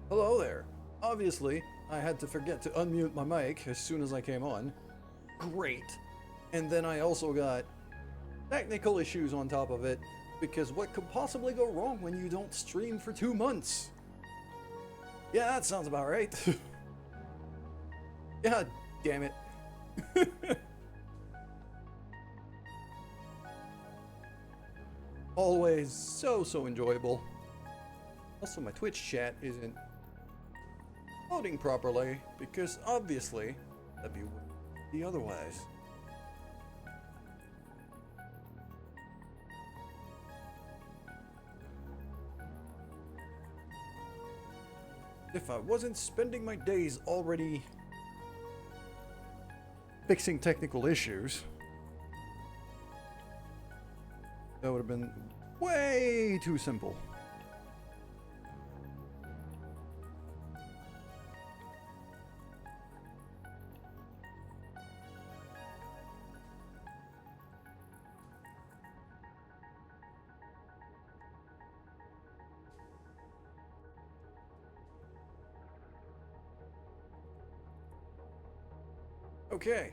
Hello there. Obviously, I had to forget to unmute my mic as soon as I came on. Great. And then I also got technical issues on top of it, because what could possibly go wrong when you don't stream for 2 months? Yeah, that sounds about right. God damn it. Always so enjoyable. Also, my Twitch chat isn't loading properly, because obviously that'd be otherwise. If I wasn't spending my days already fixing technical issues, that would have been way too simple. Okay.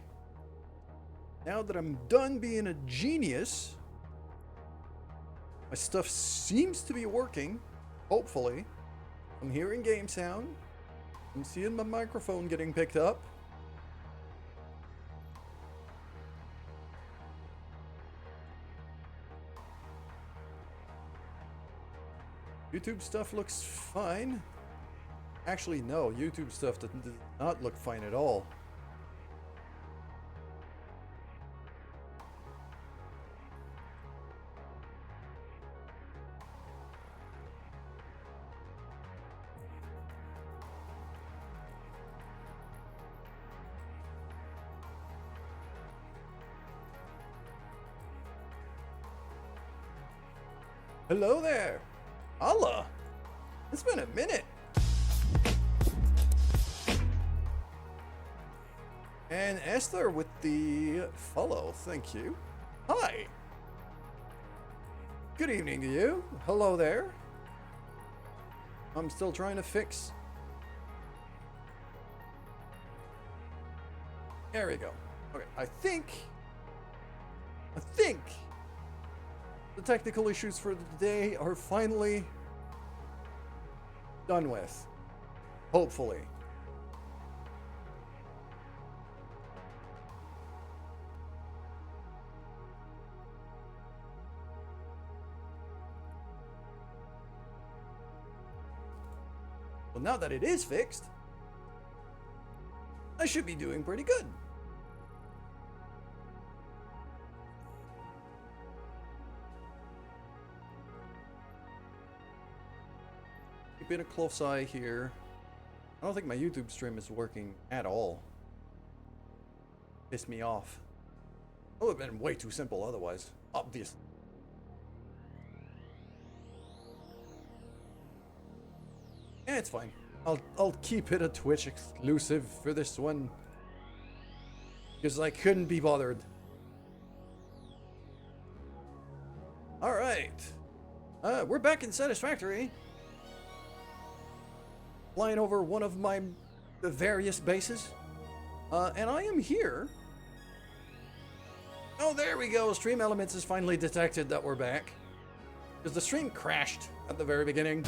Now that I'm done being a genius, my stuff seems to be working. Hopefully. I'm hearing game sound. I'm seeing my microphone getting picked up. YouTube stuff looks fine. Actually, no. YouTube stuff does not look fine at all. Hello there! Allah! It's been a minute! And Esther with the follow, thank you. Hi! Good evening to you. Hello there. I'm still trying to fix. There we go. Okay, I think the technical issues for the day are finally done with. Hopefully. Well, now that it is fixed, I should be doing pretty good. Keeping a close eye here. I don't think my YouTube stream is working at all. Pissed me off. It would have been way too simple otherwise, obviously. Yeah, it's fine. I'll keep it a Twitch exclusive for this one, because I couldn't be bothered. All right, we're back in Satisfactory. Flying over one of my various bases, and I am here. Oh, there we go. Stream Elements has finally detected that we're back, because the stream crashed at the very beginning.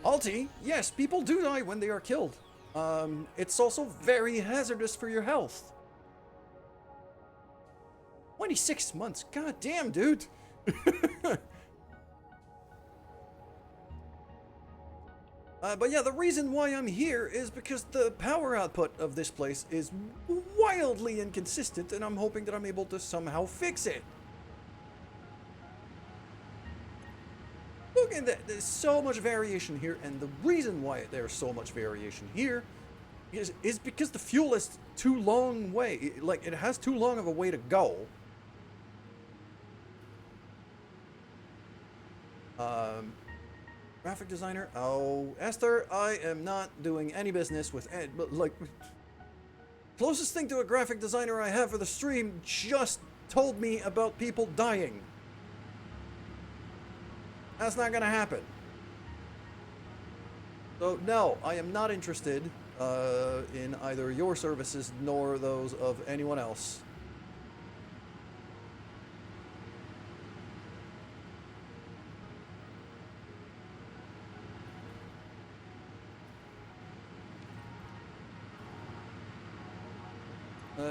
Alti, yes, people do die when they are killed. It's also very hazardous for your health. 26 months, god damn, dude. But yeah, the reason why I'm here is because the power output of this place is wildly inconsistent, and I'm hoping that I'm able to somehow fix it. Look at that, there's so much variation here, and the reason why there's so much variation here is because the fuel is too long way, like it has too long of a way to go. Graphic designer, oh, Esther, I am not doing any business with Ed, but like, closest thing to a graphic designer I have for the stream just told me about people dying. That's not gonna happen. So no, I am not interested in either your services nor those of anyone else.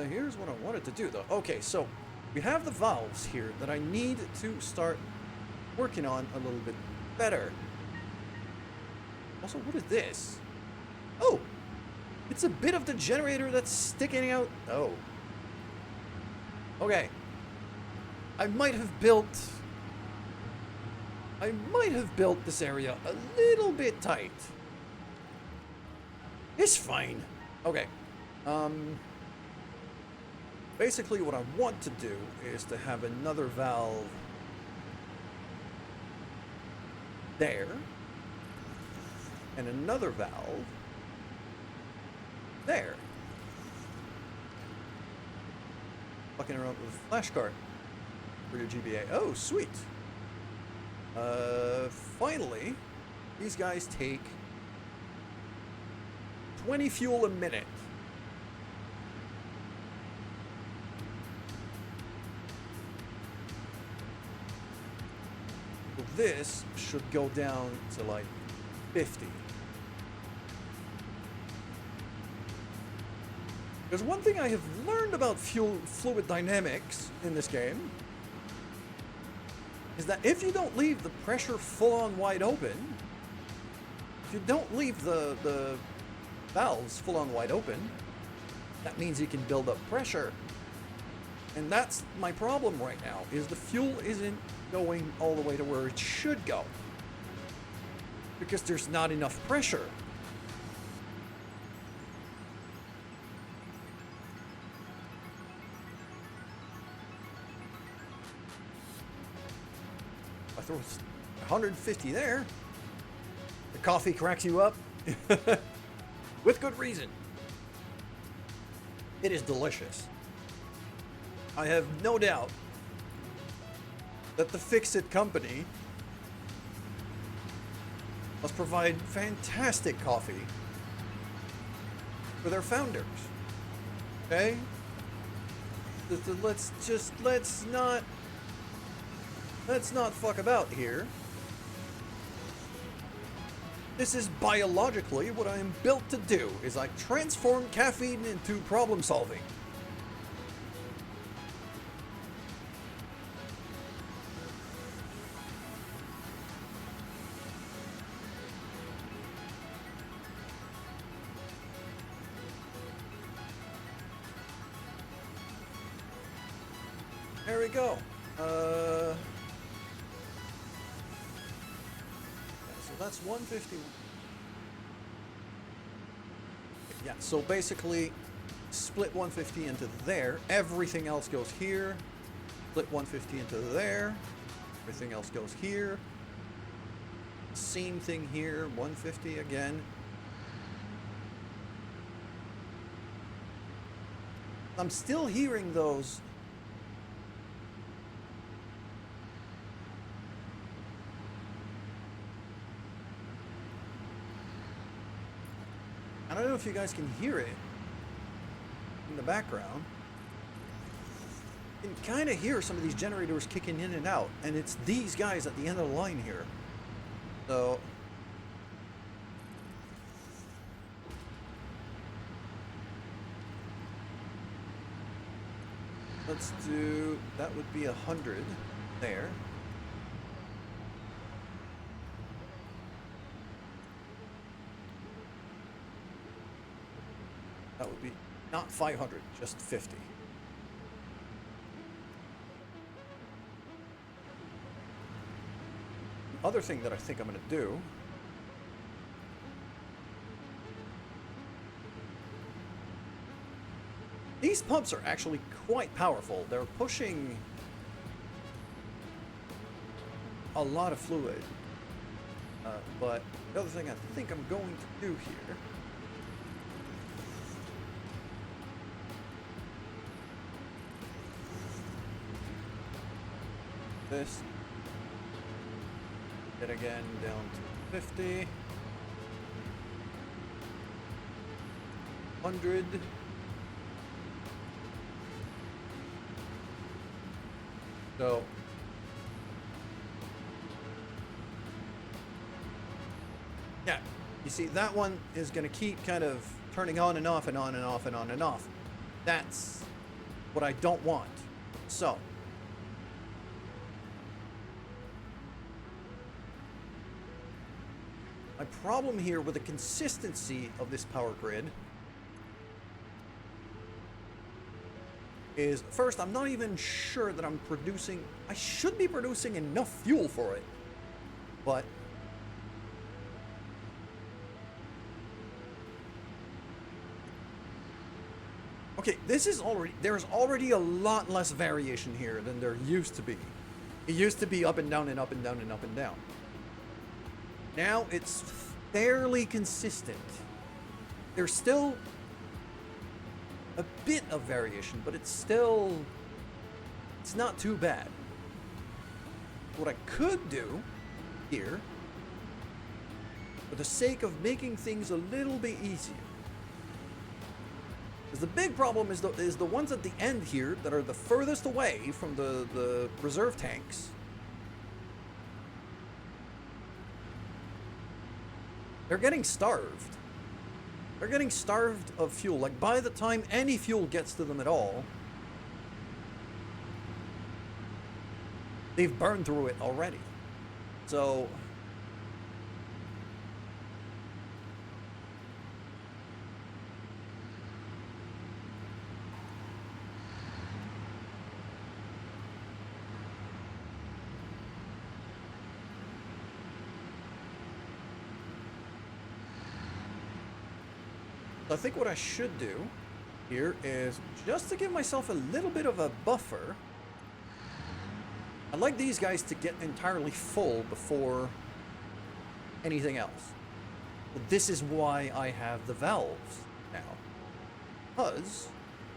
Here's what I wanted to do, though. Okay, so we have the valves here that I need to start working on a little bit better. Also, what is this? Oh, it's a bit of the generator that's sticking out. Oh. Okay. I might have built this area a little bit tight. It's fine. Okay. Basically what I want to do is to have another valve there and another valve there. Fucking around with a flashcard for your GBA. Oh, sweet. Finally, these guys take 20 fuel a minute. So this should go down to like 50. There's one thing I have learned about fluid dynamics in this game is that if you don't leave the pressure full on wide open, if you don't leave the valves full on wide open, that means you can build up pressure. And that's my problem right now, is the fuel isn't going all the way to where it should go. Because there's not enough pressure. I throw 150 there. The coffee cracks you up. With good reason. It is delicious. I have no doubt that the Fix-It company must provide fantastic coffee for their founders. Okay? Let's not fuck about here. This is biologically what I am built to do, is I transform caffeine into problem solving. There we go. So that's 150. Yeah, so basically split 150 into there. Everything else goes here. Split 150 into there. Everything else goes here. Same thing here. 150 again. I'm still hearing those. I don't know if you guys can hear it in the background. You can kind of hear some of these generators kicking in and out, and it's these guys at the end of the line here. So let's do, that would be 100 there. That would be not 500, just 50. The other thing that I think I'm going to do these pumps are actually quite powerful. They're pushing a lot of fluid. But the other thing I think I'm going to do here this, get again down to 50. 100. So yeah, you see that one is going to keep kind of turning on and off and on and off and on and off. That's what I don't want. So my problem here with the consistency of this power grid is, first, I'm not even sure that I'm producing... I should be producing enough fuel for it, but... Okay, this is already... There's already a lot less variation here than there used to be. It used to be up and down and up and down and up and down. Now it's fairly consistent. There's still a bit of variation, but it's not too bad. What I could do here, for the sake of making things a little bit easier, because the big problem is the ones at the end here that are the furthest away from the reserve tanks. They're getting starved. They're getting starved of fuel. Like, by the time any fuel gets to them at all, they've burned through it already. So I think what I should do here is, just to give myself a little bit of a buffer, I'd like these guys to get entirely full before anything else. But this is why I have the valves now. Because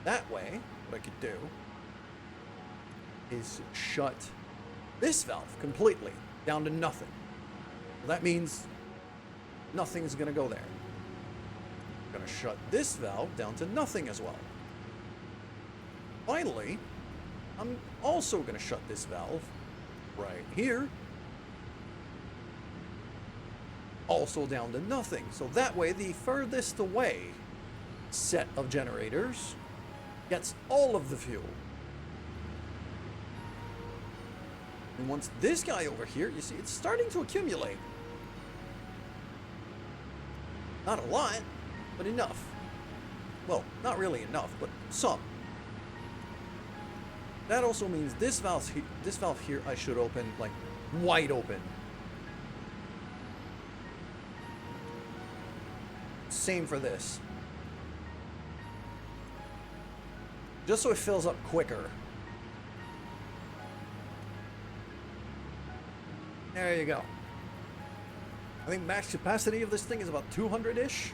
that way, what I could do is shut this valve completely down to nothing. So that means nothing's going to go there. I'm going to shut this valve down to nothing as well. Finally, I'm also going to shut this valve right here, also down to nothing. So that way, the furthest away set of generators gets all of the fuel. And once this guy over here, you see, it's starting to accumulate. Not a lot, but enough. Well, not really enough, but some. That also means this valve here I should open, like, wide open. Same for this. Just so it fills up quicker. There you go. I think max capacity of this thing is about 200-ish.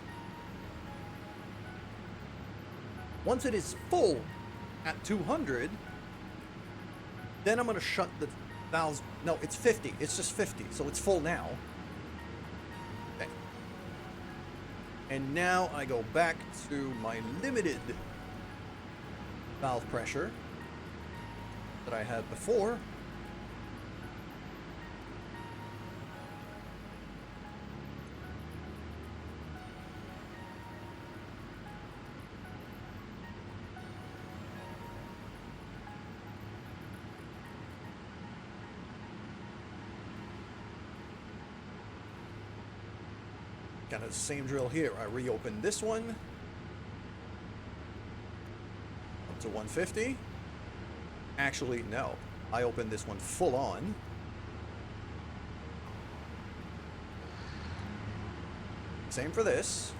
Once it is full at 200, then I'm going to shut the valves. No, it's 50. It's just 50, so it's full now. Okay. And now I go back to my limited valve pressure that I had before. Kind of the same drill here. I reopen this one up to 150. Actually, no. I open this one full on. Same for this.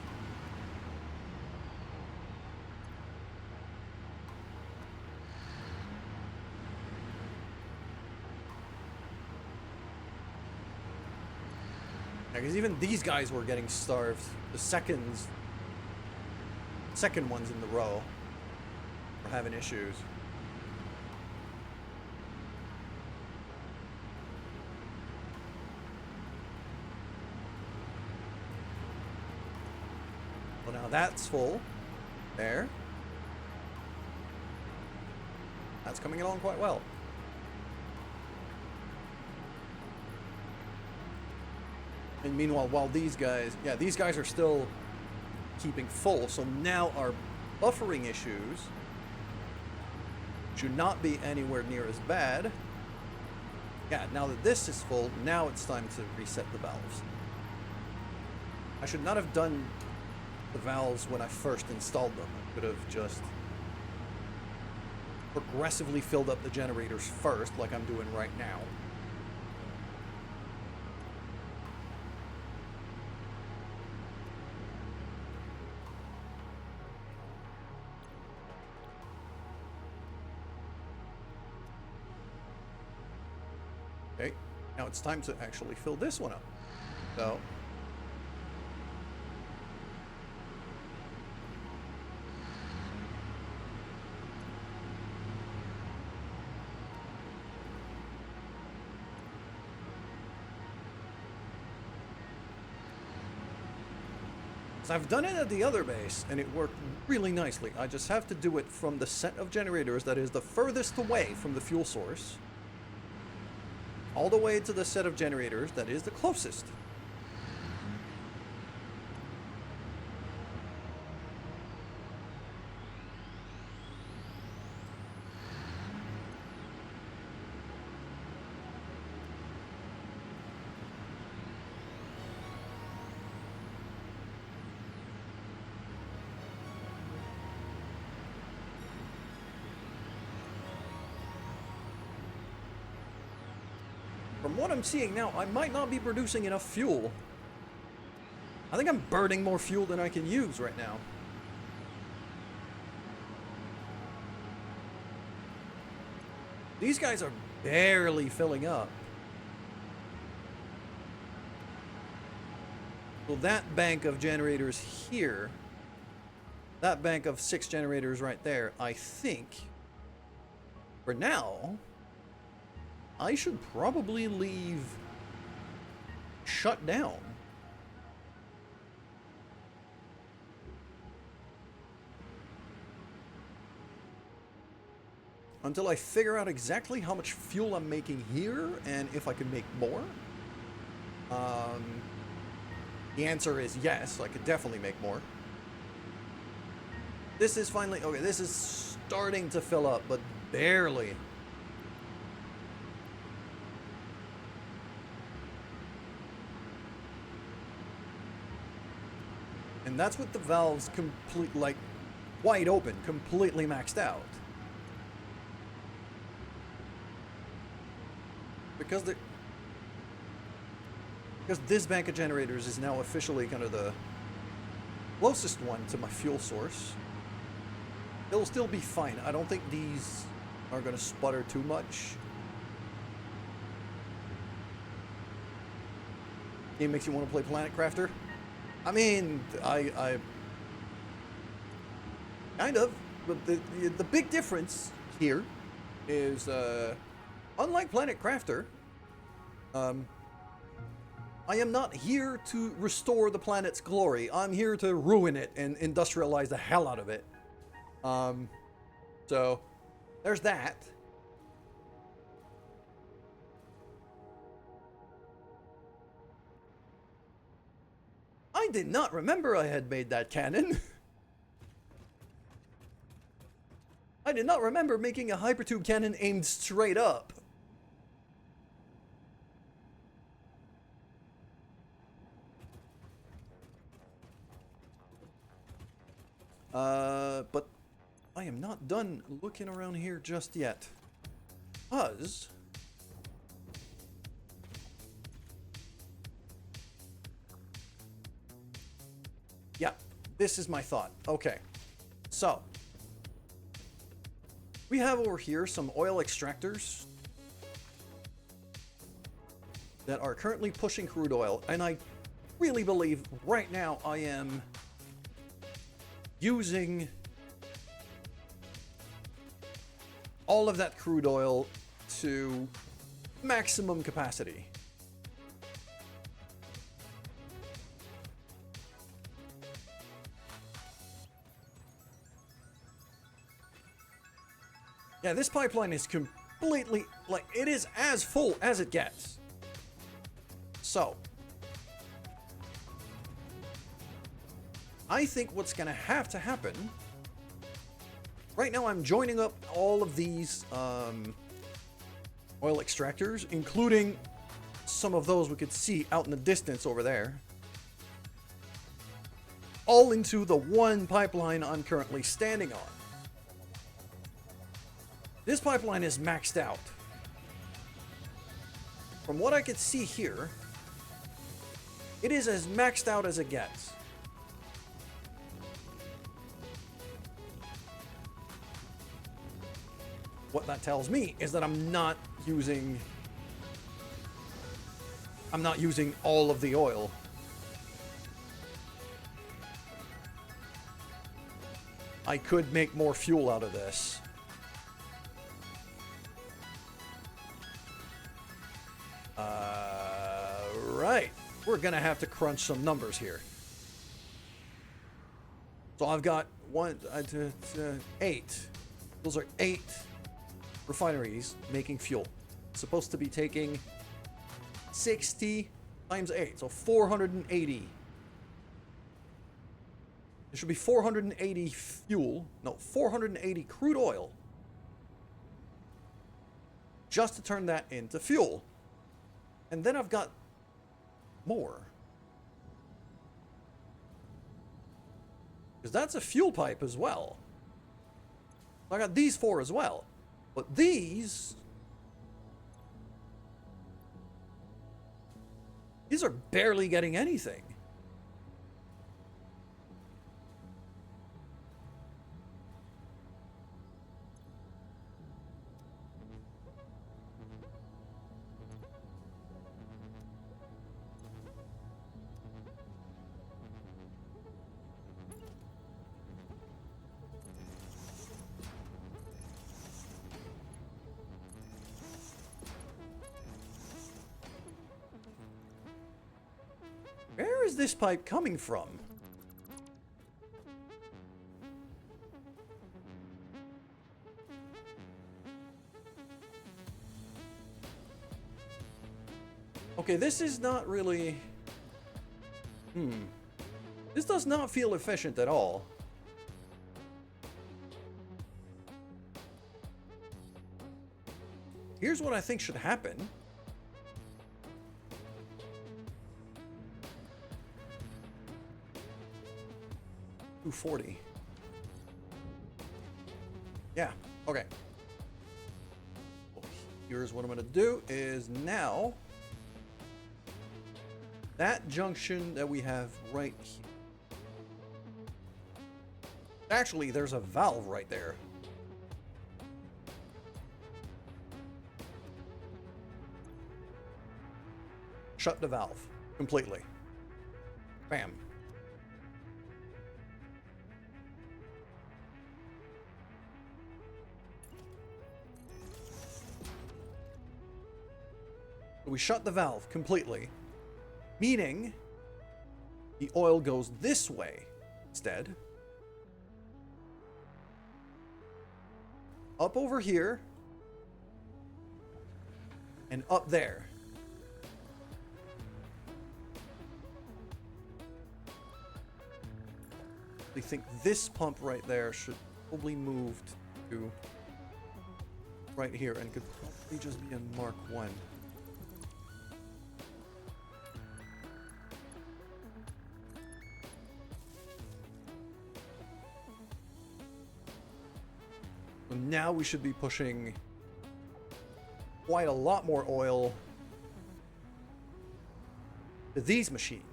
Because even these guys were getting starved. The second ones in the row were having issues. Well, now that's full. There. That's coming along quite well. And meanwhile, while these guys are still keeping full, so now our buffering issues should not be anywhere near as bad. Yeah, now that this is full, now it's time to reset the valves. I should not have done the valves when I first installed them. I could have just progressively filled up the generators first, like I'm doing right now. Okay, now it's time to actually fill this one up. So, I've done it at the other base, and it worked really nicely. I just have to do it from the set of generators that is the furthest away from the fuel source, all the way to the set of generators that is the closest. From what I'm seeing now, I might not be producing enough fuel. I think I'm burning more fuel than I can use right now. These guys are barely filling up. So that bank of generators here, that bank of 6 generators right there, I think, for now, I should probably leave shut down. Until I figure out exactly how much fuel I'm making here and if I can make more. The answer is yes, I could definitely make more. This is finally, okay, this is starting to fill up, but barely. And that's with the valves like wide open, completely maxed out. Because this bank of generators is now officially kind of the closest one to my fuel source. It'll still be fine. I don't think these are going to sputter too much. Game makes you want to play Planet Crafter? I mean, I kind of, but the big difference here is, unlike Planet Crafter, I am not here to restore the planet's glory. I'm here to ruin it and industrialize the hell out of it. So there's that. I did not remember I had made that cannon. I did not remember making a hypertube cannon aimed straight up. But I am not done looking around here just yet. Because yeah, this is my thought. Okay, so we have over here some oil extractors that are currently pushing crude oil, and I really believe right now I am using all of that crude oil to maximum capacity. Yeah, this pipeline is completely, like, it is as full as it gets. So, I think what's going to happen, right now I'm joining up all of these oil extractors, including some of those we could see out in the distance over there, all into the one pipeline I'm currently standing on. This pipeline is maxed out. From what I could see here, it is as maxed out as it gets. What that tells me is that I'm not using all of the oil. I could make more fuel out of this. Right. We're gonna have to crunch some numbers here. So I've got 8. Those are 8 refineries making fuel. It's supposed to be taking 60 times 8, so 480. There should be 480 fuel, no, 480 crude oil, just to turn that into fuel. And then I've got more. Because that's a fuel pipe as well. I got these 4 as well. But these are barely getting anything. Where is this pipe coming from? Okay, this is not really... This does not feel efficient at all. Here's what I think should happen. $240. Yeah, okay. Well, here's what I'm gonna do is now that junction that we have right here. Actually, there's a valve right there. Shut the valve completely. Bam. We shut the valve completely, meaning the oil goes this way instead. Up over here and up there. I think this pump right there should probably move to right here and could probably just be a Mark 1. So now we should be pushing quite a lot more oil to these machines.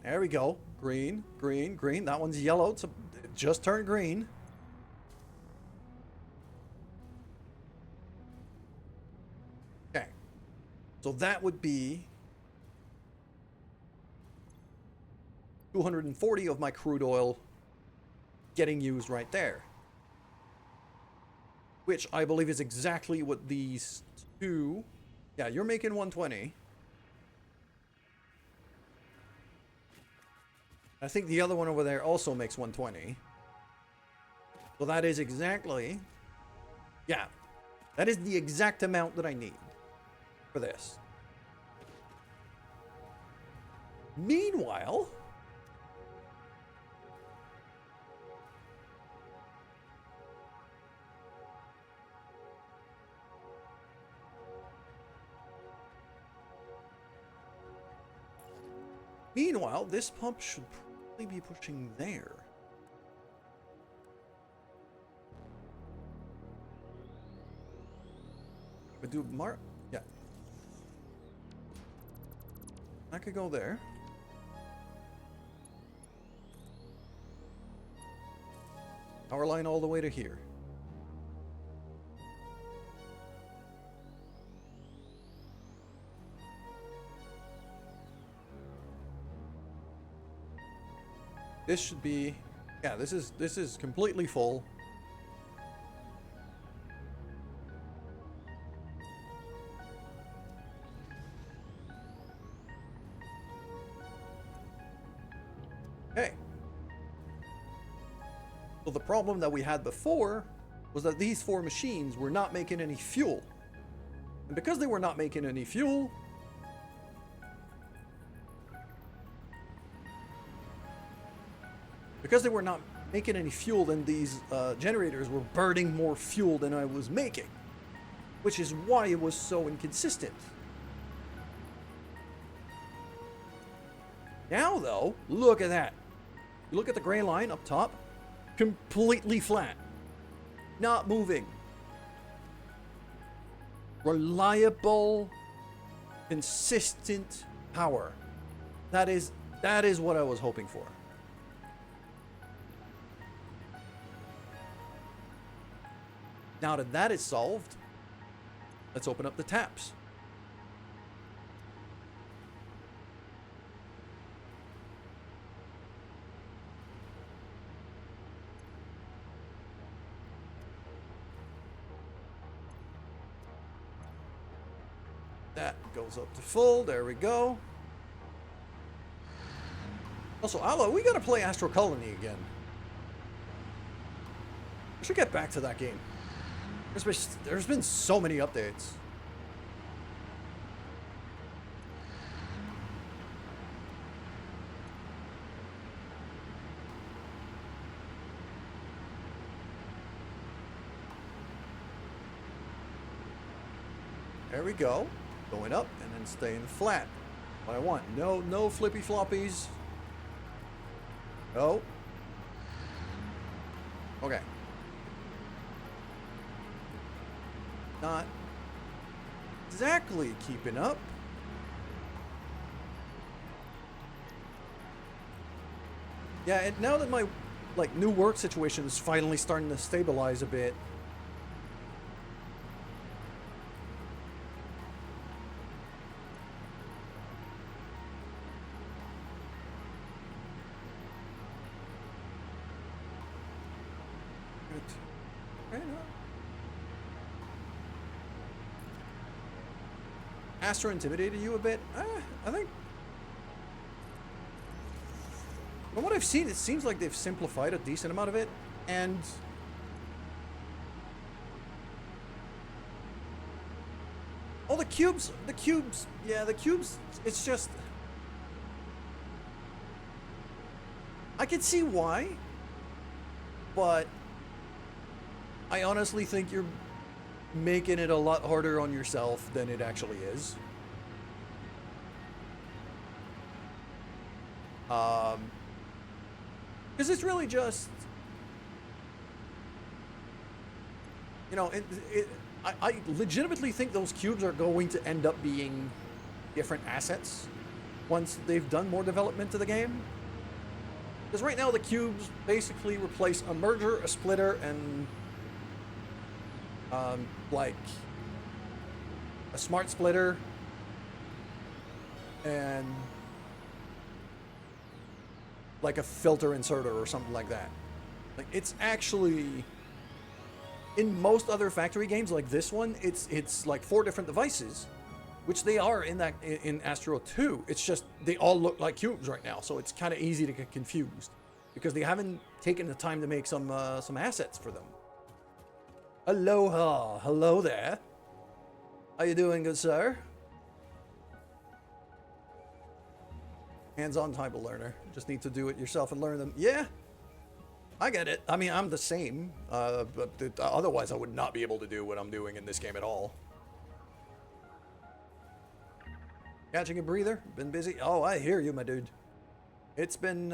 There we go. Green, green, green. That one's yellow, so it just turned green. Okay. So that would be 240 of my crude oil getting used right there. Which I believe is exactly what these two... Yeah, you're making 120. I think the other one over there also makes 120. So that is exactly, yeah, that is the exact amount that I need for this. Meanwhile, this pump should probably be pushing there. But do yeah. I could go there. Power line all the way to here. This should be, yeah, this is completely full. Okay. So the problem that we had before was that these 4 machines were not making any fuel. And because they were not making any fuel, then these generators were burning more fuel than I was making, which is why it was so inconsistent. Now, though, look at that. You look at the gray line up top, completely flat, not moving. Reliable, consistent power. That is what I was hoping for. Now that that is solved, let's open up the taps. That goes up to full. There we go. Also, Allo, we gotta play Astro Colony again. I should get back to that game. There's been so many updates. There we go. Going up and then staying flat. What I want. No flippy floppies. No. Okay. Not exactly keeping up. Yeah, and now that my new work situation is finally starting to stabilize a bit. Astro intimidated you a bit? I think from what I've seen, it seems like they've simplified a decent amount of it, and oh, the cubes, yeah, the cubes, it's just, I can see why, but I honestly think you're making it a lot harder on yourself than it actually is. Because it's really just, you know, I legitimately think those cubes are going to end up being different assets once they've done more development to the game. Because right now the cubes basically replace a merger, a splitter, and like a smart splitter and like a filter inserter or something like that. Like, it's actually, in most other factory games like this one, it's like 4 different devices, which they are in Astro 2. It's just they all look like cubes right now, so it's kind of easy to get confused. because they haven't taken the time to make some assets for them. Aloha, hello there. How you doing, good sir? Hands-on type of learner. Just need to do it yourself and learn them. Yeah, I get it. I mean, I'm the same, but otherwise I would not be able to do what I'm doing in this game at all. Catching a breather? Been busy? Oh, I hear you, my dude. It's been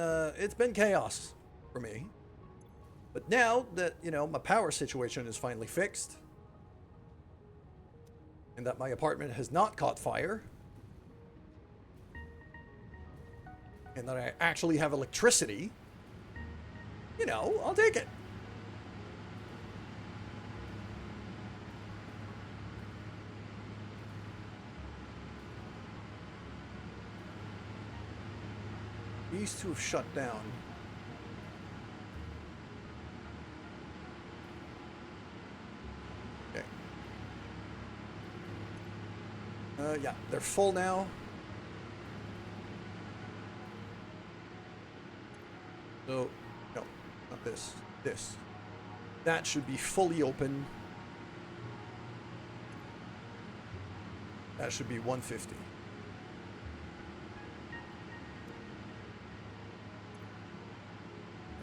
chaos for me. But now that, you know, my power situation is finally fixed, and that my apartment has not caught fire, and that I actually have electricity, you know, I'll take it. These two have shut down. Okay. Yeah, they're full now. So, no, not this. This. That should be fully open. That should be 150.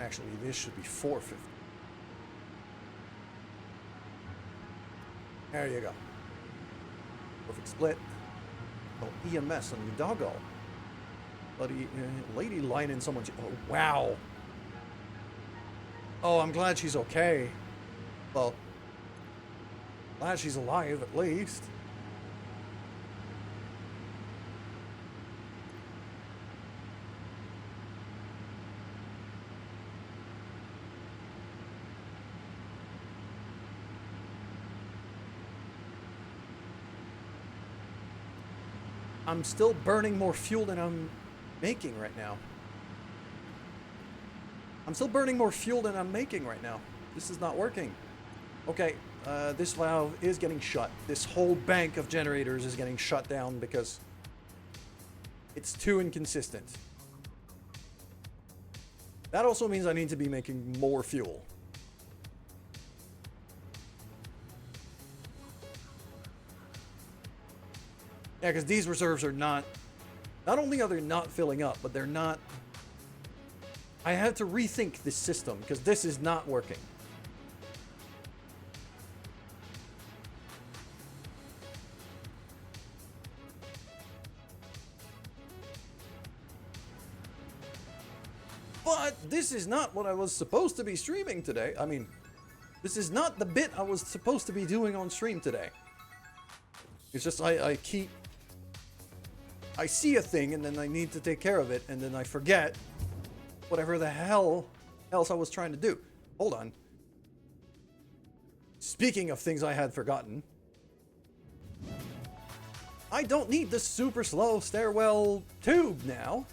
Actually, this should be 450. There you go. Perfect split. Oh, EMS on your doggo. Bloody lady lying in someone's... Oh, wow. Oh, I'm glad she's okay. Well, glad she's alive at least. I'm still burning more fuel than I'm making right now. I'm still burning more fuel than I'm making right now. This is not working. Okay, this valve is getting shut. This whole bank of generators is getting shut down because it's too inconsistent. That also means I need to be making more fuel. Yeah, because these reserves are not only are they not filling up, but they're not... I had to rethink this system because this is not working. But this is not what I was supposed to be streaming today. I mean, this is not the bit I was supposed to be doing on stream today. It's just I see a thing and then I need to take care of it and then I forget whatever the hell else I was trying to do. Hold on. Speaking of things I had forgotten, I don't need the super slow stairwell tube now.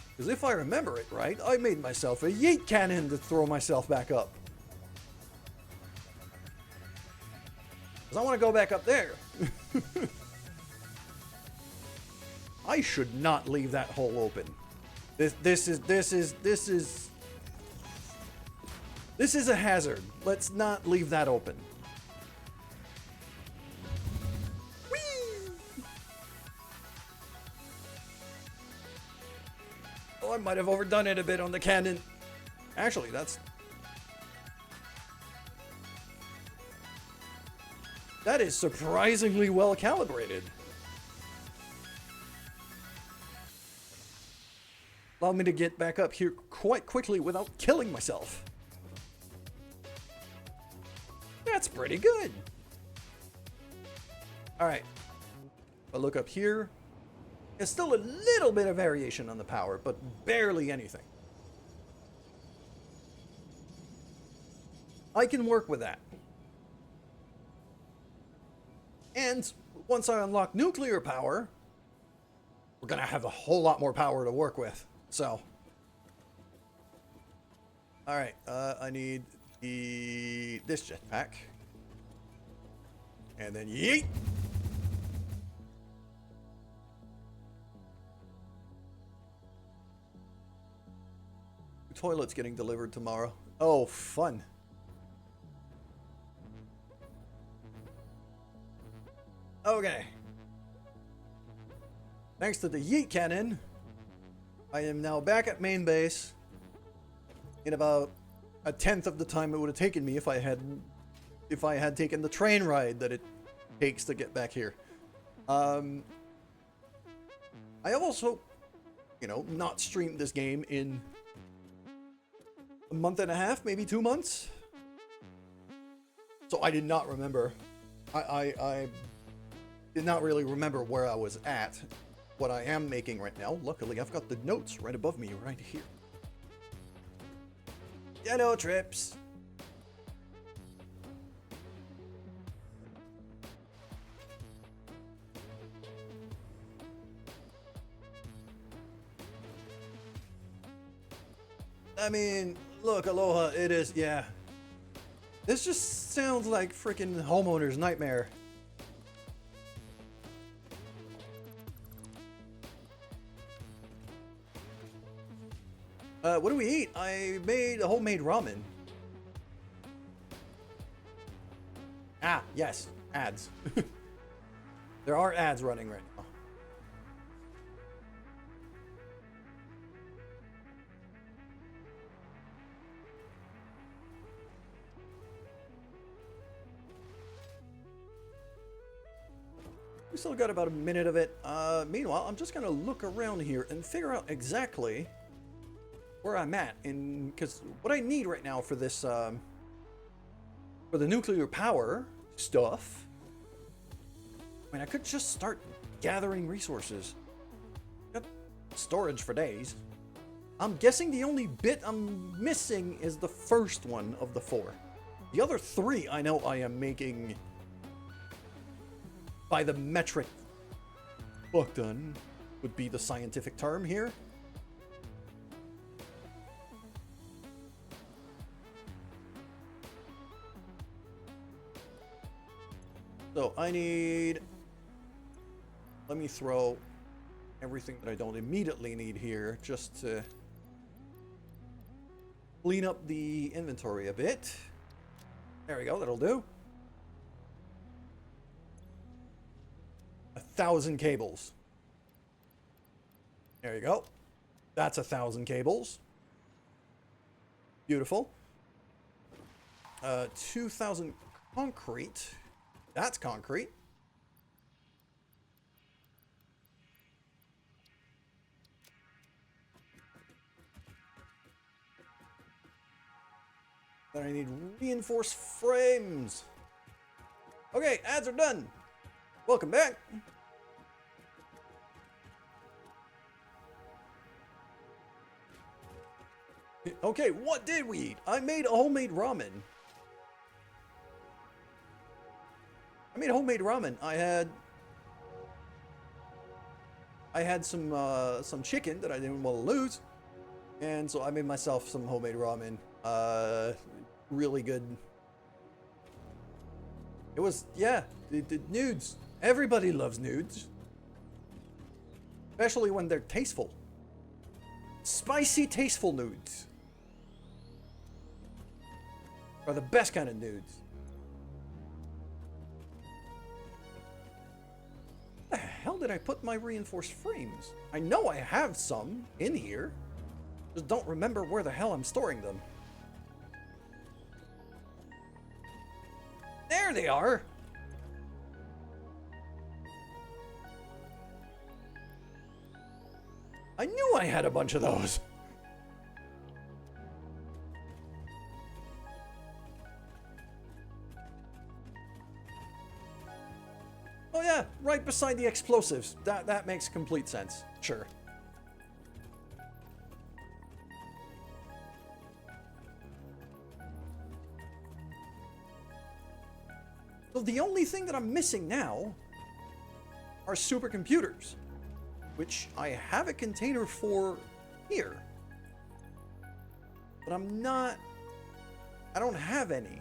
Because if I remember it right, I made myself a yeet cannon to throw myself back up. Because I want to go back up there. I should not leave that hole open. This is a hazard. Let's not leave that open. Whee! Oh, I might have overdone it a bit on the cannon. Actually, that is surprisingly well calibrated. Allow me to get back up here quite quickly without killing myself. That's pretty good. Alright. I'll look up here. There's still a little bit of variation on the power, but barely anything. I can work with that. And once I unlock nuclear power, we're gonna have a whole lot more power to work with. So, all right, I need this jetpack, and then yeet. toilets getting delivered tomorrow. Oh, fun. Okay. Thanks to the yeet cannon, I am now back at main base in about a tenth of the time it would have taken me if I had taken the train ride that it takes to get back here. I have also, you know, not streamed this game in a month and a half, maybe 2 months. So I did not remember. I did not really remember where I was at. What I am making right now. Luckily, I've got the notes right above me, right here. Dino trips. I mean, look, Aloha, it is, yeah. This just sounds like freaking homeowner's nightmare. What do we eat? I made a homemade ramen. Ah, yes, ads. There are ads running right now. We still got about a minute of it. Meanwhile, I'm just gonna look around here and figure out exactly where I'm at, because what I need right now for this, for the nuclear power stuff, I mean, I could just start gathering resources. Got storage for days. I'm guessing the only bit I'm missing is the first one of the 4. The other 3 I know I am making by the metric book done would be the scientific term here. So I need, let me throw everything that I don't immediately need here just to clean up the inventory a bit. There we go, that'll do. 1,000 cables. There you go. That's 1,000 cables. Beautiful. 2,000 concrete. That's concrete. Then I need reinforced frames. Okay, ads are done. Welcome back. Okay, what did we eat? I made a homemade ramen. I had some chicken that I didn't want to lose, and so I made myself some homemade ramen. Really good. It was, yeah, the nudes. Everybody loves nudes, especially when they're tasteful. Spicy, tasteful nudes are the best kind of nudes. Where the hell did I put my reinforced frames? I know I have some in here. Just don't remember where the hell I'm storing them. There they are. I knew I had a bunch of those. Oh yeah, right beside the explosives. That makes complete sense. Sure. So the only thing that I'm missing now are supercomputers, which I have a container for here. But I don't have any.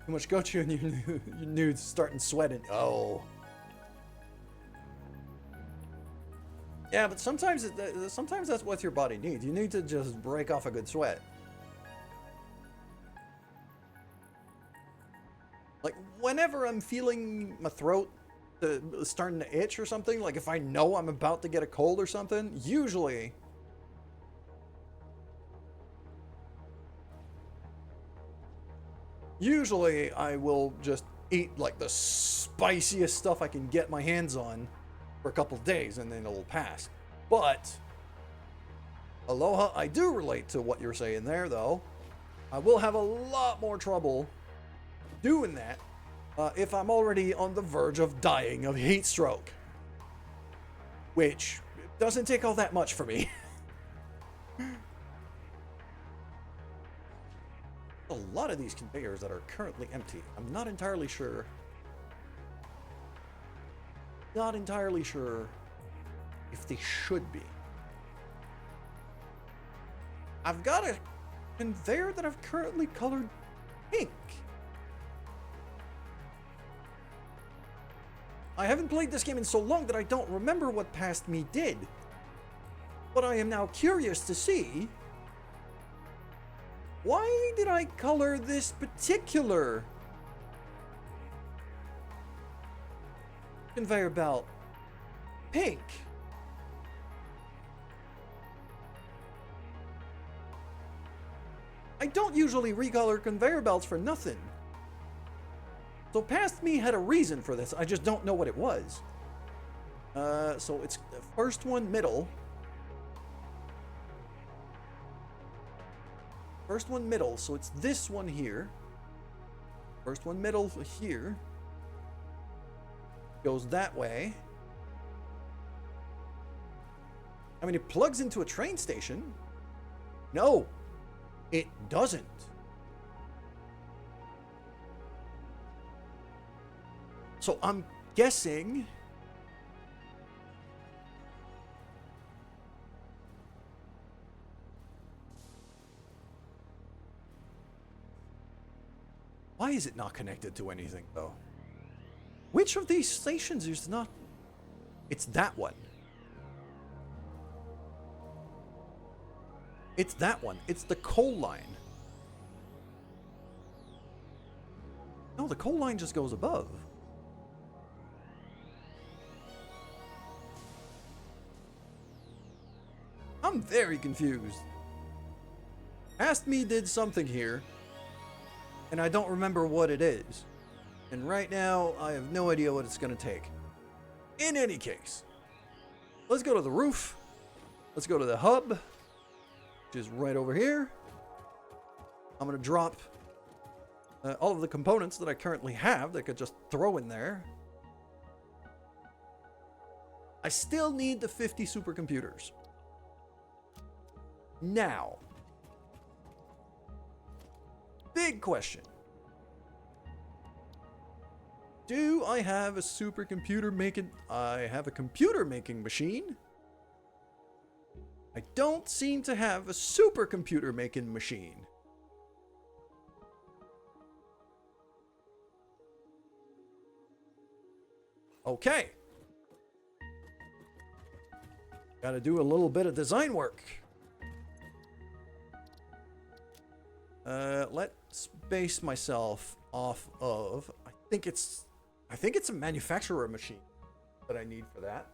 Too much gochu and your nudes starting sweating. Oh. Yeah, but sometimes sometimes that's what your body needs. You need to just break off a good sweat. Like, whenever I'm feeling my throat starting to itch or something, like if I know I'm about to get a cold or something, usually I will just eat like the spiciest stuff I can get my hands on for a couple days and then it'll pass. But, Aloha, I do relate to what you're saying there though. I will have a lot more trouble doing that if I'm already on the verge of dying of heat stroke. Which doesn't take all that much for me. A lot of these conveyors that are currently empty. I'm not entirely sure. Not entirely sure if they should be. I've got a conveyor that I've currently colored pink. I haven't played this game in so long that I don't remember what Past Me did. But I am now curious to see, why did I color this particular conveyor belt pink? I don't usually recolor conveyor belts for nothing. So Past Me had a reason for this. I just don't know what it was. So it's the first one middle. First one middle, so it's this one here. First one middle here. Goes that way. I mean, it plugs into a train station. No, it doesn't. So I'm guessing why is it not connected to anything though? Which of these stations is not? It's that one. It's that one. It's the coal line. No, the coal line just goes above. I'm very confused. Past Me did something here, and I don't remember what it is. And right now, I have no idea what it's going to take. In any case, let's go to the roof. Let's go to the hub, which is right over here. I'm going to drop all of the components that I currently have that I could just throw in there. I still need the 50 supercomputers. Now, big question. Do I have a supercomputer making... I have a computer making machine. I don't seem to have a supercomputer making machine. Okay. Gotta do a little bit of design work. Let's base myself off of... I think it's a manufacturer machine that I need for that.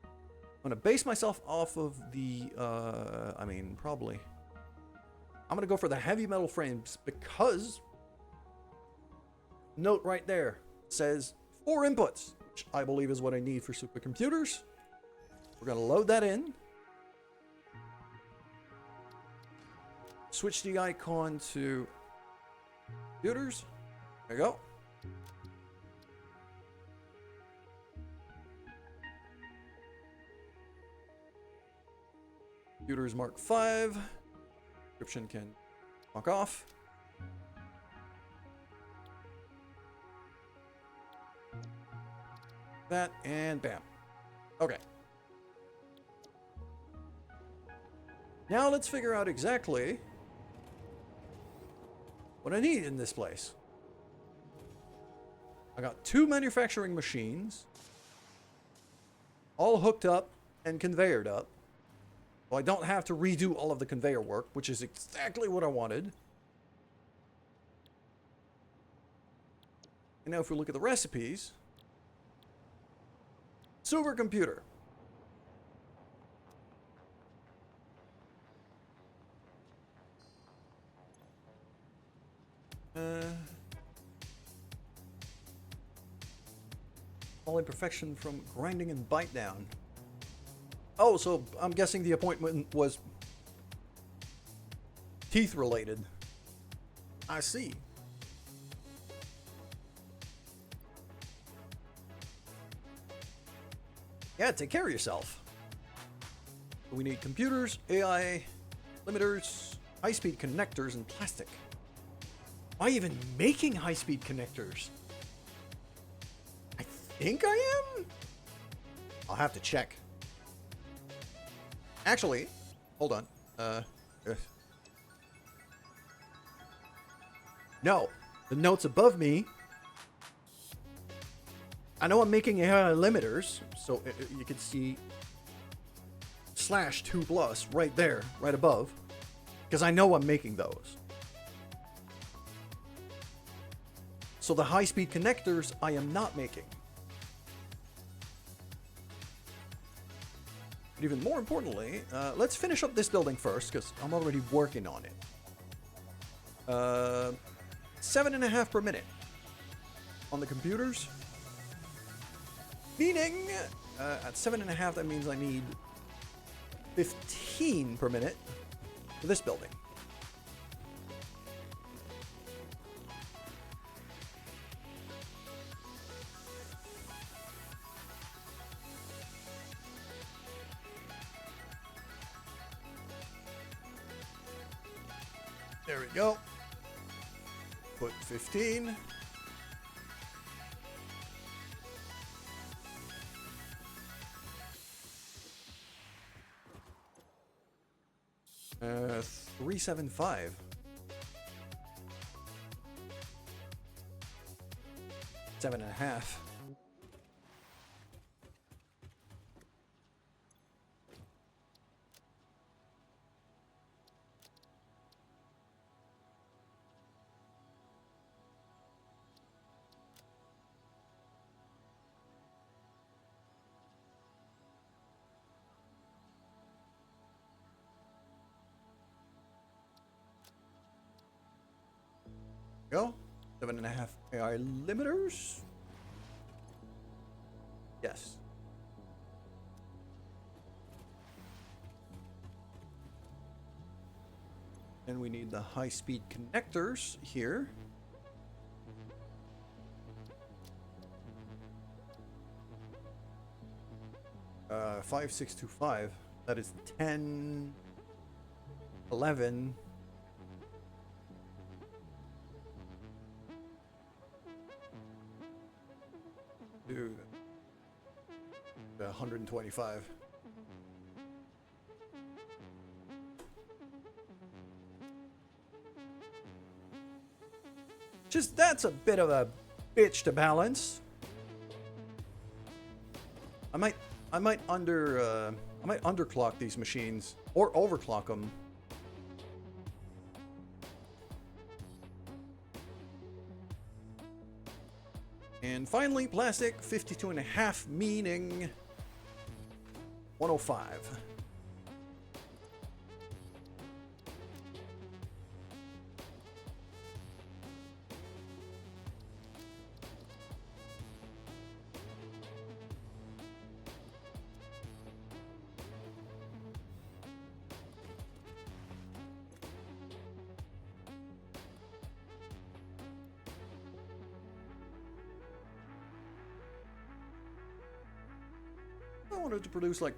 I'm gonna base myself off of the, I mean, probably. I'm gonna go for the heavy metal frames because, note right there, says 4 inputs, which I believe is what I need for supercomputers. We're gonna load that in. Switch the icon to computers. There you go. Computers Mark 5. Description can walk off. That and bam. Okay. Now let's figure out exactly what I need in this place. I got 2 manufacturing machines. all hooked up and conveyored up. So I don't have to redo all of the conveyor work, which is exactly what I wanted. And now if we look at the recipes, supercomputer. All imperfection from grinding and bite down. Oh, so I'm guessing the appointment was teeth related. I see. Yeah, take care of yourself. We need computers, AI, limiters, high-speed connectors, and plastic. Am I even making high-speed connectors? I think I am? I'll have to check. Actually, hold on. No, the notes above me. I know I'm making AI limiters, so you can see /2+ right there, right above, because I know I'm making those. So the high-speed connectors I am not making. But even more importantly, let's finish up this building first, because I'm already working on it. 7.5 per minute on the computers. Meaning, at 7.5, that means I need 15 per minute for this building. There we go. Put 15. Uh, 375. Seven and a half. Go. 7.5 AI limiters. Yes. And we need the high-speed connectors here. Uh, 5625. That is 10, 11. Dude. 125. Just that's a bit of a bitch to balance. I might underclock these machines or overclock them. And finally, plastic 52.5, meaning 105. I wanted to produce like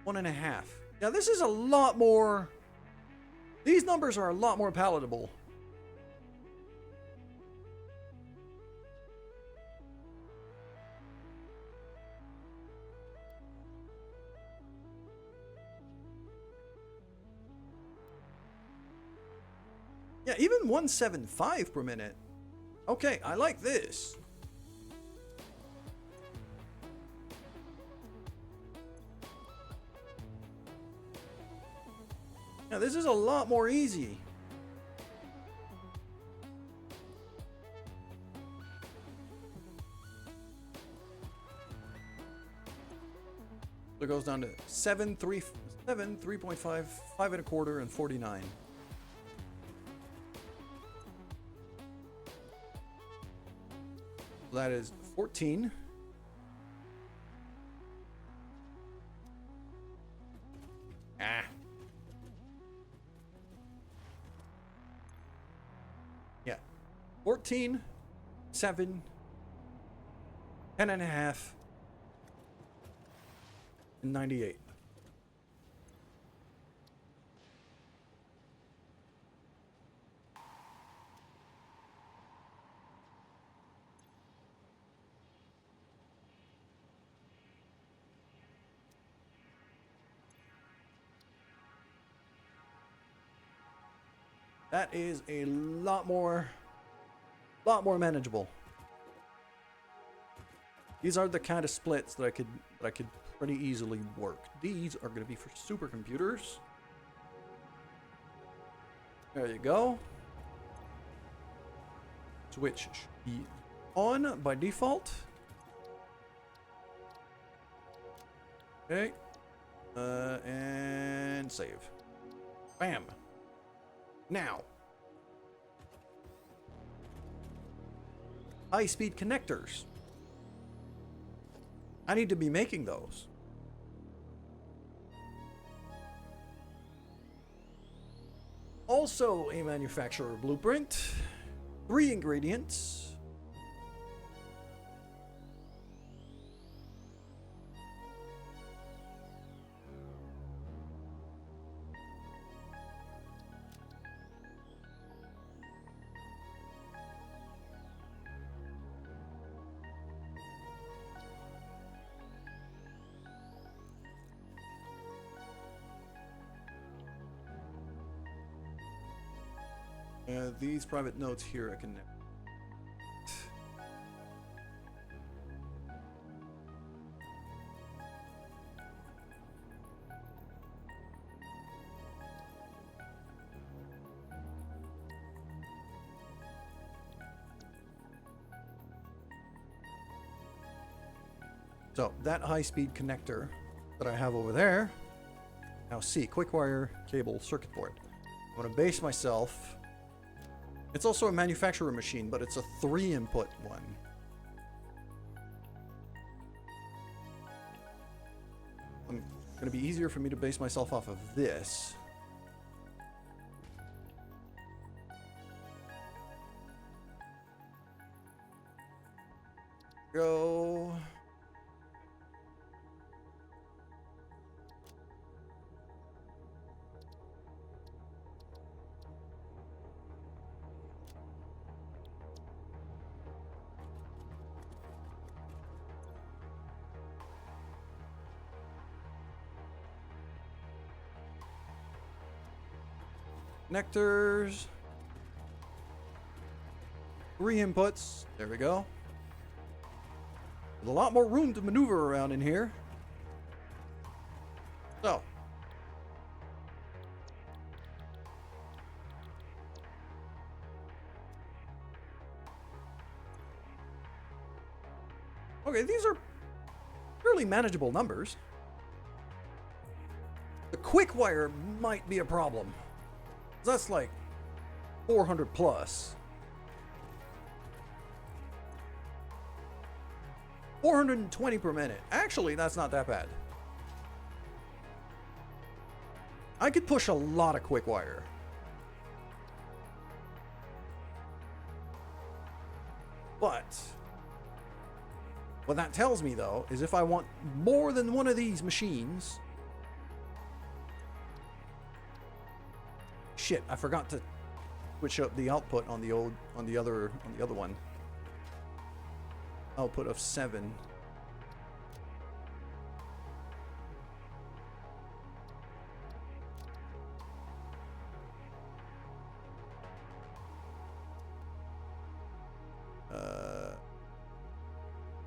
1.5. Now this is a lot more. These numbers are a lot more palatable. Yeah, even 175 per minute. Okay, I like this. Now this is a lot more easy. So it goes down to 7, 3, 7, 3.5, 5 and a quarter, and 49. So that is 14. Yeah. 14, 7, 10 and a half, and 98. That is a lot more manageable. These are the kind of splits that I could pretty easily work. These are going to be for supercomputers. There you go. Switch should be on by default. Okay. And save. Bam. Now, high-speed connectors. I need to be making those. Also a manufacturer blueprint. 3 ingredients. These private notes here I can... So, that high-speed connector that I have over there, now see, quick wire cable circuit board. I'm going to base myself. It's also a manufacturer machine, but it's a 3-input one. It's going to be easier for me to base myself off of this. Go. Connectors. 3 inputs. There we go. There's a lot more room to maneuver around in here. So. Okay, these are fairly manageable numbers. The quick wire might be a problem. That's like 400 plus. 420 per minute. Actually, that's not that bad. I could push a lot of quick wire. But what that tells me, though, is if I want more than one of these machines... Shit, I forgot to switch up the output on the other one. Output of 7.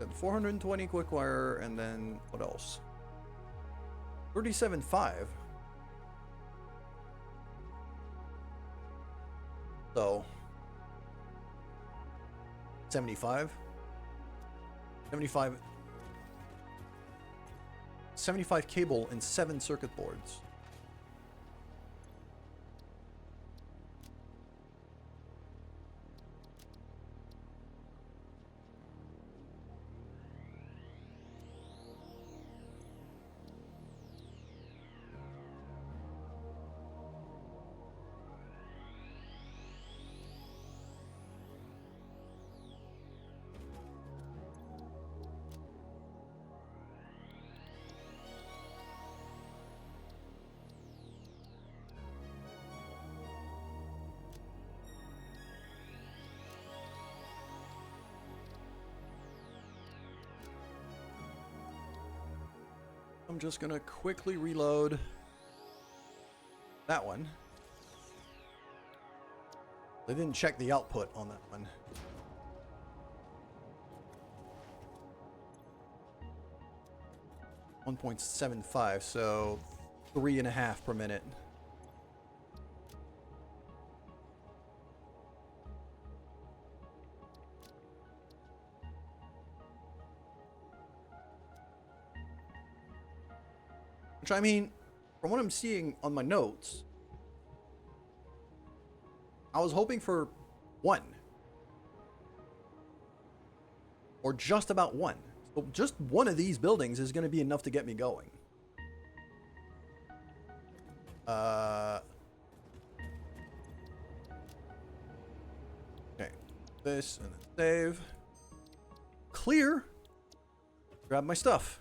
Then 420 quick wire, and then what else? 37.5. So 75 cable and 7 circuit boards. I'm just gonna quickly reload that one. I didn't check the output on that one. .75, so 3.5 per minute. Which, I mean, from what I'm seeing on my notes, I was hoping for 1. Or just about 1. So just one of these buildings is going to be enough to get me going. Okay. This and then save. Clear. Grab my stuff.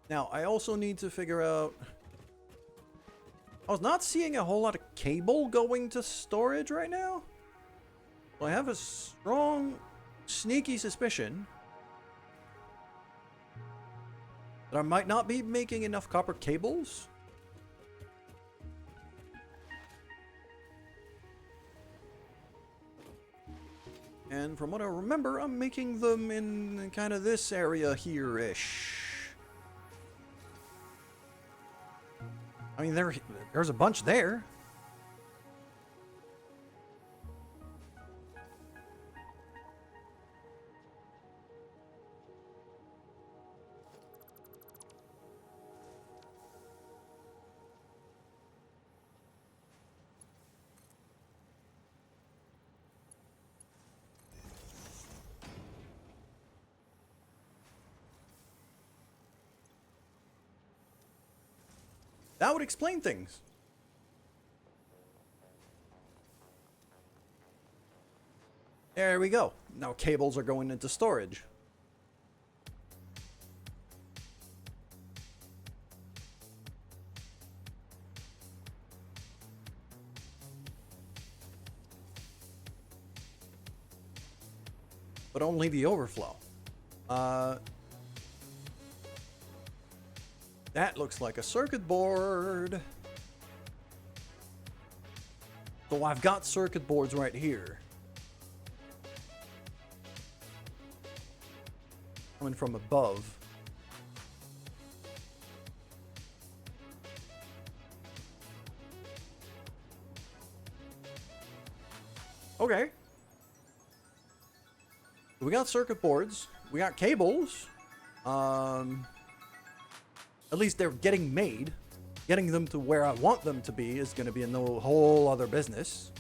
Now, I also need to figure out... I was not seeing a whole lot of cable going to storage right now. So I have a strong, sneaky suspicion that I might not be making enough copper cables. And from what I remember, I'm making them in kind of this area here-ish. I mean, there's a bunch there. That would explain things. There we go. Now cables are going into storage. But only the overflow. That looks like a circuit board. So I've got circuit boards right here. Coming from above. Okay. We got circuit boards. We got cables. At least they're getting made. Getting them to where I want them to be is going to be a whole other business.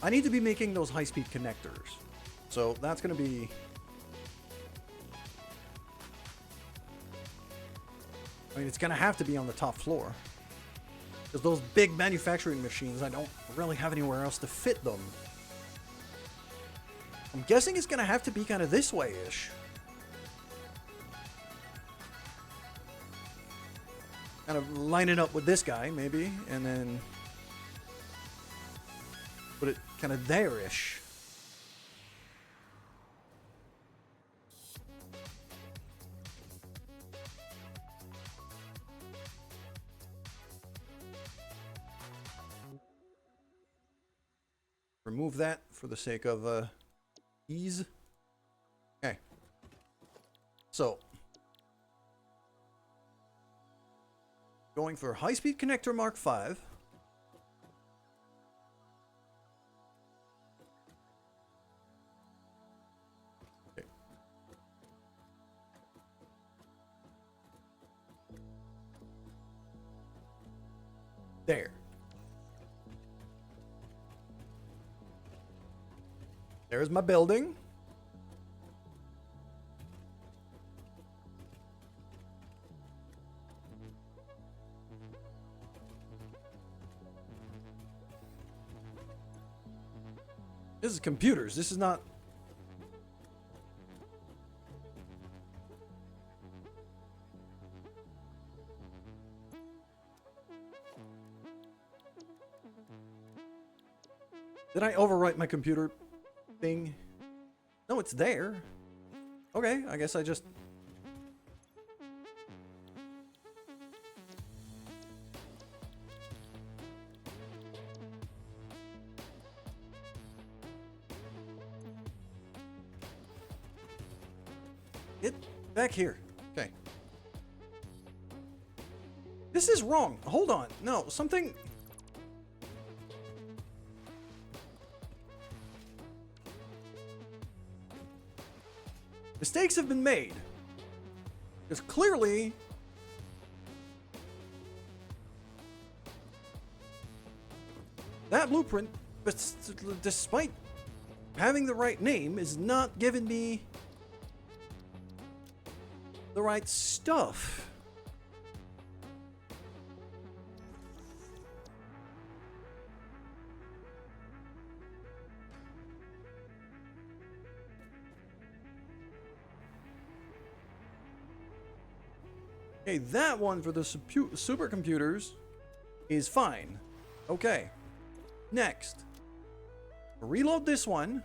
I need to be making those high-speed connectors. So that's going to be... I mean, it's going to have to be on the top floor. Because those big manufacturing machines, I don't really have anywhere else to fit them. I'm guessing it's going to have to be kind of this way-ish. kind of line it up with this guy, maybe, and then put it kind of there-ish. Remove that for the sake of ease. Okay. So, going for high-speed connector Mark 5. Okay. There. There's my building. This is computers. This is not... Did I overwrite my computer thing? No, it's there. Okay, I guess I just... Get back here. Okay. This is wrong. Hold on. No, something... Mistakes have been made. Because clearly... that blueprint, despite having the right name, is not giving me the right stuff. Okay, that one for the supercomputers is fine. Okay. Next. Reload this one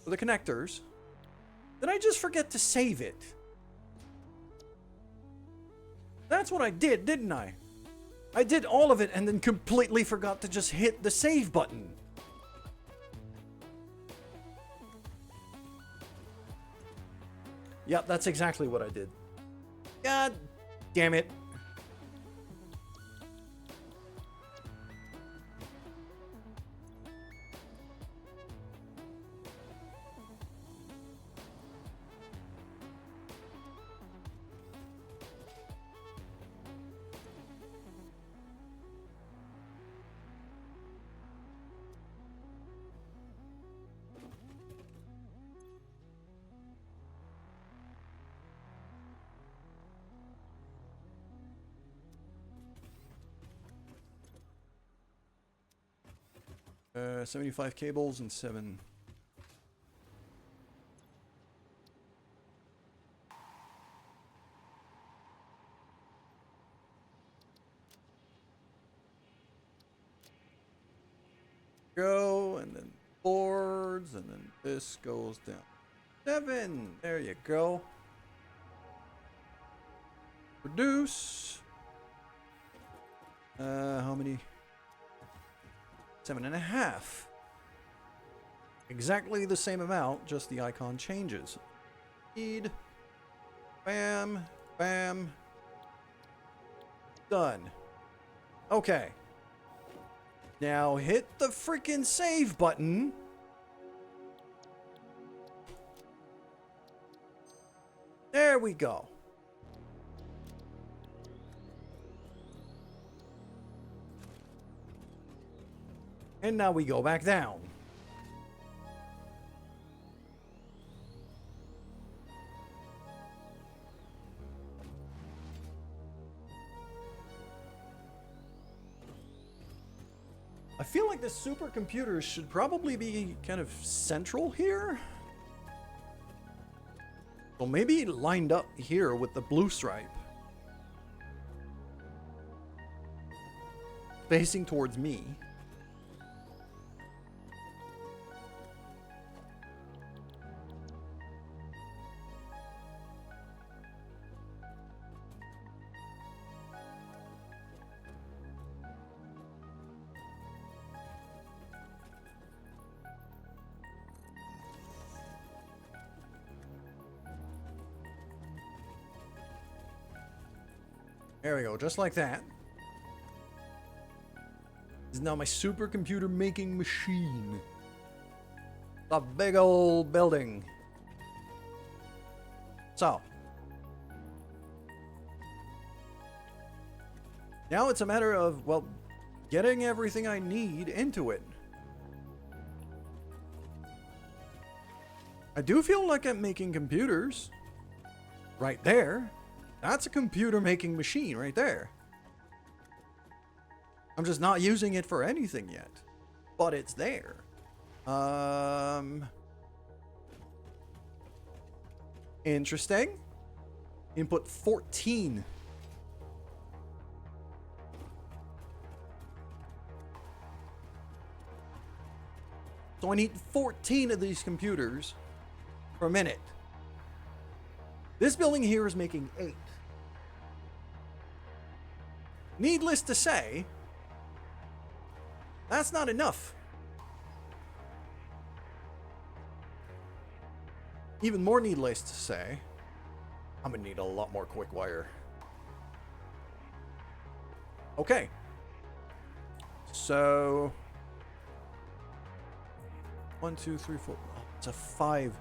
for the connectors. Did I just forget to save it? That's what I did, didn't I? I did all of it and then completely forgot to just hit the save button. Yep, that's exactly what I did. God damn it. Uh, 75 cables and 7. Go, and then boards, and then this goes down. 7. There you go. Produce. How many? 7.5. Exactly the same amount, just the icon changes. Speed. Bam. Bam. Done. Okay. Now hit the freaking save button. There we go. And now we go back down. I feel like the supercomputers should probably be kind of central here. Well, maybe lined up here with the blue stripe. facing towards me. There we go, just like that. This is now my supercomputer making machine. The big old building. So. Now it's a matter of, well, getting everything I need into it. I do feel like I'm making computers. Right there. That's a computer making machine right there. I'm just not using it for anything yet. But it's there. Interesting. Input 14. So I need 14 of these computers per minute. This building here is making 8. Needless to say, that's not enough. Even more needless to say, I'm gonna need a lot more quick wire. Okay. So 1, 2, 3, 4. Oh, it's a 5.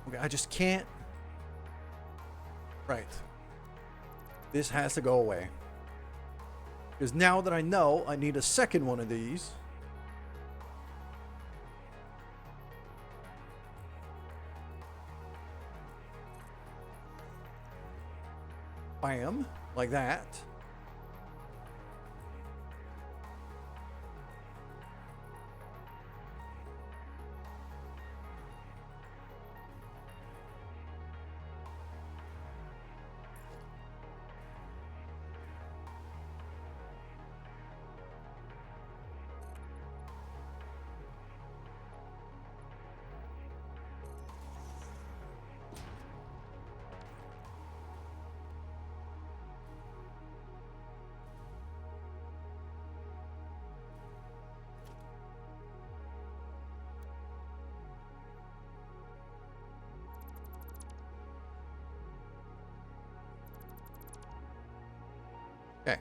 Okay, I just can't. Right. This has to go away. Because now that I know I need a second one of these. Bam. Like that. Okay.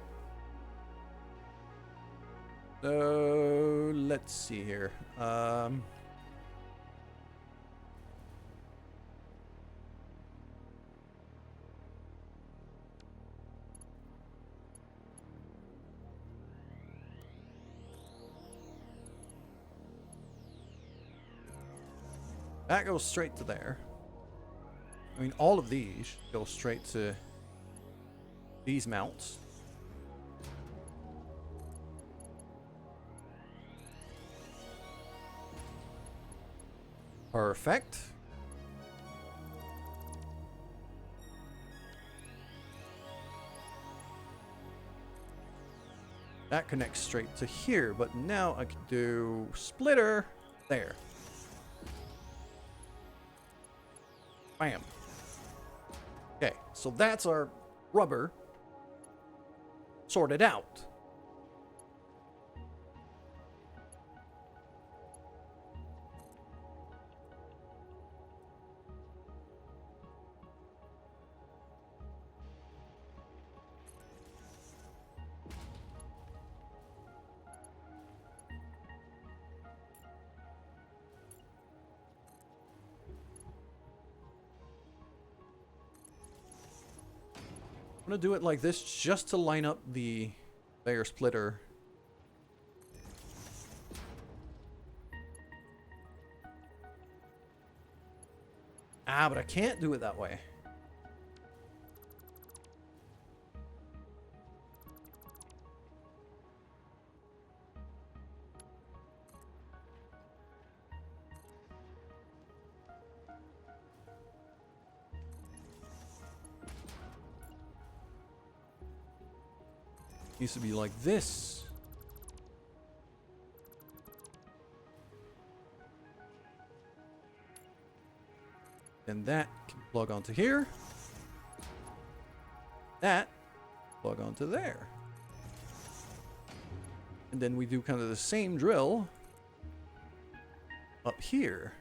So let's see here. That goes straight to there. I mean, all of these go straight to these mounts. Perfect. That connects straight to here, but now I can do splitter there. Bam. Okay, so that's our rubber sorted out. I'm gonna do it like this just to line up the layer splitter. Ah, but I can't do it that way. Used to be like this. Then that can plug onto here. That plug onto there. And then we do kind of the same drill up here.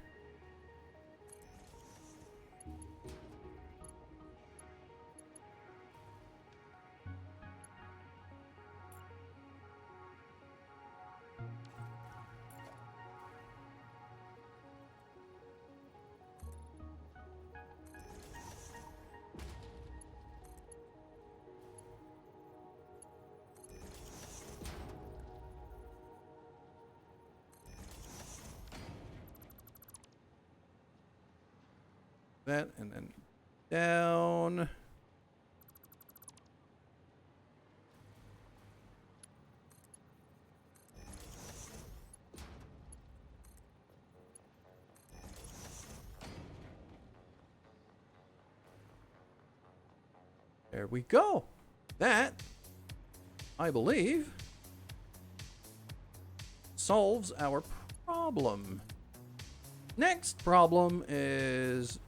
That and then down. There we go. That, I believe, solves our problem. Next problem is,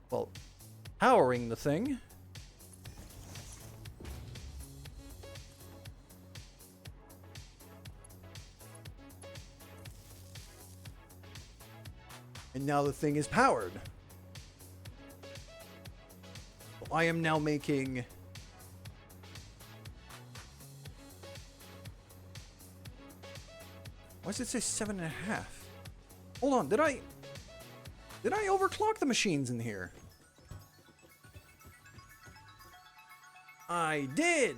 well, powering the thing. And now the thing is powered. I am now making... Why does it say 7.5? Hold on, did I overclock the machines in here? I did!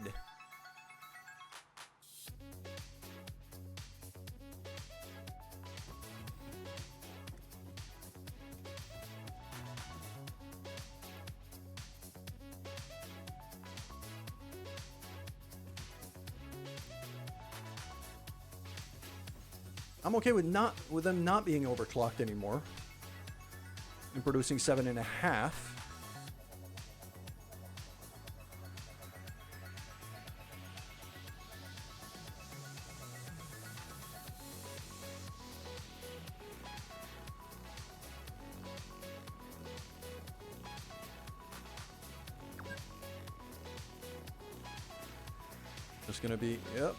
I'm okay with them not being overclocked anymore and producing 7.5. Just gonna be, yep.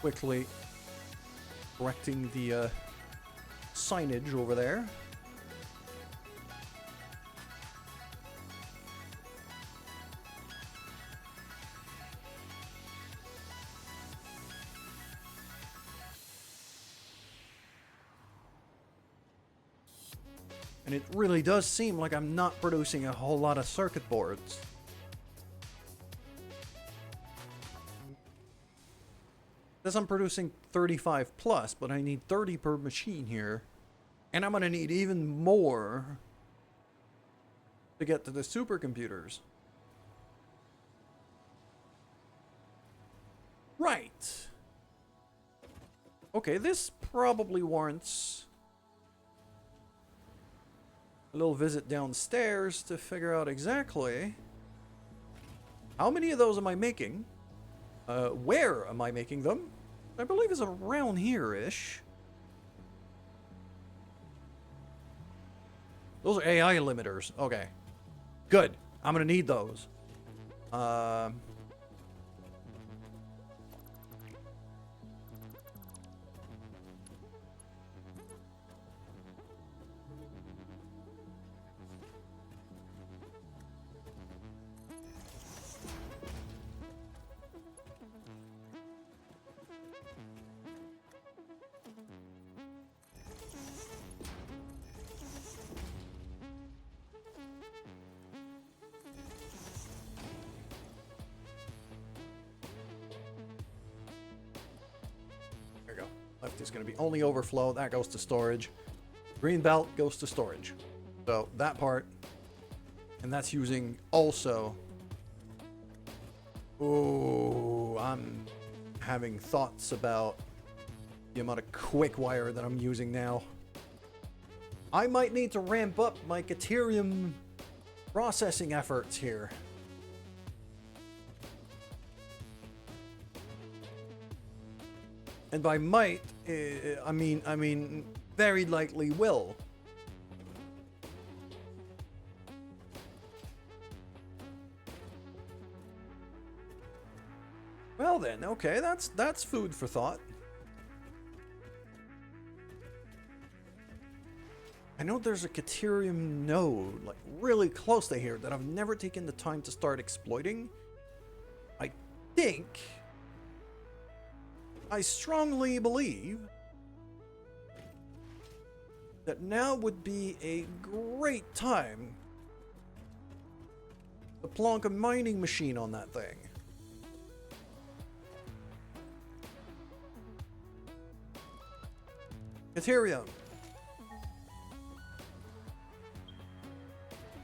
Quickly correcting the signage over there. And it really does seem like I'm not producing a whole lot of circuit boards. Says I'm producing 35 plus, but I need 30 per machine here. And I'm gonna need even more to get to the supercomputers. Right. Okay, this probably warrants a little visit downstairs to figure out exactly how many of those am I making? Where am I making them? I believe it's around here-ish. Those are AI limiters. Okay. Good. I'm gonna need those. Left is going to be only overflow. That goes to storage. Green belt goes to storage. So that part. And that's using also... Ooh, I'm having thoughts about the amount of quick wire that I'm using now. I might need to ramp up my Caterium processing efforts here. And by might, I mean very likely will. Well then, okay, that's food for thought. I know there's a Caterium node, like, really close to here that I've never taken the time to start exploiting. I strongly believe that now would be a great time to plonk a mining machine on that thing. Caterium.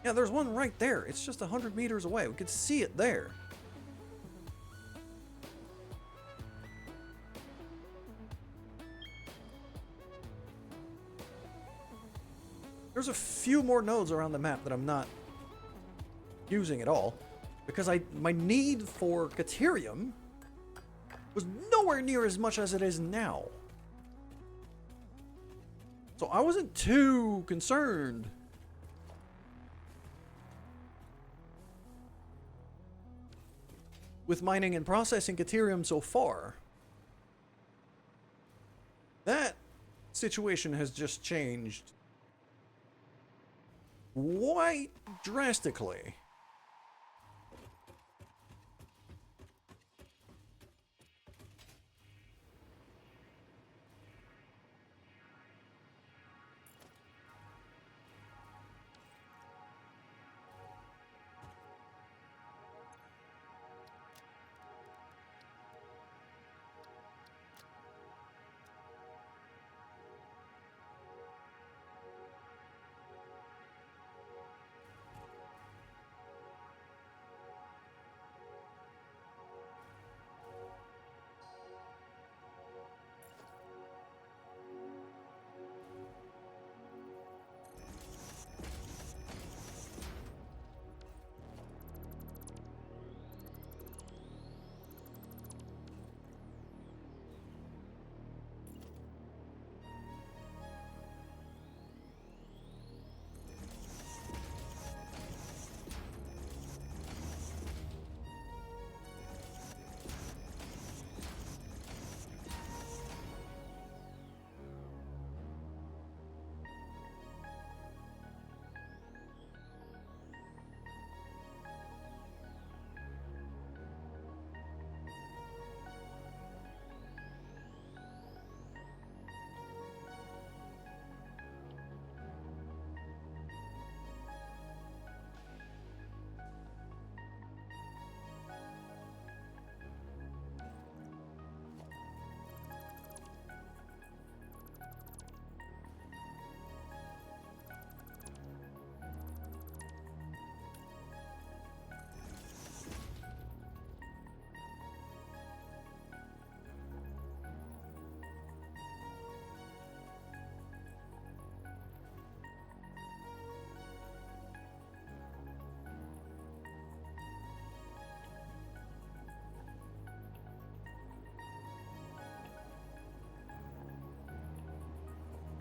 Yeah, there's one right there. It's just 100 meters away. We could see it there. There's a few more nodes around the map that I'm not using at all, because my need for Caterium was nowhere near as much as it is now. So I wasn't too concerned with mining and processing Caterium so far. That situation has just changed quite drastically.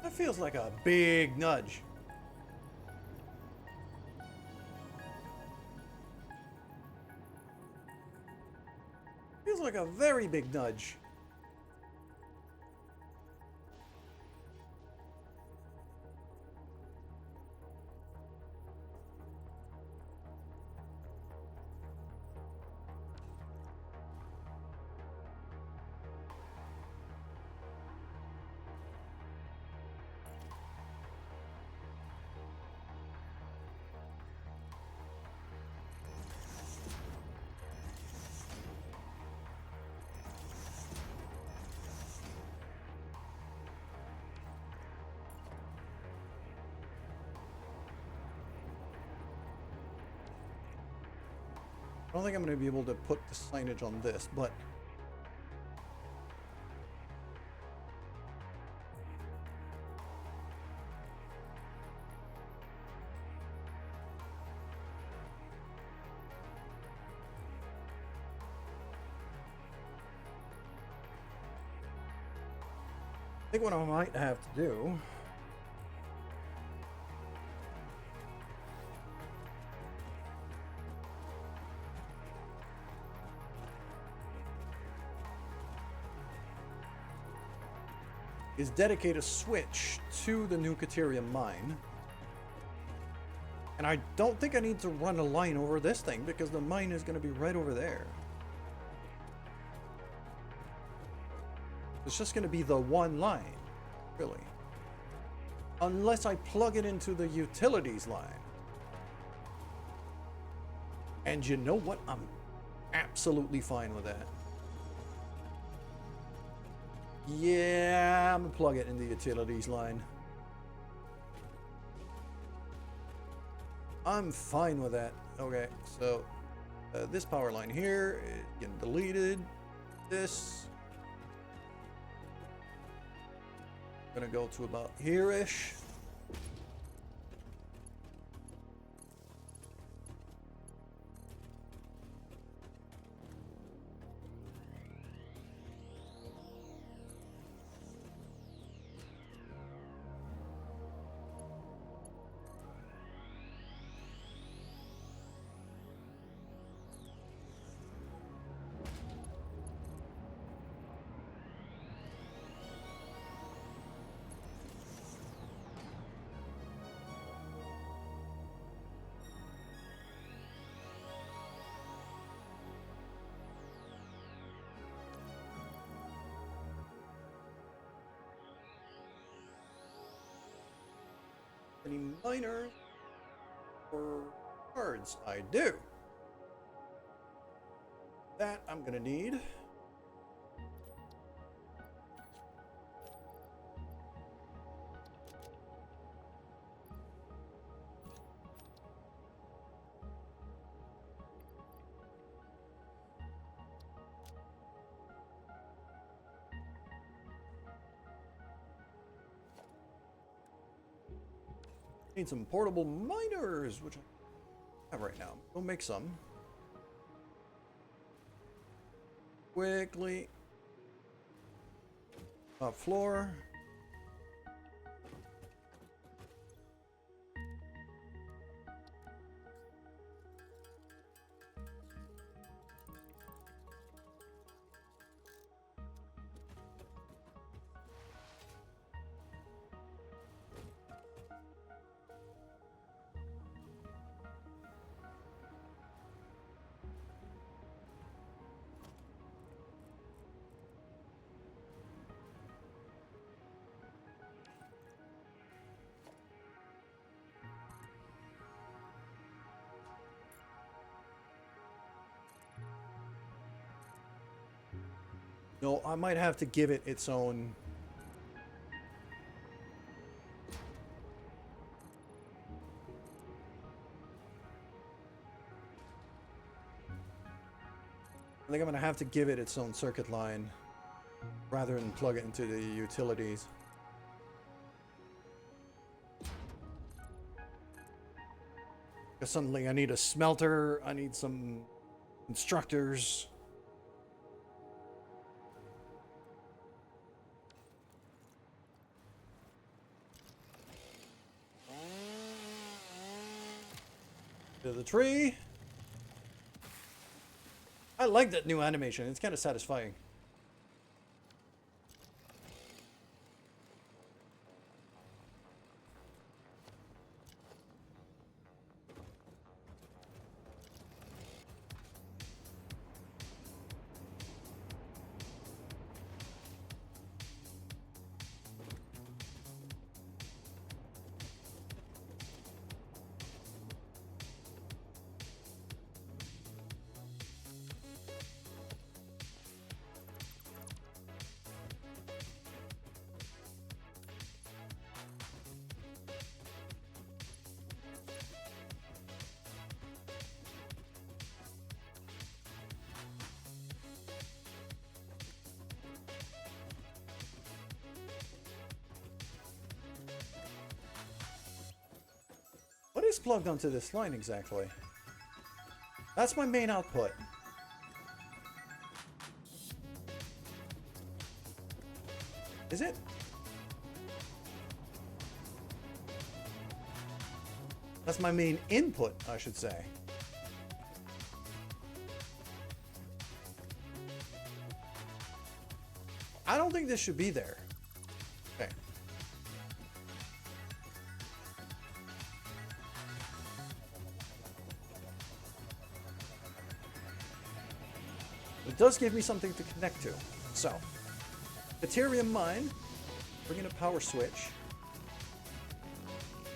That feels like a big nudge. Feels like a very big nudge. I don't think I'm going to be able to put the signage on this, but I think what I might have to do is dedicate a switch to the Nukaterium mine. And I don't think I need to run a line over this thing because the mine is going to be right over there. It's just going to be the one line, really. Unless I plug it into the utilities line. And you know what? I'm absolutely fine with that. Yeah, I'm going to plug it in the utilities line. I'm fine with that. Okay, so this power line here is getting deleted. This gonna go to about here-ish. Any miners or cards? I do. That I'm gonna need. Need some portable miners, which I have right now. Go make some. Quickly. Top floor. No, I might have to give it its own. I think I'm gonna have to give it its own circuit line rather than plug it into the utilities. Because suddenly I need a smelter, I need some instructors. To the tree. I like that new animation. It's kind of satisfying. What is plugged onto this line exactly? That's my main output. Is it? That's my main input, I should say. I don't think this should be there. Okay. It does give me something to connect to. So, Ethereum mine, bring in a power switch.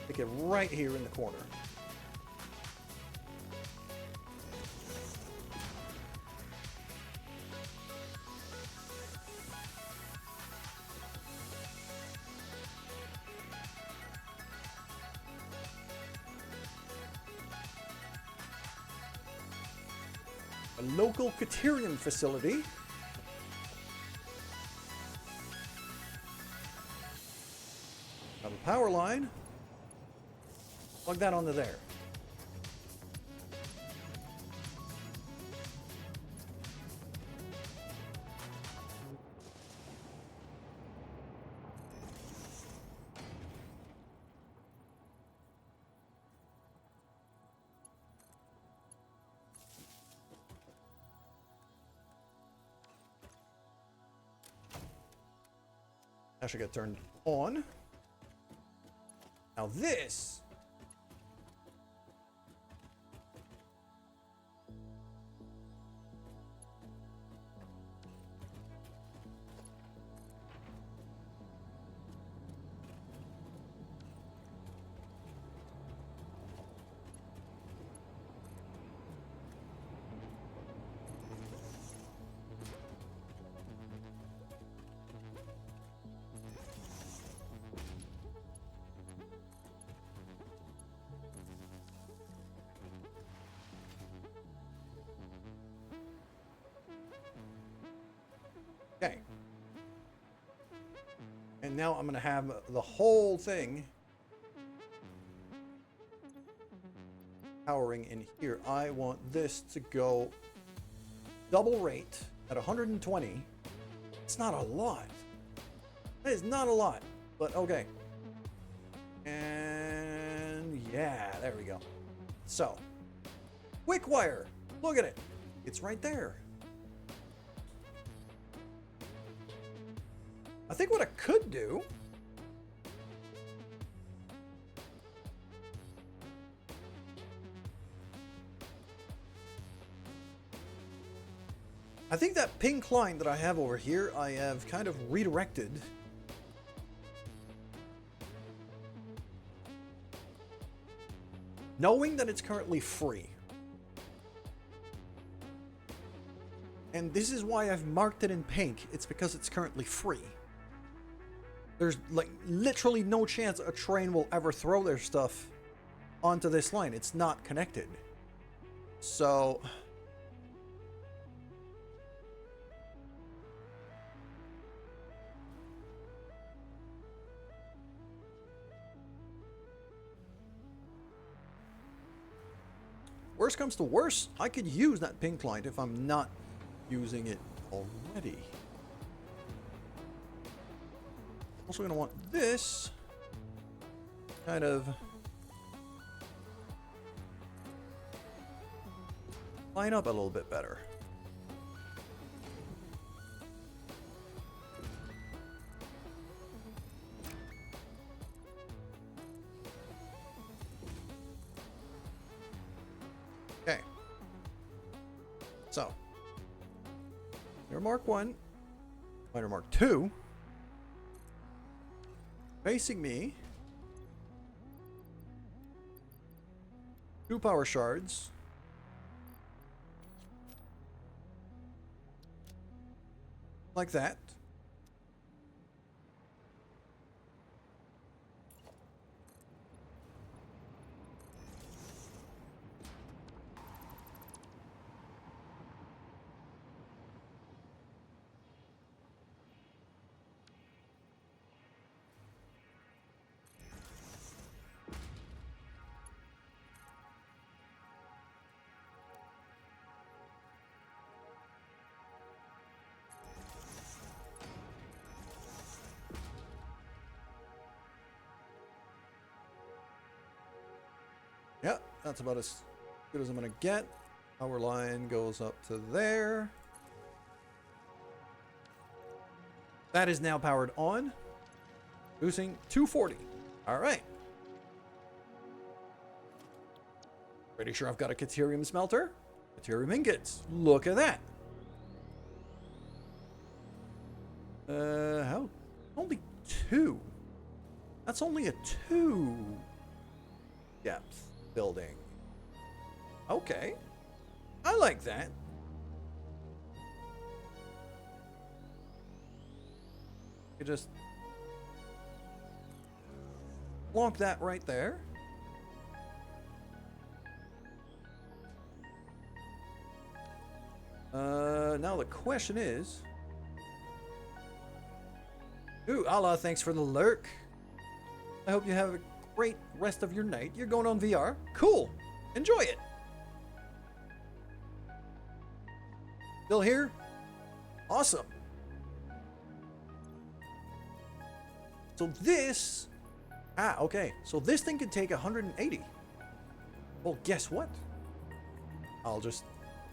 Stick it right here in the corner. A local Ethereum facility. Have a power line. Plug that onto there. Actually got turned on. Now this okay. And now I'm going to have the whole thing powering in here. I want this to go double rate at 120. It's not a lot. That is not a lot, but okay. And yeah, there we go. So, quick wire. Look at it. It's right there. I think what I could do I think that pink line that I have over here, I have kind of redirected knowing that it's currently free. And this is why I've marked it in pink. It's because it's currently free. There's like literally no chance a train will ever throw their stuff onto this line. It's not connected. So worst comes to worst, I could use that pink line if I'm not using it already. Also going to want this kind of line up a little bit better. Okay. So, your Mark 1, minor Mark 2. Facing me, 2 power shards, like that. Yeah, that's about as good as I'm gonna get. Power line goes up to there. That is now powered on. Producing 240. All right. Pretty sure I've got a Caterium smelter. Caterium ingots. Look at that. How? Only 2. That's only a 2 depth building. Okay. I like that. You just plonk that right there. Now the question is... Ooh, Allah, thanks for the lurk. I hope you have a great rest of your night. You're going on VR? Cool. Enjoy it. Still here? Awesome. So this... Ah, okay. So this thing could take 180. Well, guess what? I'll just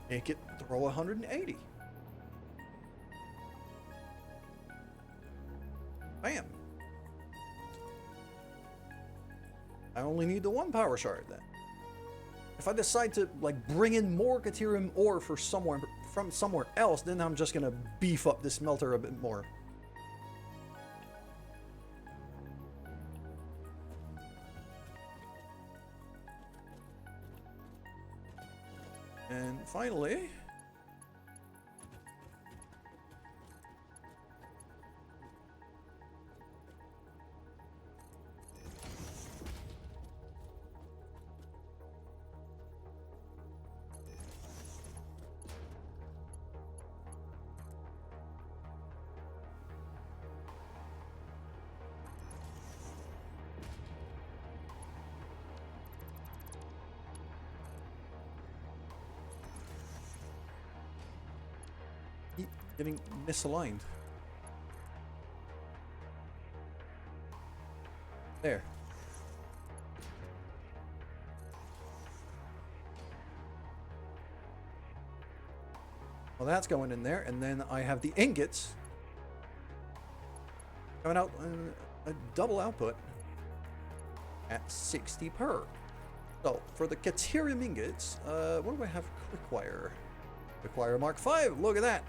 make it throw 180. Bam. I only need the 1 power shard then. If I decide to like bring in more Caterium ore for from somewhere else, then I'm just gonna beef up this smelter a bit more. And finally, getting misaligned. There. Well, that's going in there, and then I have the ingots coming out a double output at 60 per. So for the Caterium ingots, what do I have? Quickwire. Quickwire Mark 5. Look at that.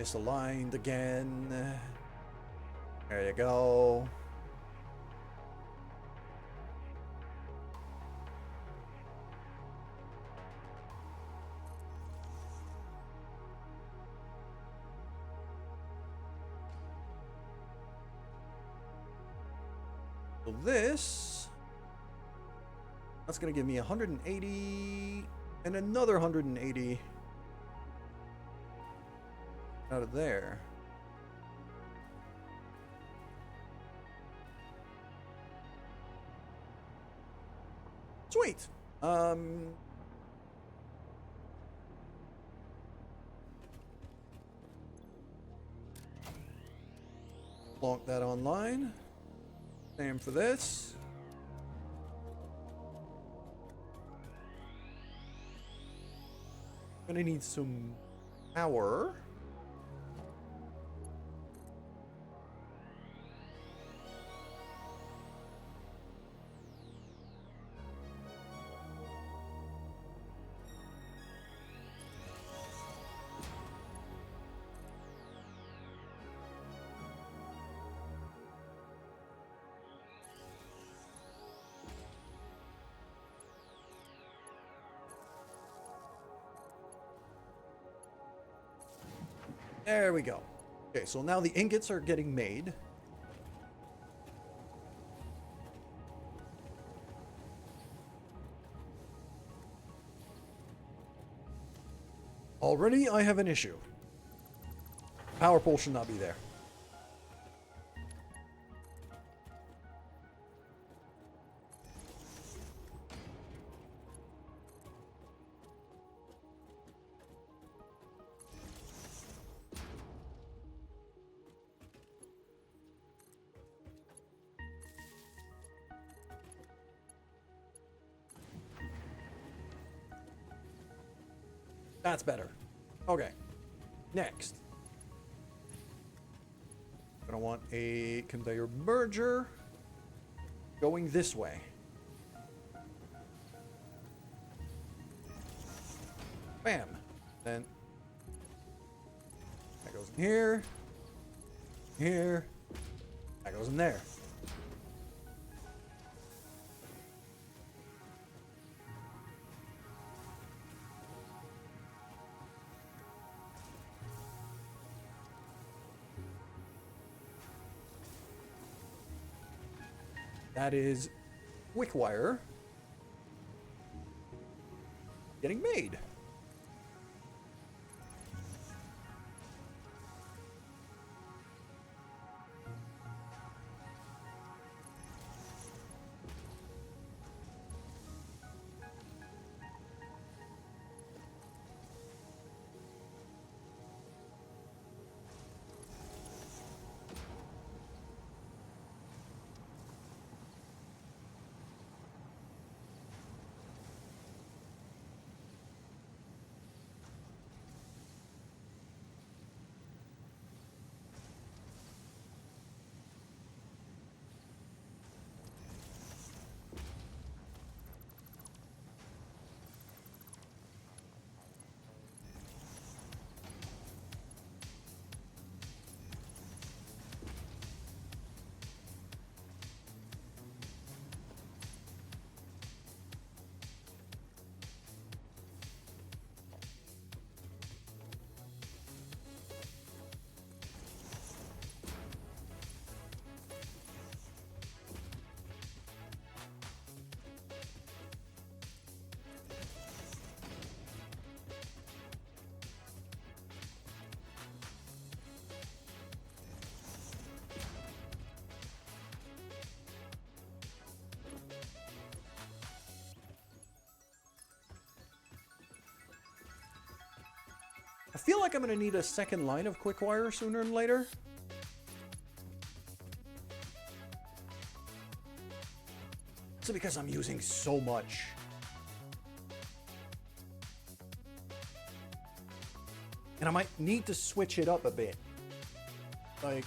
Misaligned again. There you go. So that's going to give me 180 and another 180 out of there. Sweet. Plonk that online. Same for this. Gonna need some power. There we go. Okay, so now the ingots are getting made. Already I have an issue. Power pole should not be there. That's better. Okay. Next. Gonna want a conveyor merger going this way. Bam. Then that goes in here. Here. That goes in there. That is quick wire getting made. I feel like I'm going to need a second line of quick wire sooner than later. So because I'm using so much. And I might need to switch it up a bit. Like,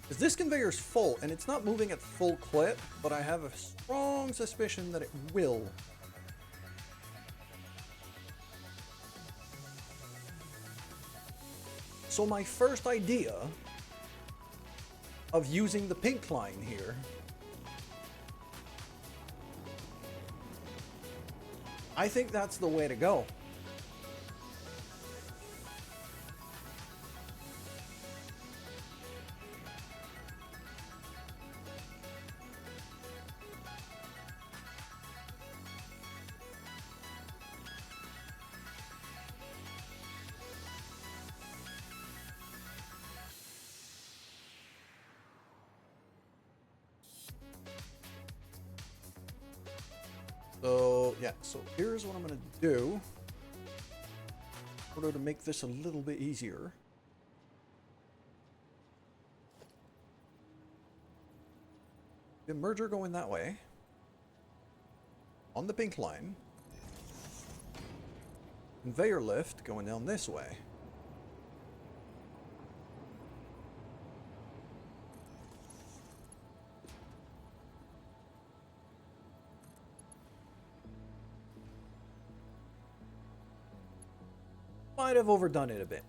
because this conveyor's full and it's not moving at full clip, but I have a strong suspicion that it will. So my first idea of using the pink line here, I think that's the way to go. So, yeah, so here's what I'm going to do in order to make this a little bit easier. The merger going that way on the pink line. Conveyor lift going down this way. Might have overdone it a bit.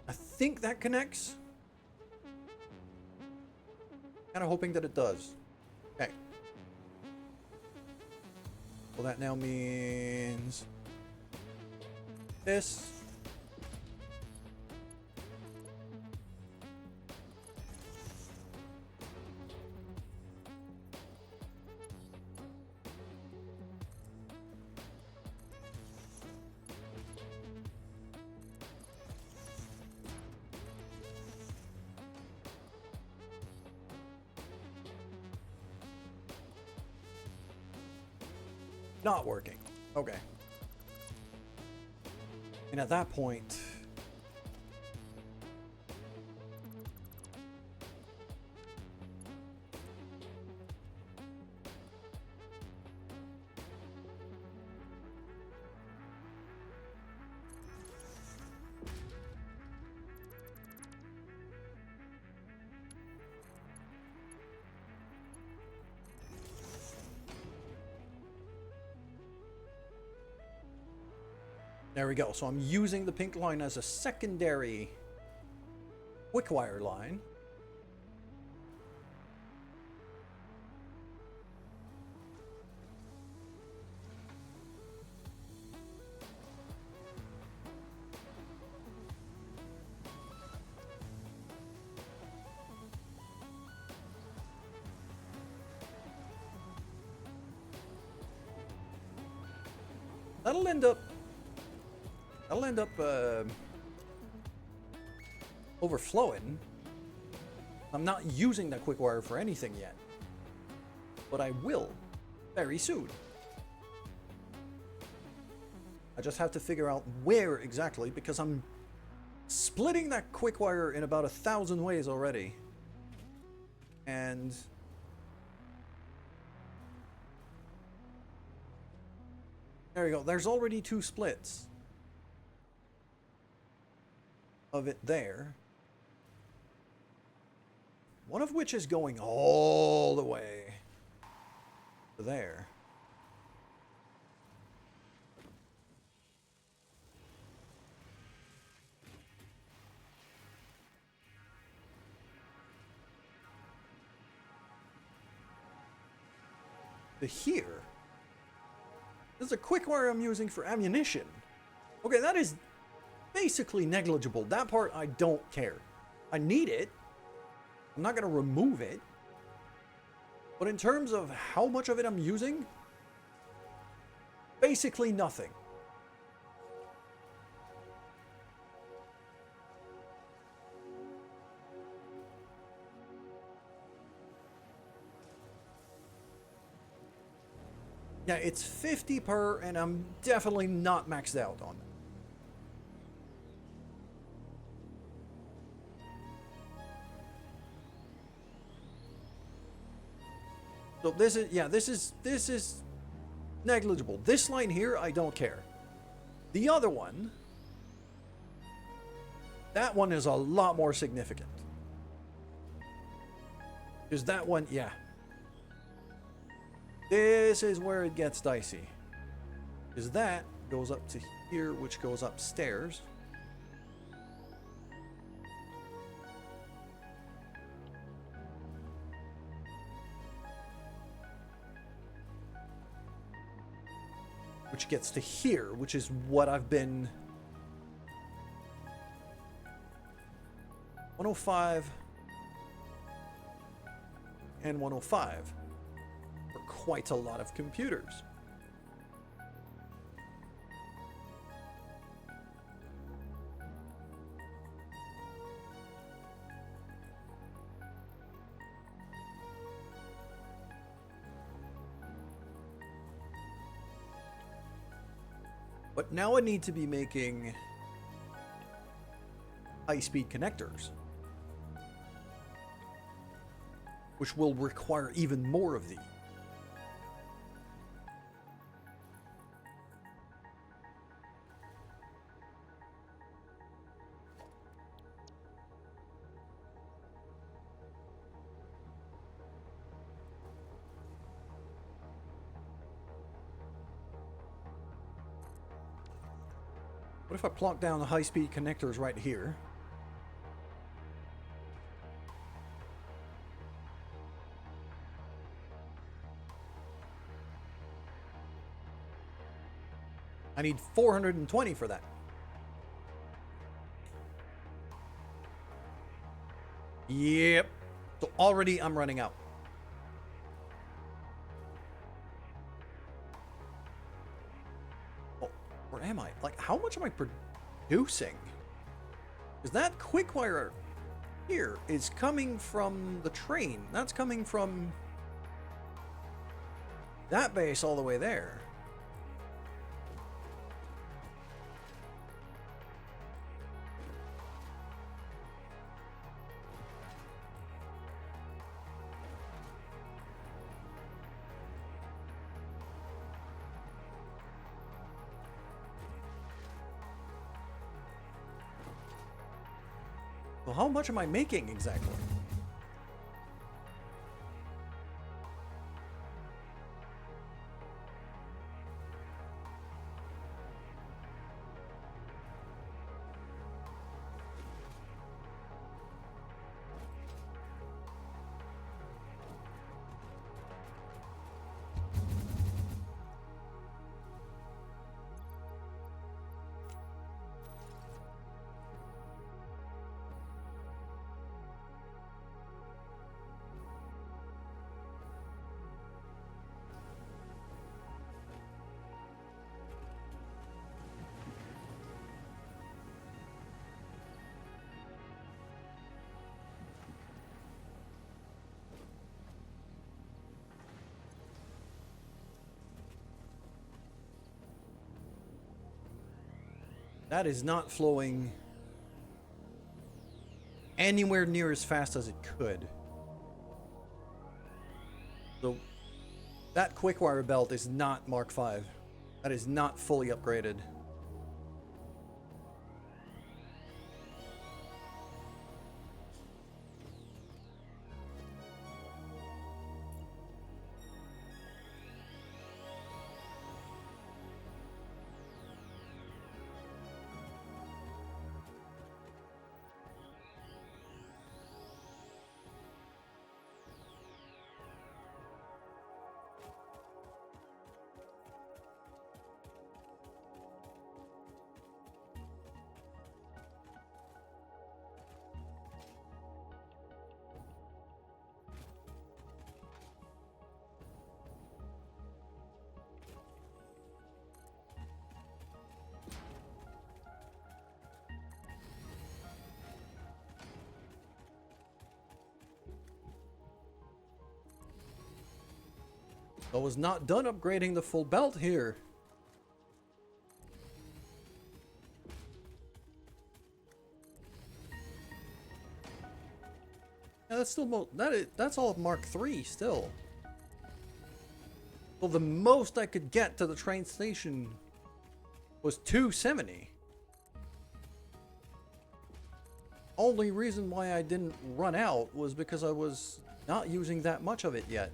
I think that connects. Kind of hoping that it does. Okay. Well, that now means this. Not working. Okay. And at that point... There we go. So I'm using the pink line as a secondary quick wire line. That'll end up overflowing. I'm not using that quick wire for anything yet, but I will very soon. I just have to figure out where exactly, because I'm splitting that quick wire in about 1,000 ways already. And there you go. There's already 2 splits of it there. One of which is going all the way to there. To here. This is a quick wire I'm using for ammunition. Okay, that is basically negligible. That part I don't care. I need it. I'm not going to remove it. But in terms of how much of it I'm using, basically nothing. Yeah, it's 50 per, and I'm definitely not maxed out on that. So this is negligible. This line here, I don't care. The other one, that one is a lot more significant. Because that one, yeah. This is where it gets dicey. Because that goes up to here, which goes upstairs. Which gets to here, which is what I've been... 105 and 105 for quite a lot of computers. But now I need to be making high-speed connectors, which will require even more of these. What if I plonk down the high-speed connectors right here? I need 420 for that. Yep. So already I'm running out. Oh, where am I? Like, how much am I producing? Because that quick wire here is coming from the train. That's coming from that base all the way there. So how much am I making exactly? That is not flowing anywhere near as fast as it could. So that quick wire belt is not Mark V. That is not fully upgraded. I was not done upgrading the full belt here. Yeah, that's still that's all Mark III still. Well, the most I could get to the train station was 270. Only reason why I didn't run out was because I was not using that much of it yet.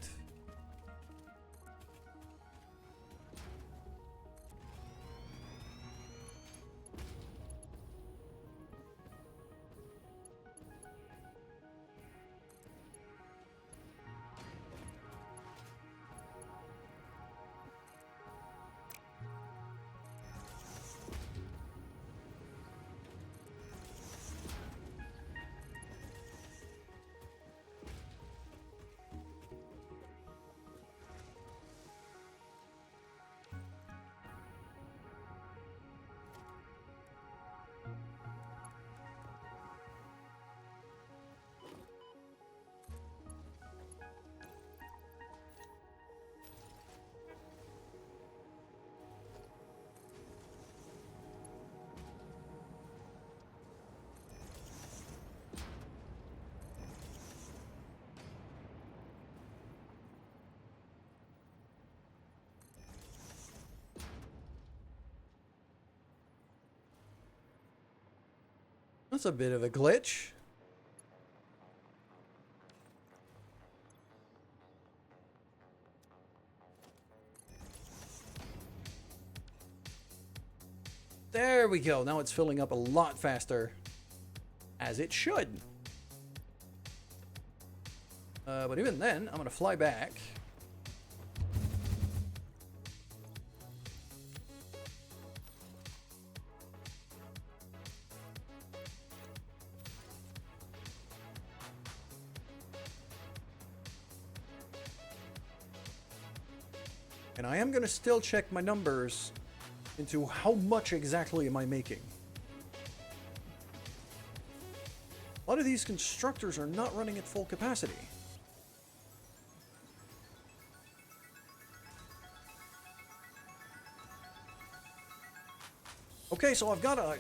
That's a bit of a glitch. There we go. Now it's filling up a lot faster. As it should. But even then, I'm going to fly back. And I am going to still check my numbers into how much exactly am I making. A lot of these constructors are not running at full capacity. Okay, so I've got a...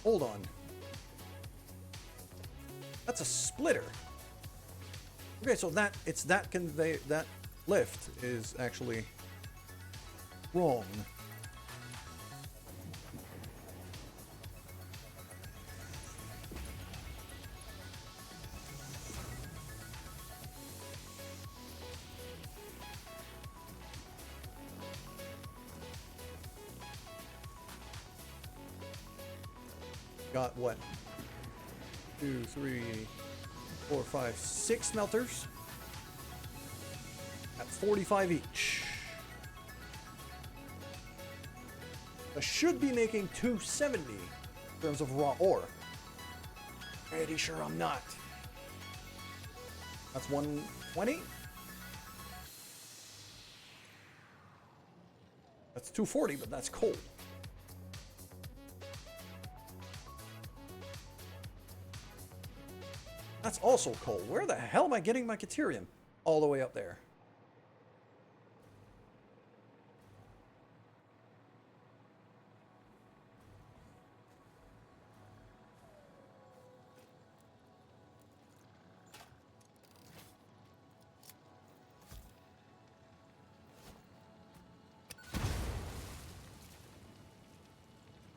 Hold on. That's a splitter. Okay, so it's that convey that lift is actually wrong. Got what? 2, 3, 4, 5, 6 smelters at 45 each. I should be making 270 in terms of raw ore. Pretty sure I'm not. That's 120. That's 240, but that's coal. That's also coal. Where the hell am I getting my Caterium? All the way up there.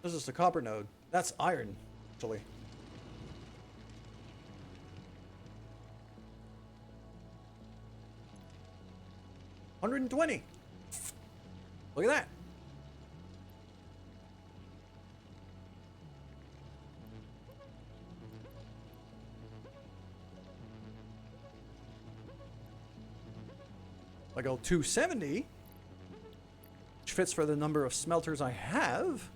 This is the copper node. That's iron, actually. $120. Look at that. I go 270, which fits for the number of smelters I have.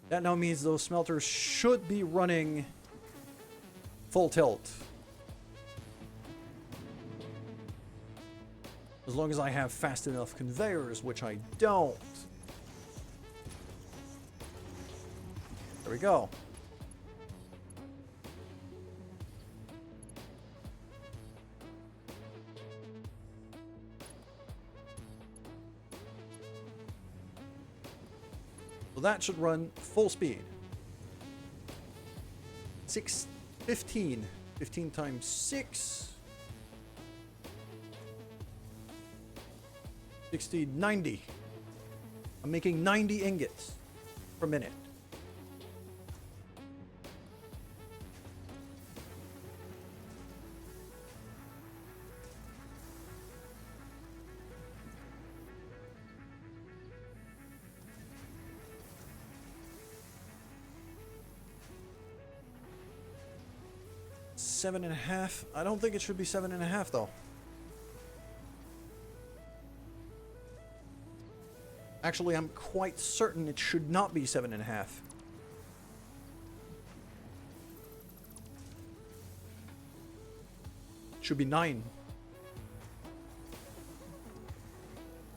That now means those smelters should be running full tilt. As long as I have fast enough conveyors, which I don't. There we go. So that should run full speed. 15. 15 times 6. 60, 90. I'm making 90 ingots per minute. Seven and a half. I don't think it should be 7.5 though. Actually, I'm quite certain it should not be 7.5. It should be 9.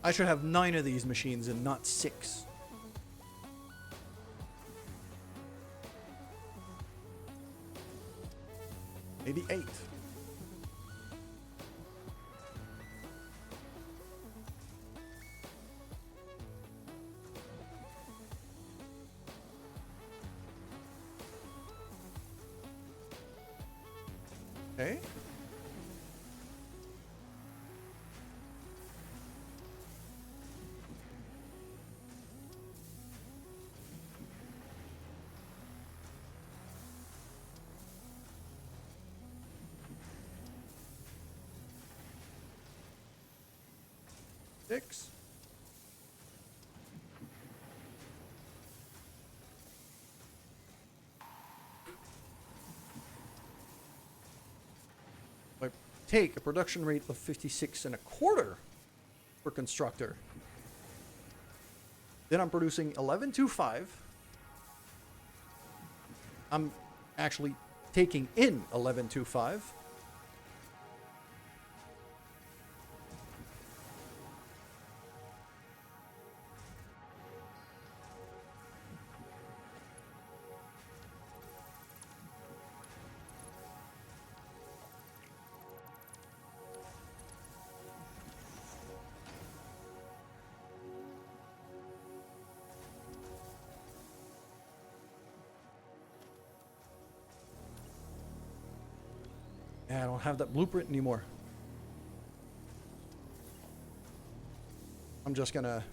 I should have 9 of these machines and not 6. Maybe 8. Okay. Six. If I take a production rate of 56.25 per constructor, then I'm producing 11.25. I'm actually taking in 11.25. Yeah, I don't have that blueprint anymore. I'm just gonna...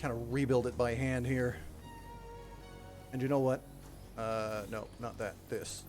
kind of rebuild it by hand here. And you know what? No, not that. This.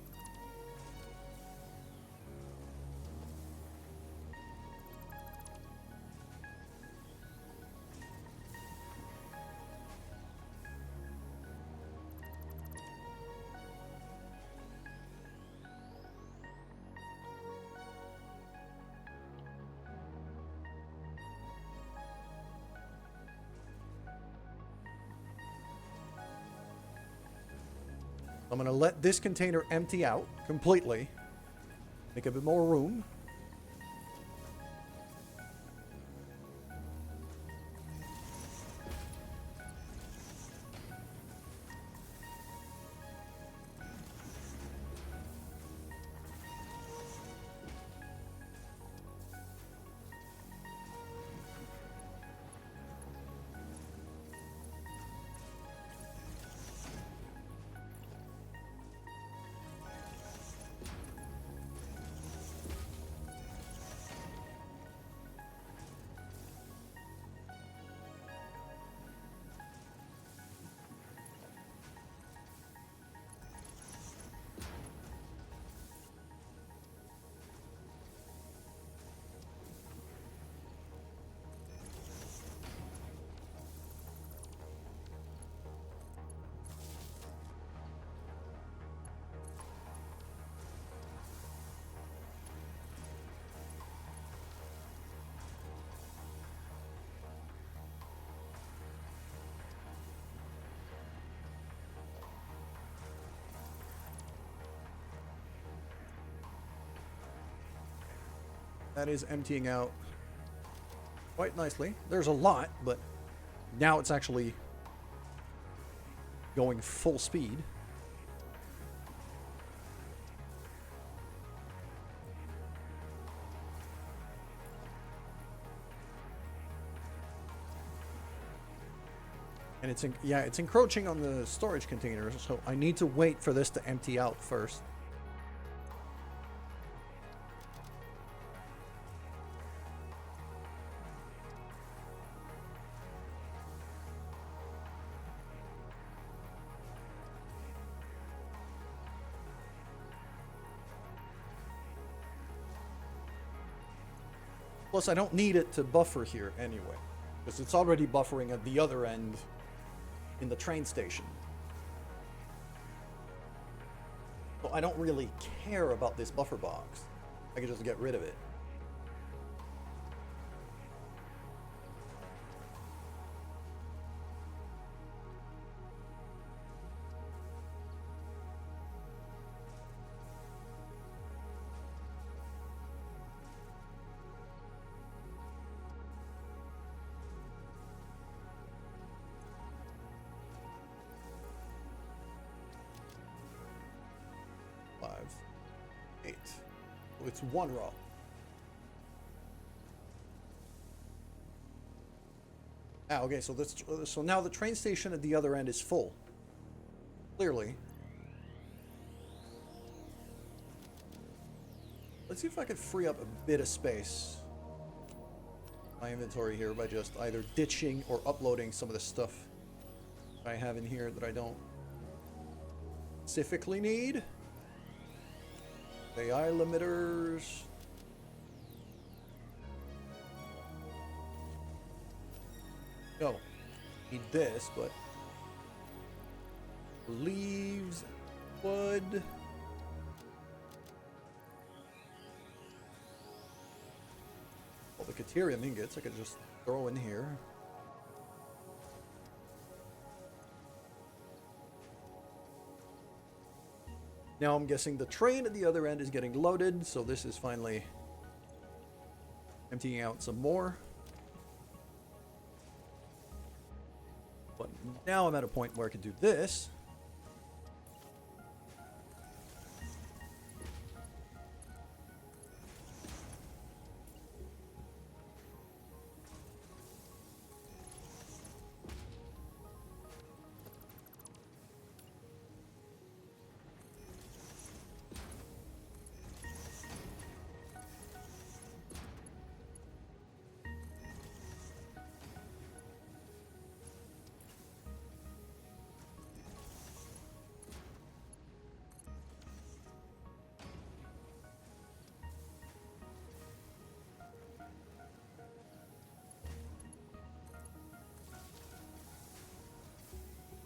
I'm going to let this container empty out completely. Make a bit more room. That is emptying out quite nicely. There's a lot, but now it's actually going full speed. And it's encroaching on the storage containers, so I need to wait for this to empty out first. Plus, I don't need it to buffer here anyway, because it's already buffering at the other end in the train station. So I don't really care about this buffer box. I can just get rid of it. It's one row. Ah, okay, so now the train station at the other end is full. Clearly. Let's see if I could free up a bit of space in my inventory here by just either ditching or uploading some of the stuff I have in here that I don't specifically need. AI limiters. No, need this, but leaves, wood. All the Caterium ingots I could just throw in here. Now I'm guessing the train at the other end is getting loaded, so this is finally emptying out some more. But now I'm at a point where I can do this.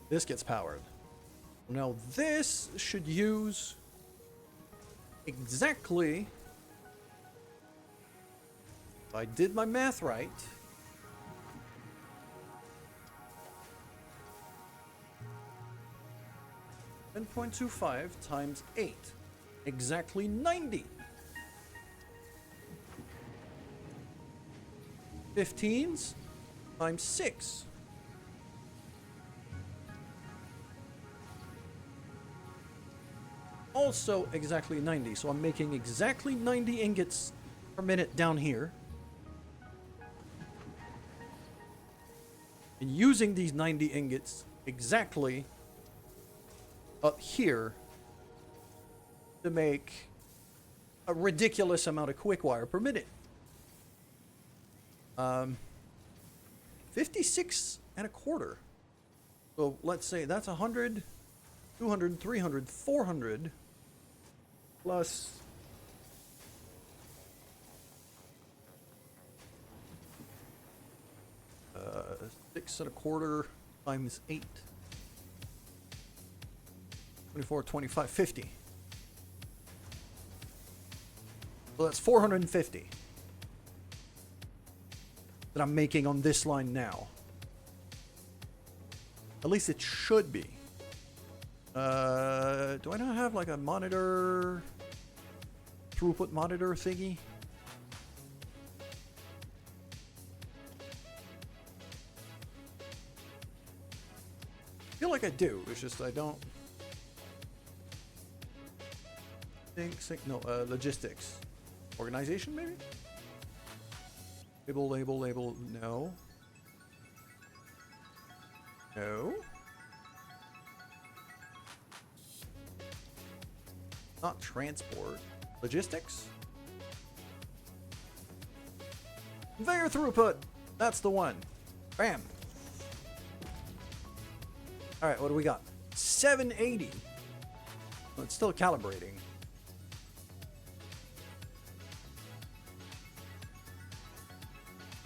This gets powered. Now this should use exactly, if I did my math right, 10.25 times 8, exactly 90. 15s times 6. Also exactly 90. So I'm making exactly 90 ingots per minute down here. And using these 90 ingots exactly up here to make a ridiculous amount of quick wire per minute. 56 and a quarter. So let's say that's 100, 200, 300, 400 plus 6 and a quarter times 8. 24, 25, 50. So that's 450 that I'm making on this line now. At least it should be. Do I not have like a monitor, throughput monitor thingy? I feel like I do. It's just I don't think no, logistics. Organization, maybe? Label, no. No. Not transport. Logistics? Conveyor throughput! That's the one. Bam! Alright, what do we got? 780. Well, it's still calibrating.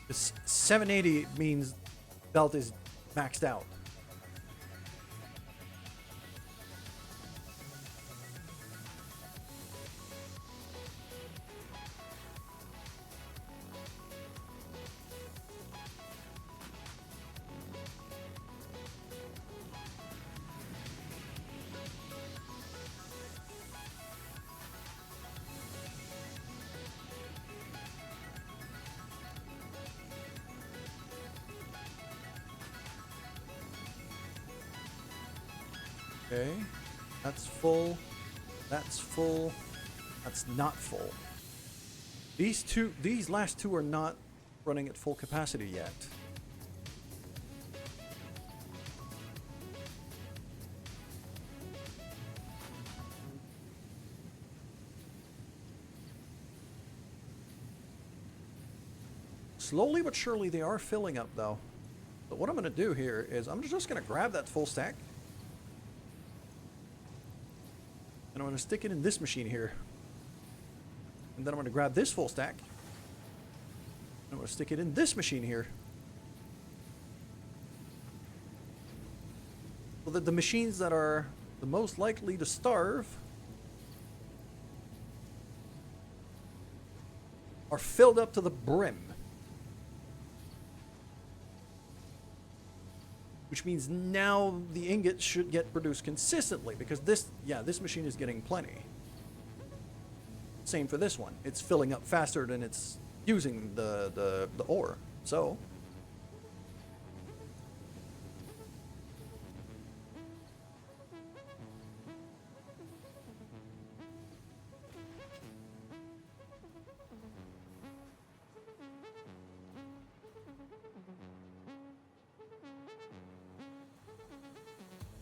This 780 means belt is maxed out. Okay, that's full, that's full, that's not full. These last two are not running at full capacity yet. Slowly but surely they are filling up though. But what I'm going to do here is I'm just going to grab that full stack. And I'm going to stick it in this machine here. And then I'm going to grab this full stack. And I'm going to stick it in this machine here. So that the machines that are the most likely to starve are filled up to the brim. Which means now the ingot should get produced consistently because this machine is getting plenty. Same for this one. It's filling up faster than it's using the ore. So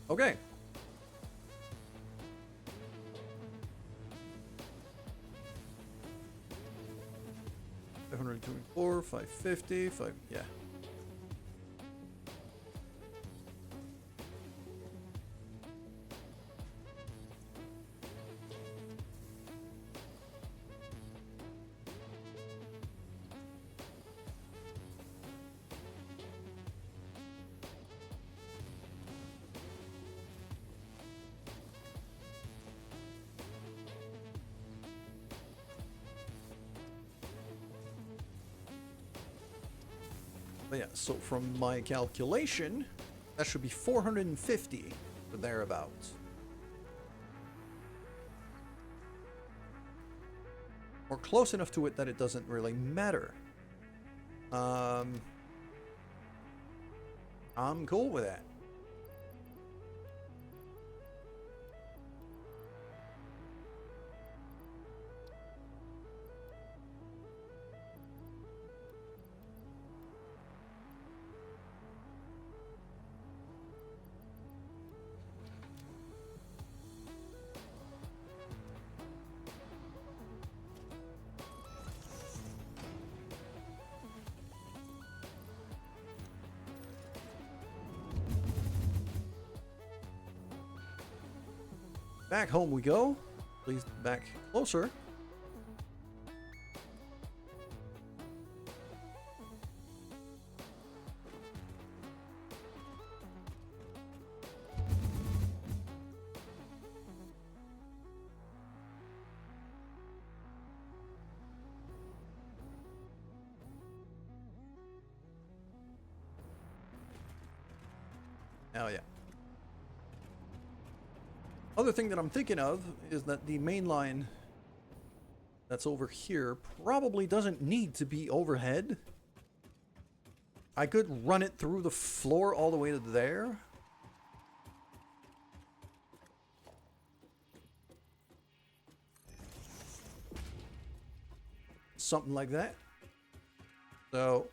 okay. $524, $550, yeah. But yeah, so from my calculation, that should be 450 or thereabouts. Or close enough to it that it doesn't really matter. I'm cool with that. Back home we go. Please back closer. Oh yeah. Other thing that I'm thinking of is that the main line that's over here probably doesn't need to be overhead. I could run it through the floor all the way to there. Something like that. So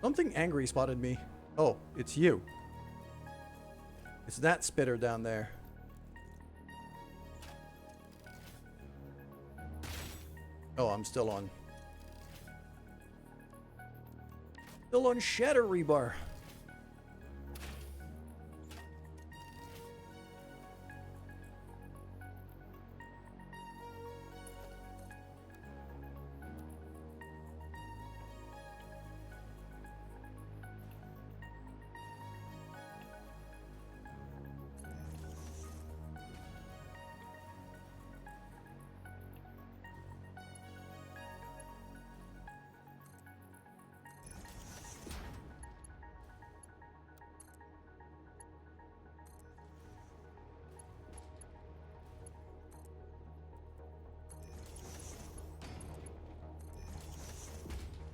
something angry spotted me. Oh, it's you. It's that spitter down there. Oh, I'm still on. Still on shatter rebar.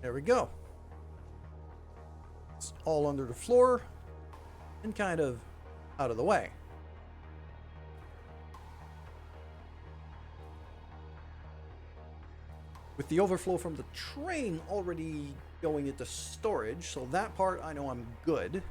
There we go. It's all under the floor and kind of out of the way. With the overflow from the train already going into storage, so that part I know I'm good.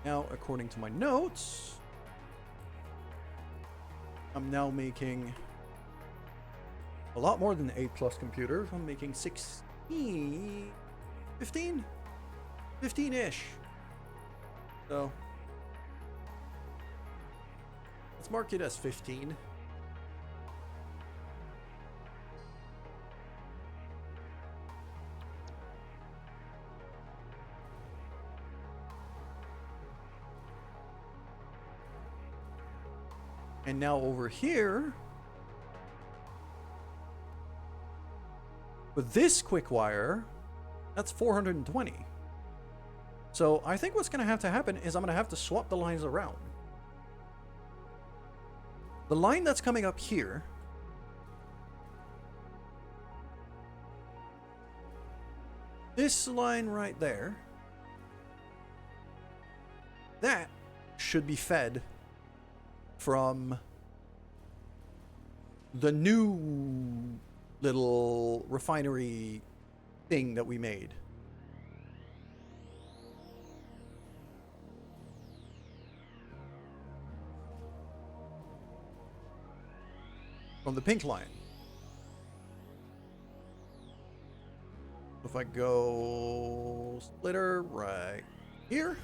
Now, according to my notes, I'm now making a lot more than 8 plus computers. I'm making 16, 15? 15-ish. So let's mark it as 15. And now over here, with this quick wire, that's 420. So I think what's going to happen is I'm going to have to swap the lines around. The line that's coming up here, this line right there, that should be fed from the new little refinery thing that we made. From the pink line. If I go splitter right here.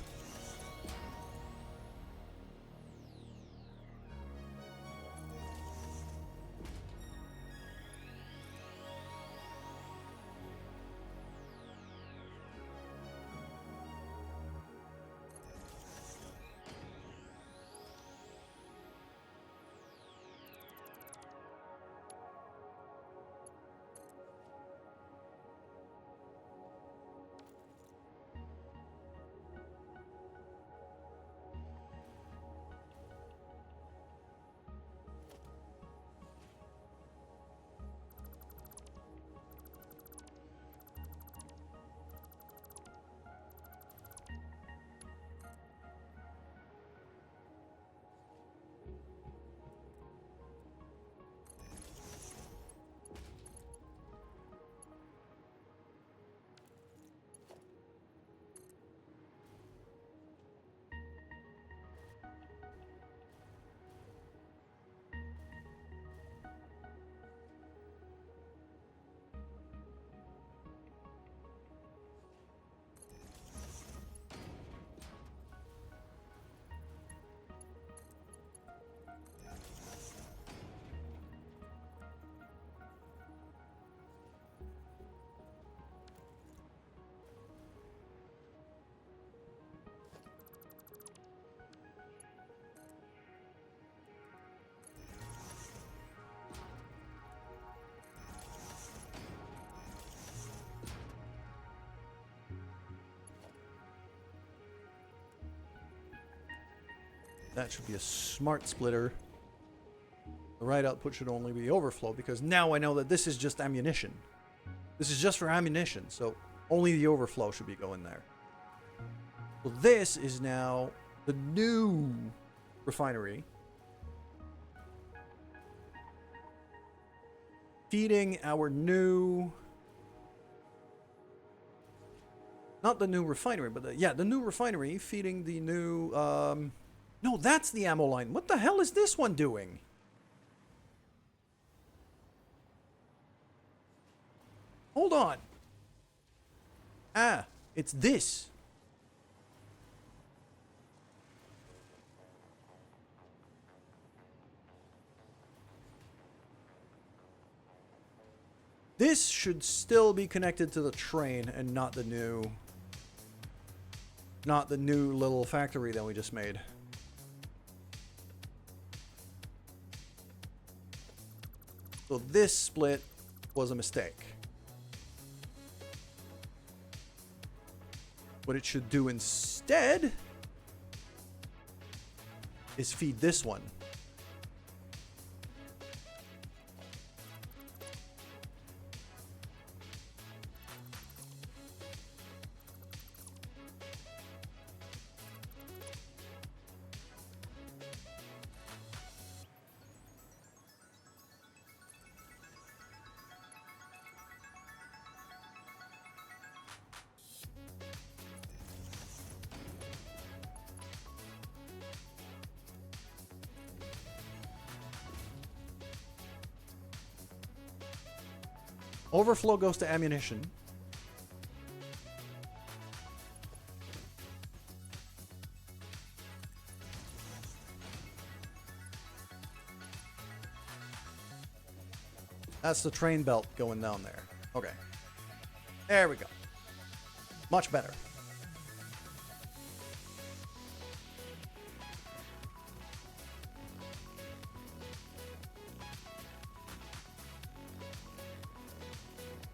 That should be a smart splitter. The right output should only be overflow, because now I know that this is just ammunition. This is just for ammunition, so only the overflow should be going there. So this is now the new refinery. Feeding our new... Not the new refinery, but the new refinery feeding the new... No, that's the ammo line. What the hell is this one doing? Hold on. Ah, it's this. This should still be connected to the train and not the new little factory that we just made. So this split was a mistake. What it should do instead is feed this one. Overflow goes to ammunition. That's the train belt going down there. Okay. There we go. Much better.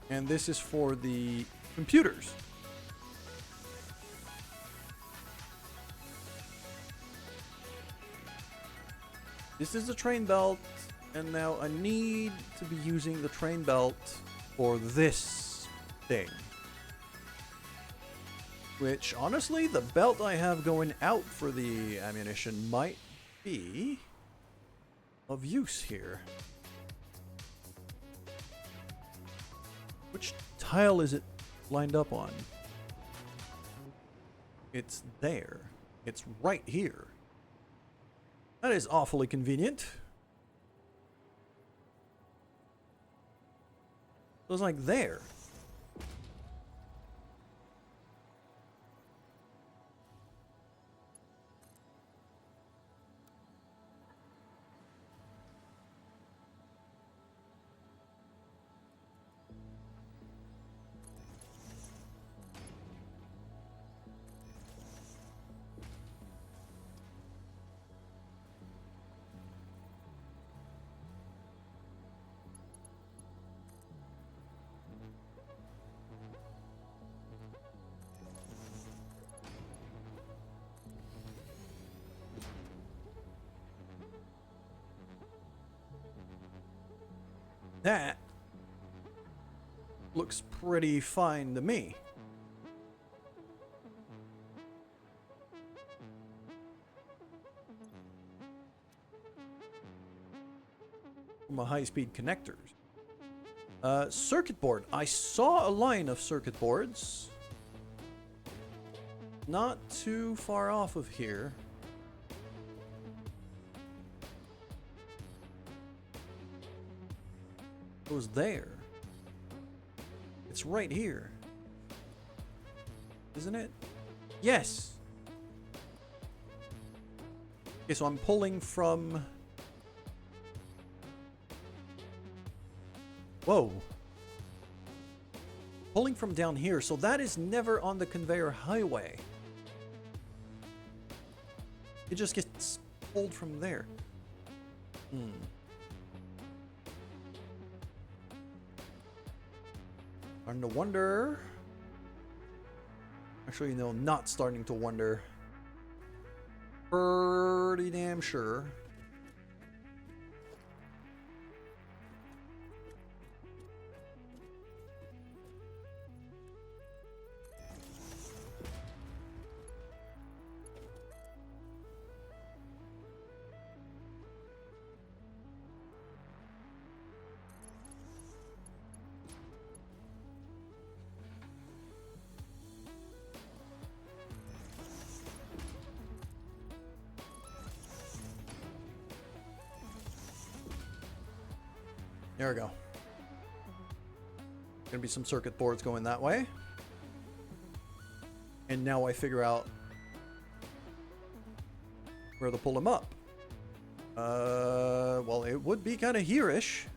And this is for the computers. This is the train belt, and now I need to be using the train belt for this thing. Which, honestly, the belt I have going out for the ammunition might be of use here. Which tile is it lined up on? It's there. It's right here. That is awfully convenient. It was like there. That looks pretty fine to me. From a high-speed connectors. Circuit board. I saw a line of circuit boards. Not too far off of here. It was there. It's right here. Isn't it? Yes. Okay, so I'm pulling from... Whoa. Pulling from down here, so that is never on the conveyor highway. It just gets pulled from there. Starting to wonder. Actually, no, not starting to wonder. Pretty damn sure. There we go. Gonna be some circuit boards going that way. And now I figure out where to pull them up. Well, it would be kind of here-ish.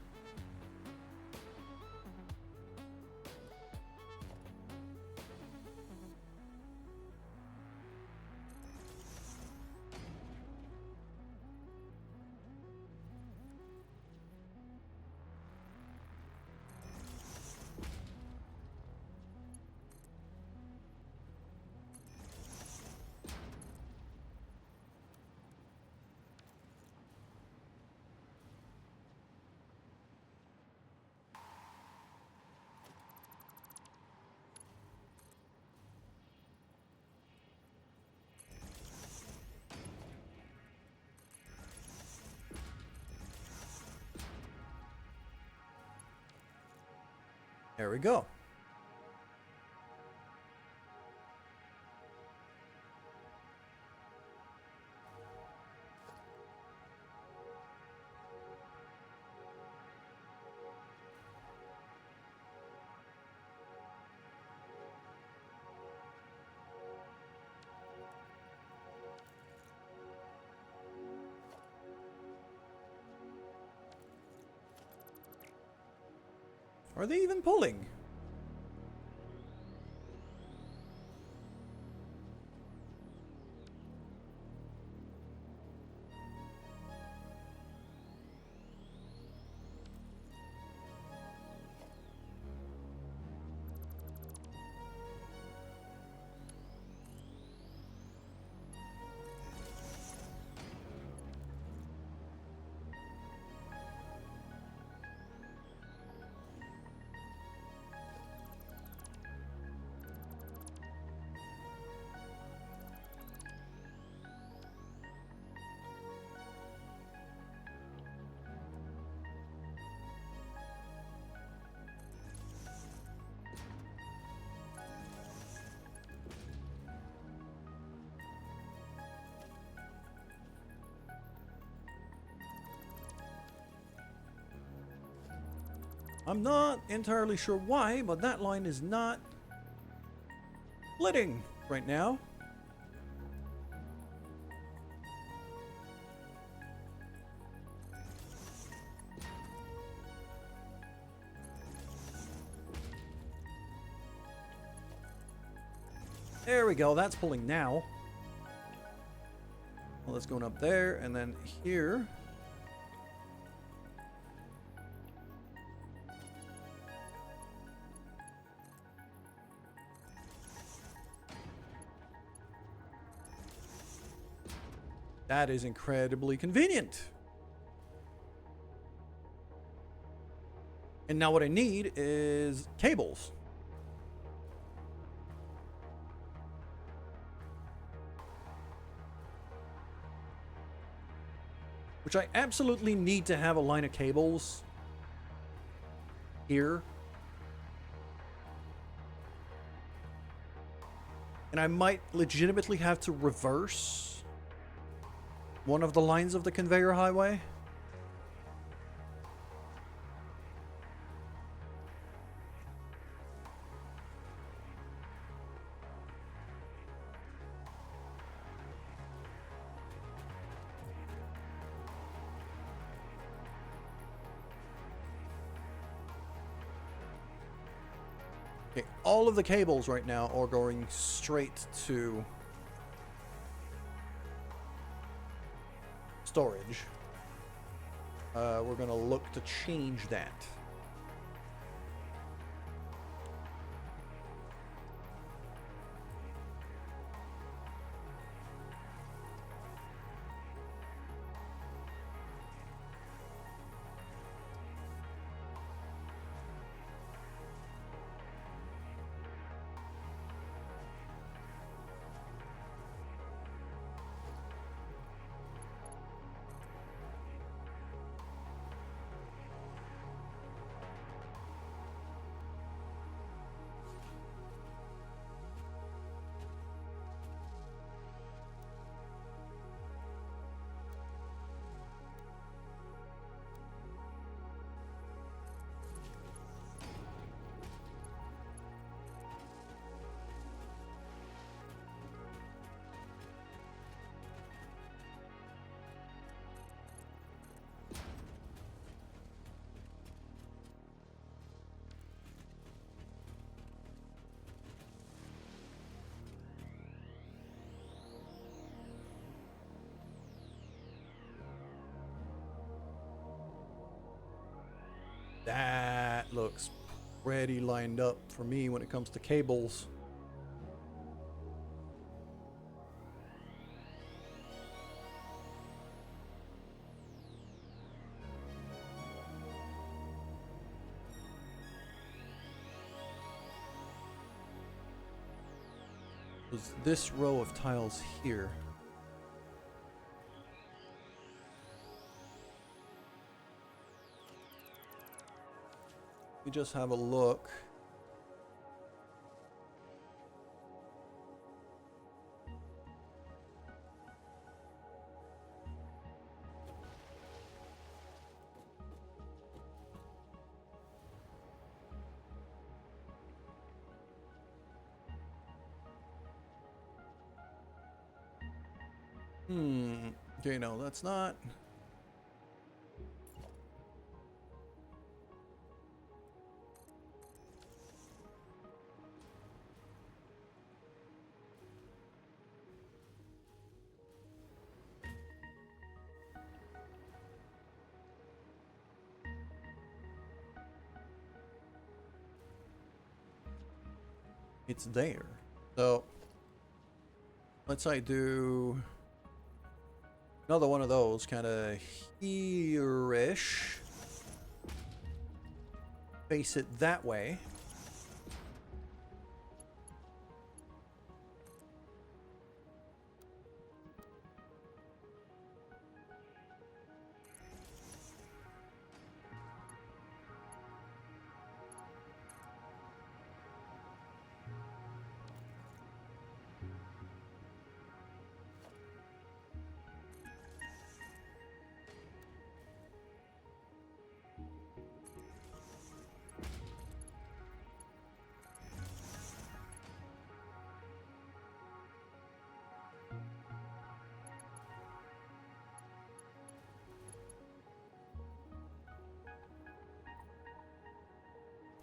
There we go. Are they even pulling? I'm not entirely sure why, but that line is not splitting right now. There we go, that's pulling now. Well, that's going up there, and then here. That is incredibly convenient. And now what I need is cables. Which I absolutely need to have a line of cables here. And I might legitimately have to reverse one of the lines of the conveyor highway. Okay, all of the cables right now are going straight to storage. We're gonna look to change that. That looks pretty lined up for me when it comes to cables. Was this row of tiles here? We just have a look. Okay, no, that's not. it's there. So let's say do another one of those kind of here-ish. Face it that way.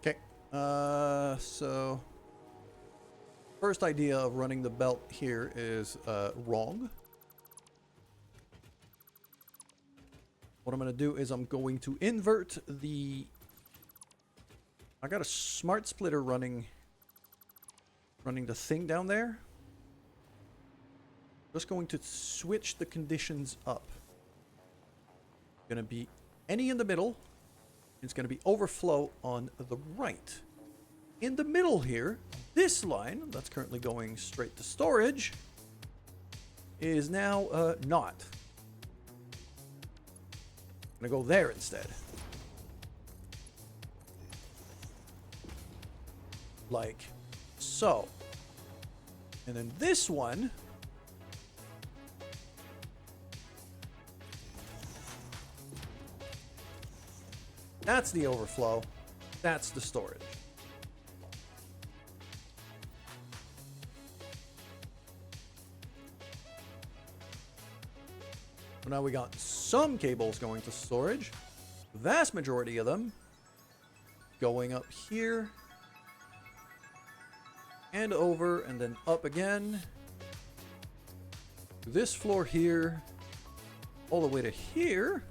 Okay, so first idea of running the belt here is wrong. What I'm going to do is I'm going to invert the... I got a smart splitter running the thing down there. Just going to switch the conditions up. Going to be any in the middle. It's going to be overflow on the right. In the middle here, this line, that's currently going straight to storage, is now not. I'm going to go there instead. Like so. And then this one... that's the overflow. That's the storage. So now we got some cables going to storage. The vast majority of them going up here. And over and then up again. This floor here. All the way to here.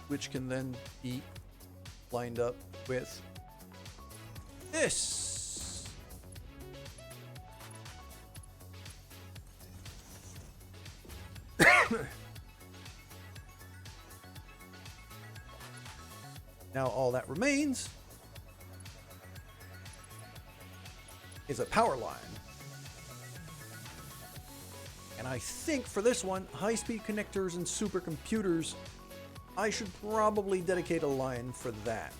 Which can then be lined up with this. Now all that remains is a power line. And I think for this one, high-speed connectors and supercomputers, I should probably dedicate a line for that.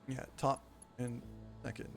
Yeah, top and second.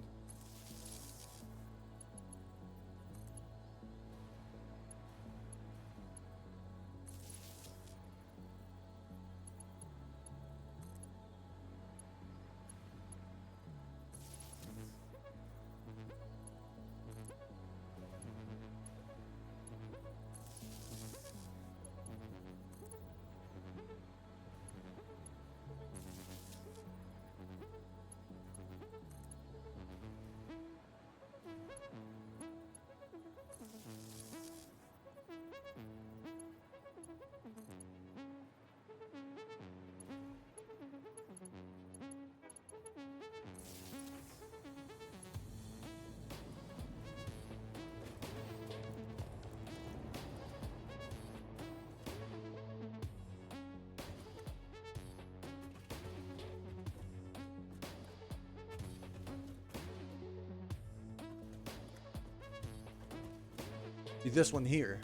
This one here.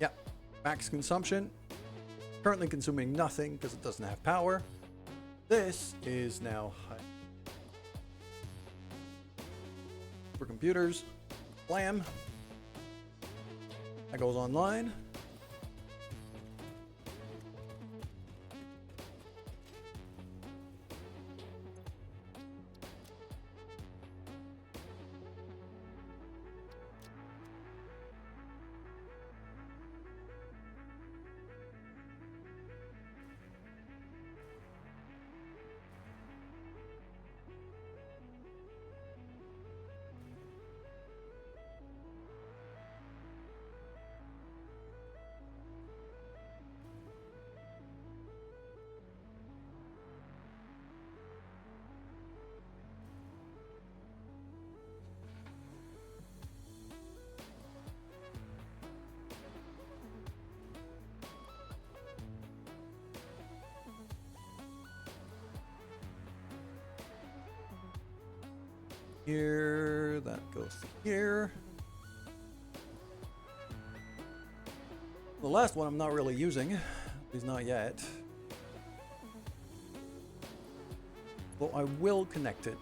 Yep. Max consumption. Currently consuming nothing because it doesn't have power. This is now high. For computers. Blam. That goes online. Here, that goes to here. The last one I'm not really using, at least not yet. Well, I will connect it.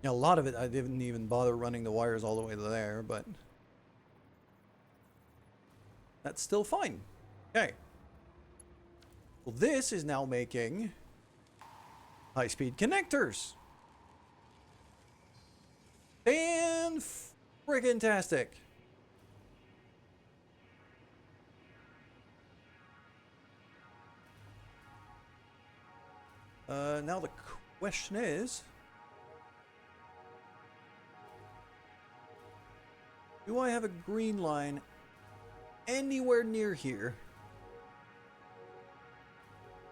A lot of it, I didn't even bother running the wires all the way to there, but that's still fine. Okay. Well, this is now making high-speed connectors. And friggin-tastic. Now the question is, do I have a green line anywhere near here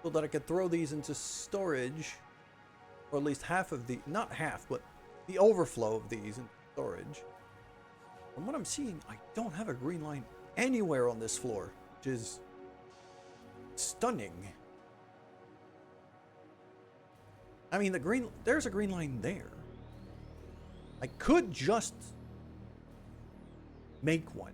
so that I could throw these into storage, or at least half of the, not half, but the overflow of these into storage? From what I'm seeing, I don't have a green line anywhere on this floor, which is stunning. I mean, there's a green line there. I could just make one.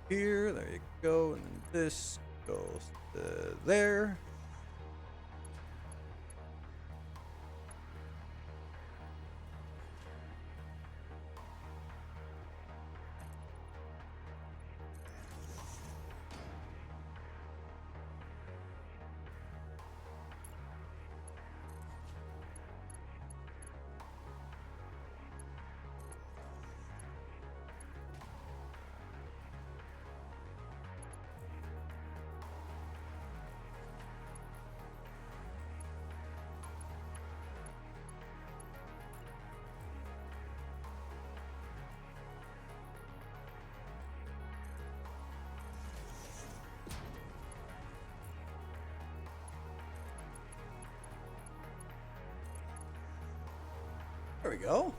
Here, there you go, and then this goes to there. There we go.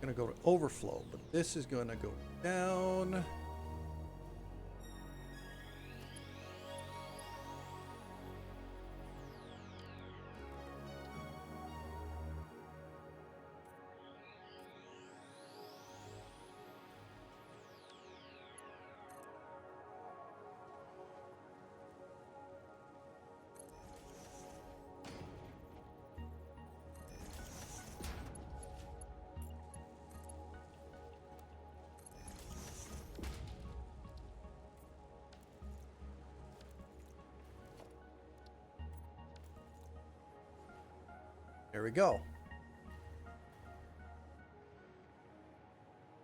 Gonna go to overflow, but this is gonna go down. There we go.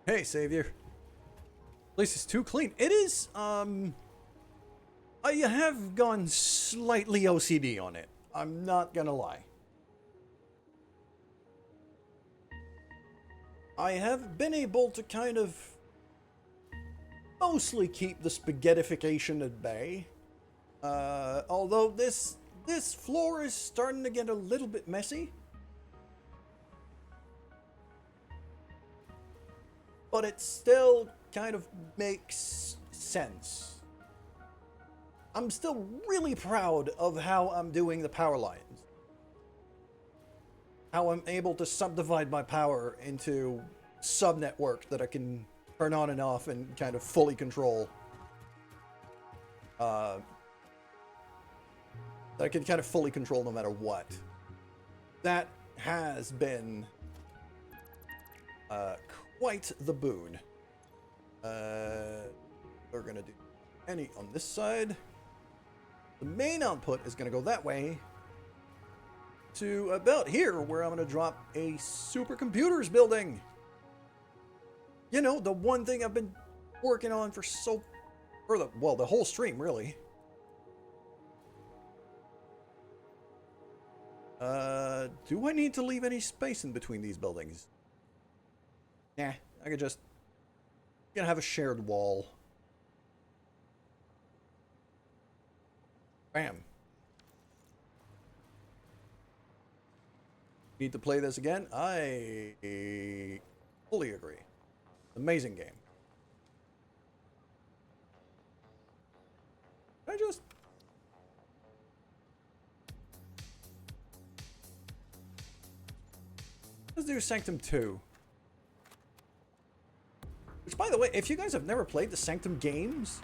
Hey, Savior. Place is too clean. It is, I have gone slightly OCD on it. I'm not gonna lie. I have been able to kind of mostly keep the spaghettification at bay. Although this floor is starting to get a little bit messy. But it still kind of makes sense. I'm still really proud of how I'm doing the power lines. How I'm able to subdivide my power into sub-networks that I can turn on and off and kind of fully control. That I can kind of fully control no matter what. That has been quite the boon. We're gonna do any on this side. The main output is gonna go that way to about here, where I'm gonna drop a supercomputers building. You know, the one thing I've been working on for the whole stream, really. Do I need to leave any space in between these buildings? Nah, I could just gonna have a shared wall. Bam. Need to play this again? I fully agree. Amazing game. Let's do Sanctum 2. Which, by the way, if you guys have never played the Sanctum games,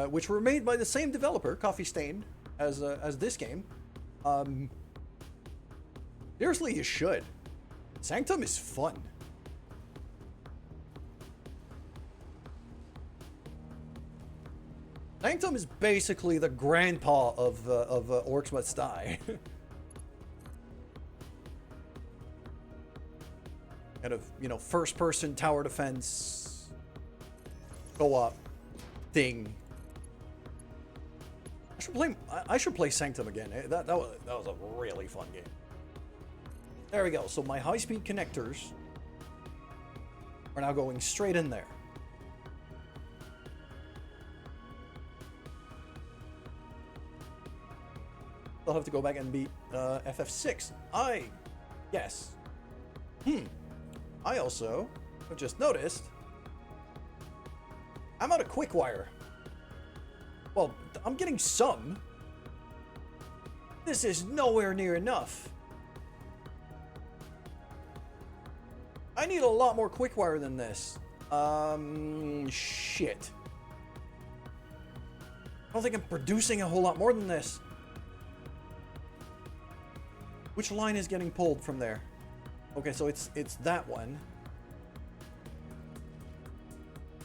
which were made by the same developer, Coffee Stain, as this game, seriously, you should. Sanctum is fun. Sanctum is basically the grandpa of Orcs Must Die. Kind of, you know, first-person tower defense, co-op thing. I should play Sanctum again. That was a really fun game. There we go. So my high-speed connectors are now going straight in there. I'll have to go back and beat FF6. Yes. I also have just noticed I'm out of quick wire. Well, I'm getting some. This is nowhere near enough. I need a lot more quick wire than this. Shit. I don't think I'm producing a whole lot more than this. Which line is getting pulled from there? Okay, so it's that one.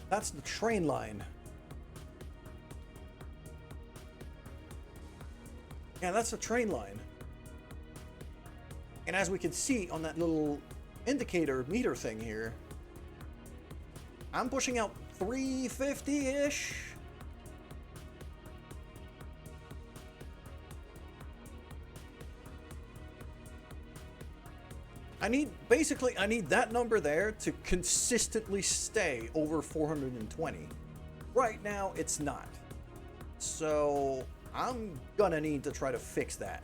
That's the train line. Yeah, that's the train line. And as we can see on that little indicator meter thing here, I'm pushing out 350-ish. I need that number there to consistently stay over 420. Right now, it's not. So I'm gonna need to try to fix that.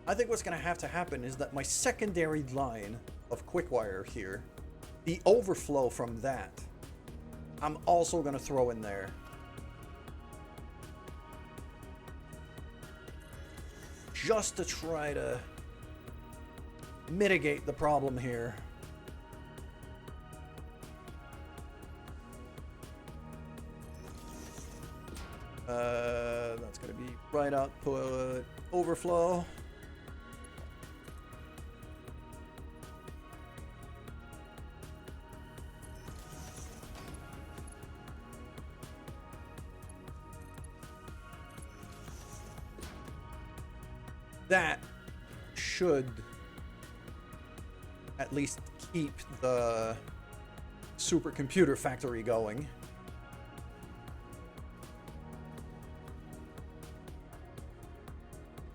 I think what's gonna have to happen is that my secondary line of quick wire here, the overflow from that, I'm also gonna throw in there. Just to try to mitigate the problem here. That's gonna be right output overflow. That should at least keep the supercomputer factory going.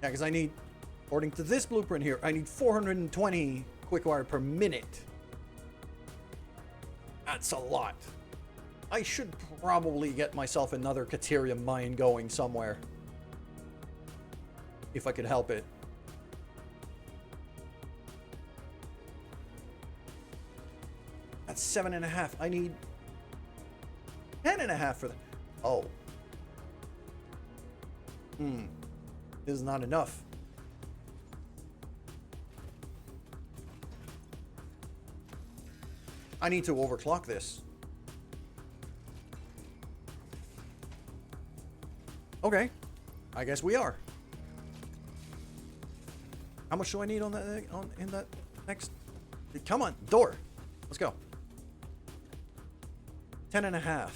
Yeah, because I need, according to this blueprint here, I need 420 quick wire per minute. That's a lot. I should probably get myself another Caterium mine going somewhere. If I could help it. That's 7.5. I need 10.5 for that. Oh. This is not enough. I need to overclock this. Okay. I guess we are. How much do I need on that in that next? Come on, door. Let's go. 10.5.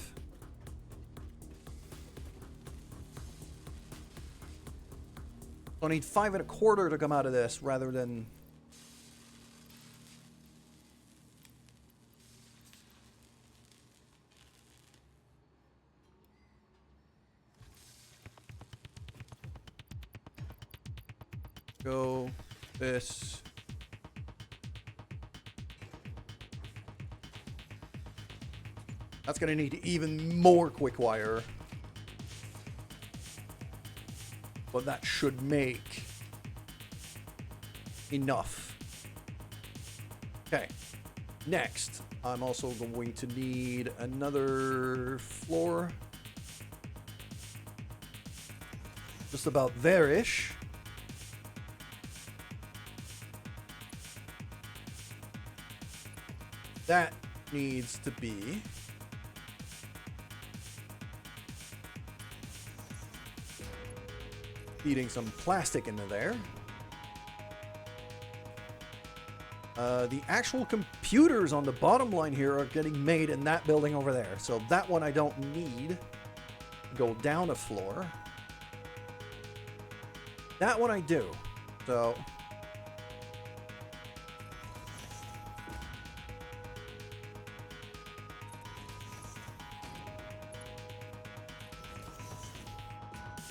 So I need 5.25 to come out of this rather than. Go this. That's gonna need even more quick wire. But that should make enough. Okay. Next, I'm also going to need another floor. Just about there-ish. That needs to be feeding some plastic into there. The actual computers on the bottom line here are getting made in that building over there. So that one I don't need. Go down a floor. That one I do. So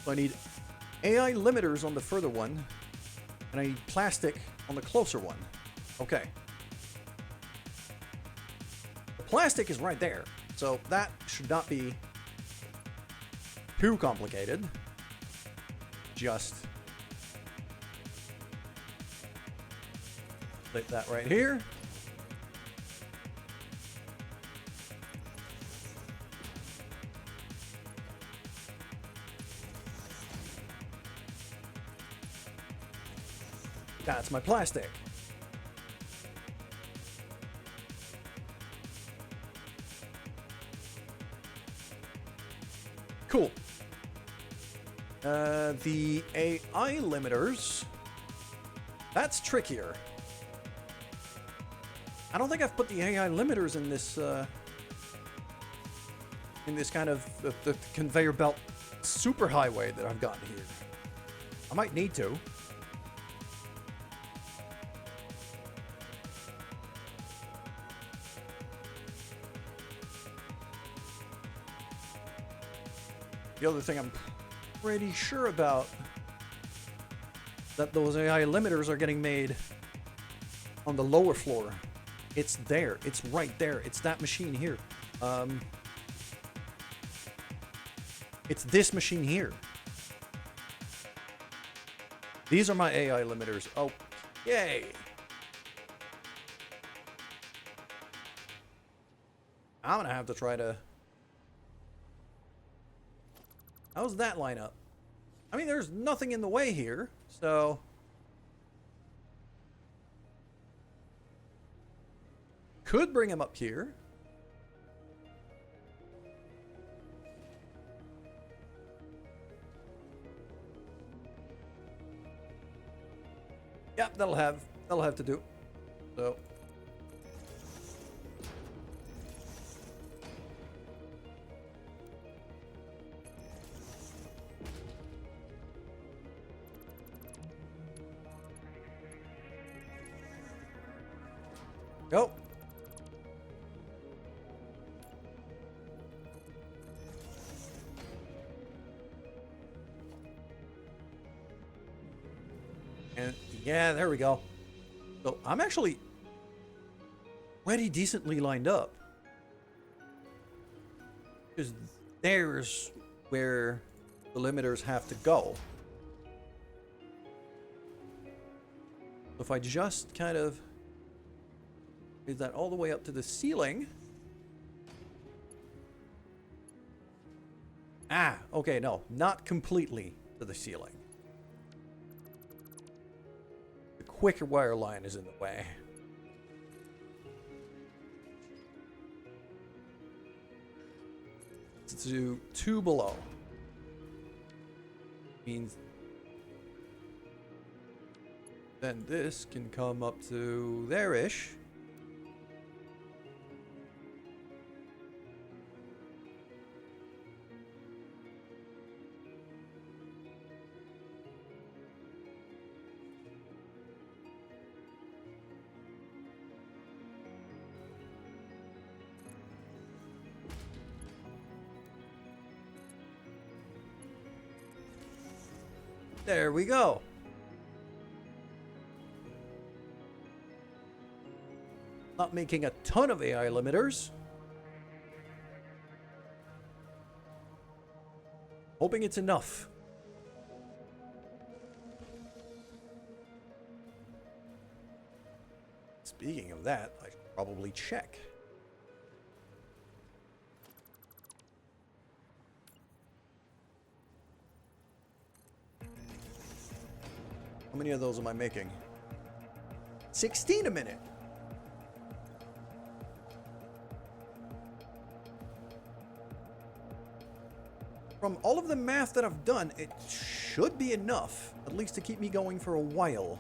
I need AI limiters on the further one, and I need plastic on the closer one. Okay. plastic is right there. So that should not be too complicated. Just flip that right here. That's my plastic. Cool. The AI limiters. That's trickier. I don't think I've put the AI limiters in this kind of the conveyor belt superhighway that I've gotten here. I might need to. The other thing I'm pretty sure about, that those AI limiters are getting made on the lower floor. It's there. It's right there. It's that machine here. It's this machine here. These are my AI limiters. Oh, yay. I'm gonna have to try to... How's that line up? I mean, there's nothing in the way here, so... Could bring him up here. Yep, that'll have to do. So... Go. And yeah, there we go. So I'm actually pretty decently lined up. Because there's where the limiters have to go. If I just kind of raise that all the way up to the ceiling. Ah, okay, no, not completely to the ceiling. The quicker wire line is in the way. Let's do 2 below. Means then this can come up to there-ish. There we go. Not making a ton of AI limiters. Hoping it's enough. Speaking of that, I should probably check. How many of those am I making? 16 a minute. From all of the math that I've done, it should be enough, at least to keep me going for a while.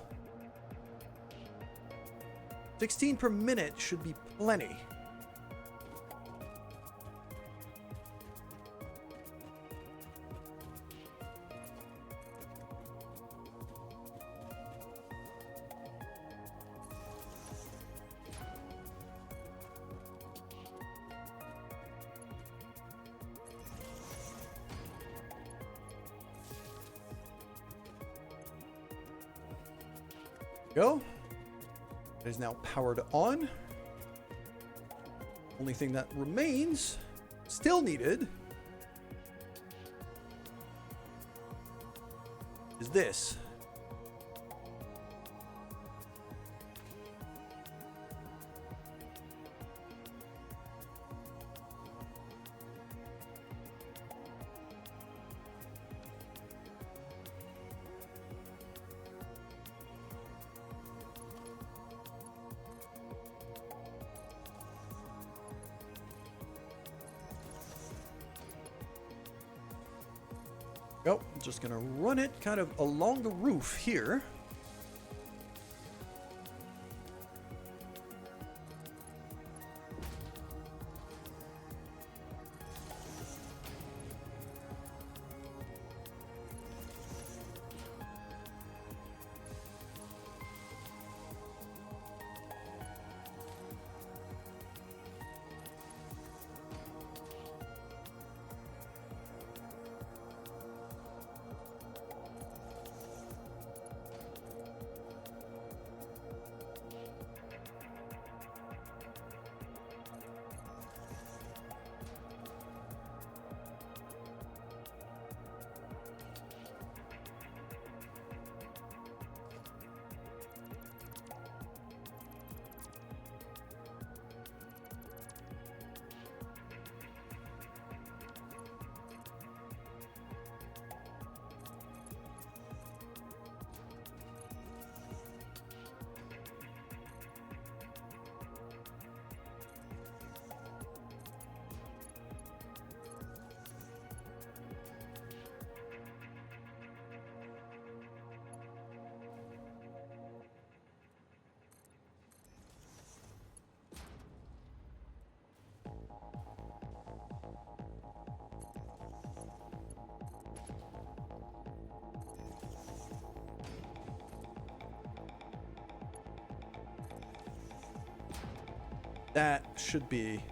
16 per minute should be plenty. Go. It is now powered on. Only thing that remains, still needed, is this. Oh, I'm just gonna run it kind of along the roof here. That should be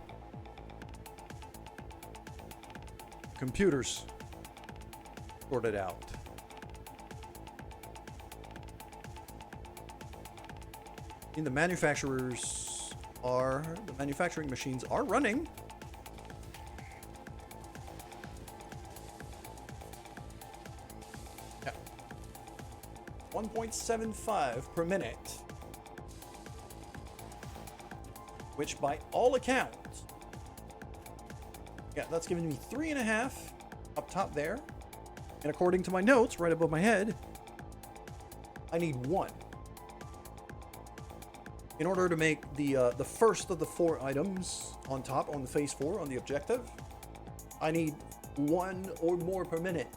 computers sorted out. And the manufacturing machines are running. Yeah. 1.75 per minute. Which by all accounts, yeah, that's giving me 3.5 up top there. And according to my notes right above my head, I need 1. In order to make the first of the 4 items on top on the phase 4 on the objective, I need 1 or more per minute.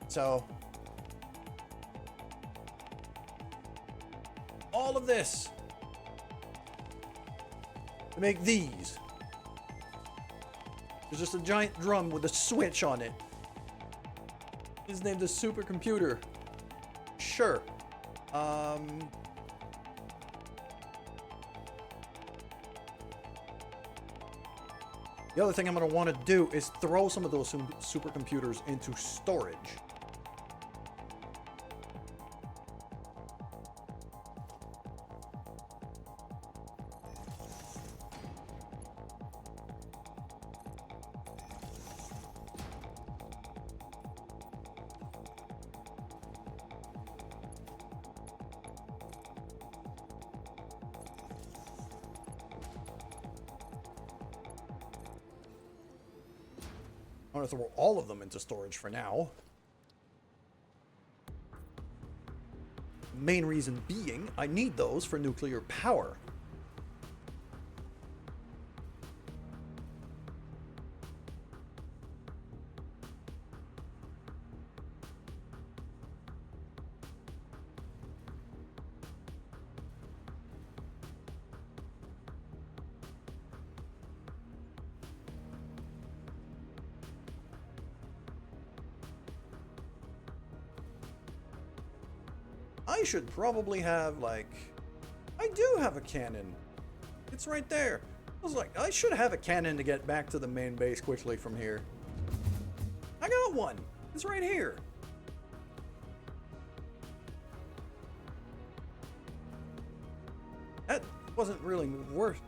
So all of this to make these. There's just a giant drum with a switch on it. It's named a supercomputer. Sure. The other thing I'm going to want to do is throw some of those supercomputers into storage. I'm going to throw all of them into storage for now. Main reason being, I need those for nuclear power. I should probably have, like, I do have a cannon. It's right there. I was like, I should have a cannon to get back to the main base quickly from here. I got one. It's right here. That wasn't really worth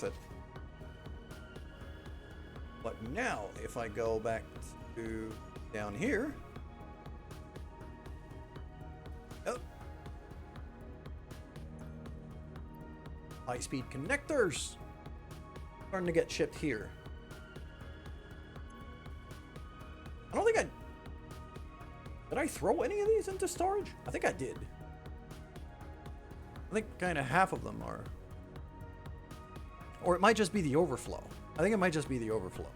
it. But now, if I go back to down here, oh, high-speed connectors starting to get shipped here. I don't think did I throw any of these into storage? I think I did. I think kind of half of them are, or it might just be the overflow. I think it might just be the overflow.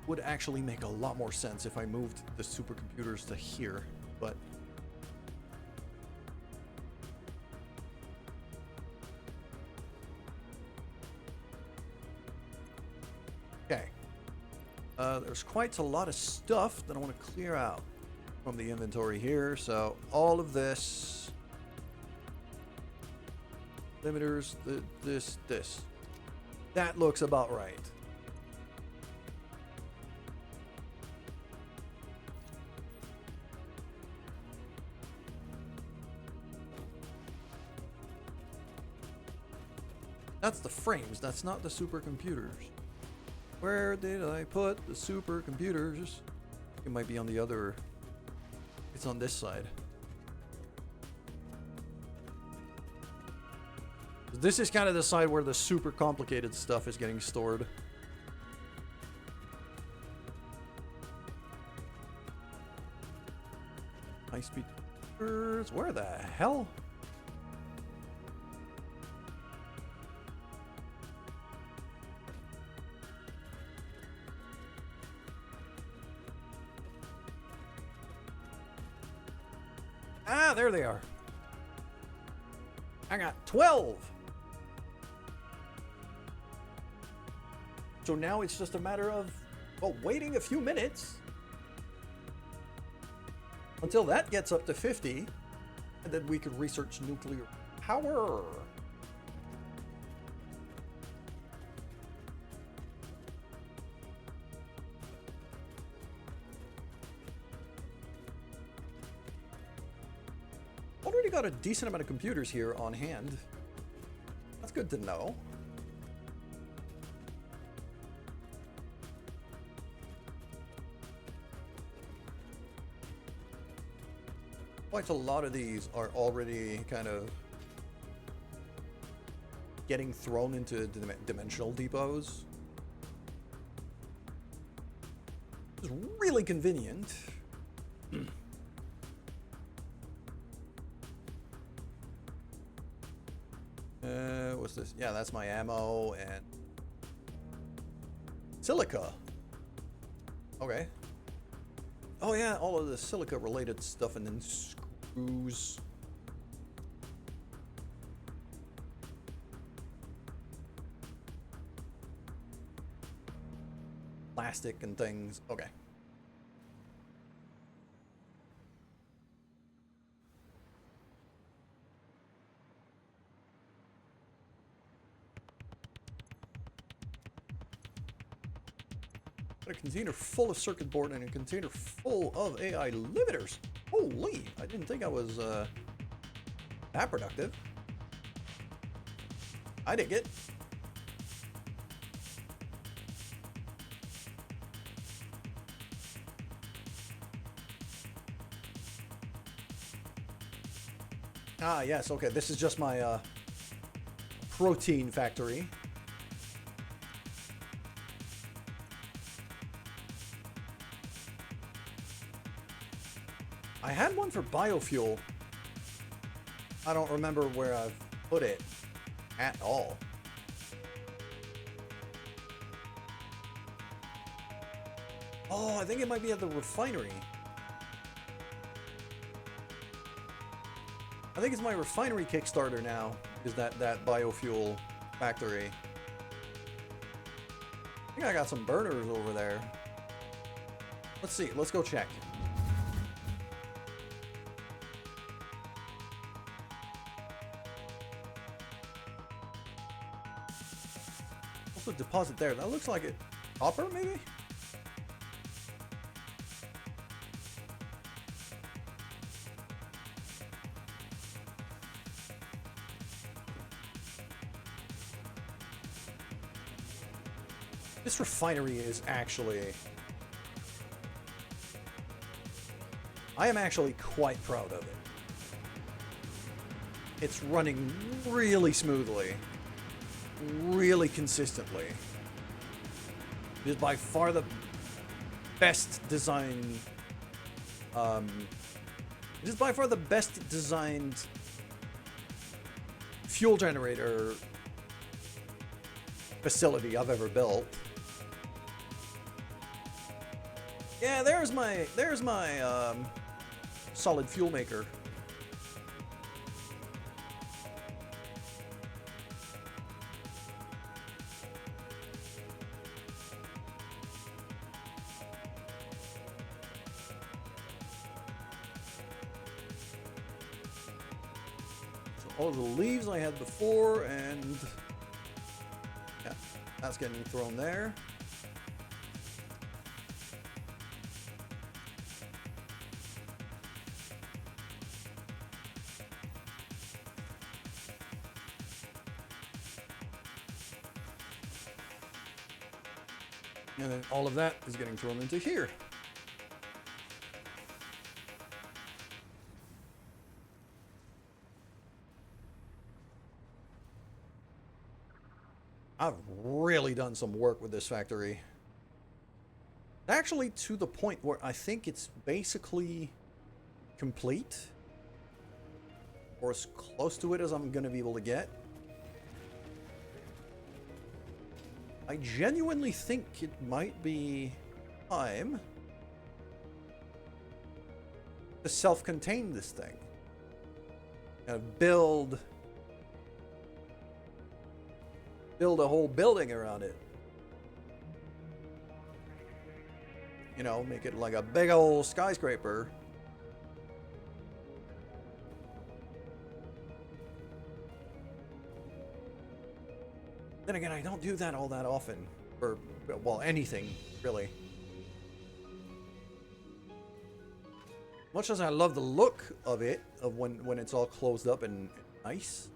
Would actually make a lot more sense if I moved the supercomputers to here, but okay. There's quite a lot of stuff that I want to clear out from the inventory here. So all of this, limiters, this, that looks about right. That's the frames, that's not the supercomputers. Where did I put the supercomputers? It might be on the other. It's on this side. This is kind of the side where the super complicated stuff is getting stored. High-speed computers, where the hell? Ah, there they are. I got 12. So now it's just a matter of, well, waiting a few minutes until that gets up to 50, and then we could research nuclear power. Already got a decent amount of computers here on hand. That's good to know. Quite a lot of these are already kind of getting thrown into dimensional depots. It's really convenient. What's this? Yeah, that's my ammo and silica. Okay. Oh yeah, all of the silica related stuff, and then screws. Plastic and things. Okay. A container full of circuit board and a container full of AI limiters. Holy, I didn't think I was that productive. I dig it. Ah, yes, okay, this is just my protein factory. I had one for biofuel. I don't remember where I've put it at all. Oh, I think it might be at the refinery. I think it's my refinery Kickstarter now, is that biofuel factory. I think I got some burners over there. Let's see, let's go check. Also deposit there, that looks like it. Copper maybe? This refinery is actually... I am actually quite proud of it. It's running really smoothly. Really consistently. It is by far the best design... it is by far the best designed fuel generator facility I've ever built. Yeah, there's my solid fuel maker. So all the leaves I had before, and yeah, that's getting thrown there. And then all of that is getting thrown into here. I've really done some work with this factory. Actually, to the point where I think it's basically complete. Or as close to it as I'm going to be able to get. I genuinely think it might be time to self-contain this thing. And build a whole building around it. You know, make it like a big old skyscraper. Then again, I don't do that all that often. Or, well, anything, really. Much as I love the look of it, of when it's all closed up and nice,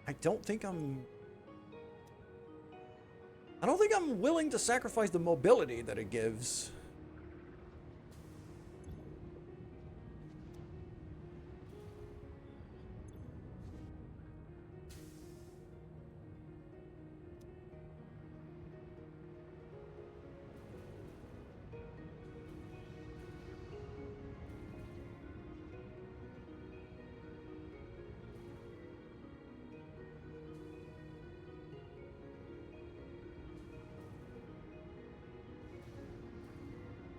I don't think I'm willing to sacrifice the mobility that it gives.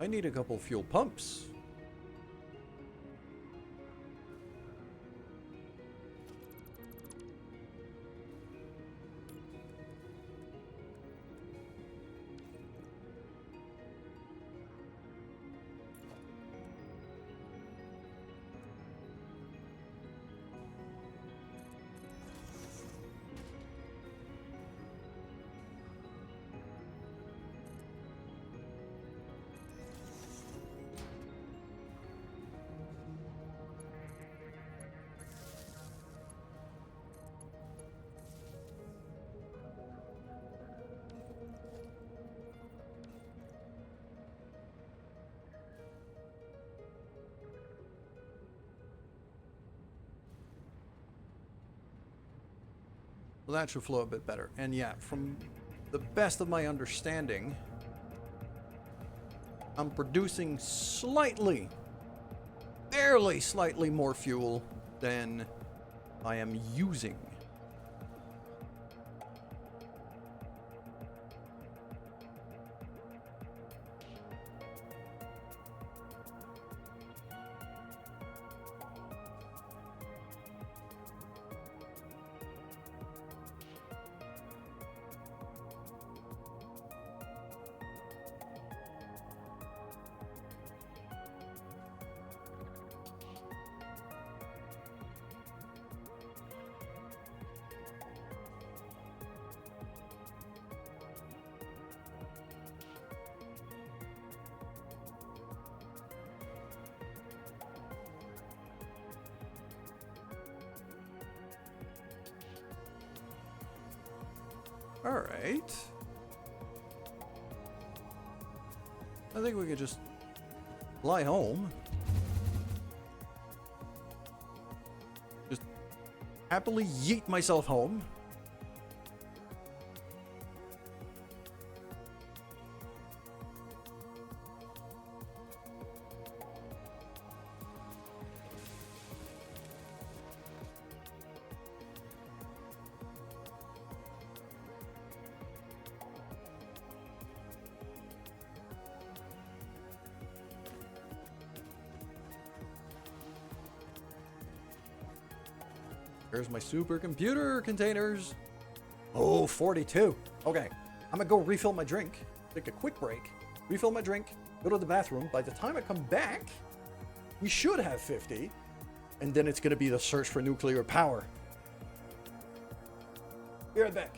I need a couple fuel pumps. Well, that should flow a bit better. And yeah, from the best of my understanding, I'm producing slightly, barely slightly more fuel than I am using. All right. I think we could just fly home. Just happily yeet myself home. There's my supercomputer containers. Oh, 42. Okay, I'm gonna go refill my drink, take a quick break, refill my drink, go to the bathroom. By the time I come back, we should have 50. And then it's gonna be the search for nuclear power. Be right back.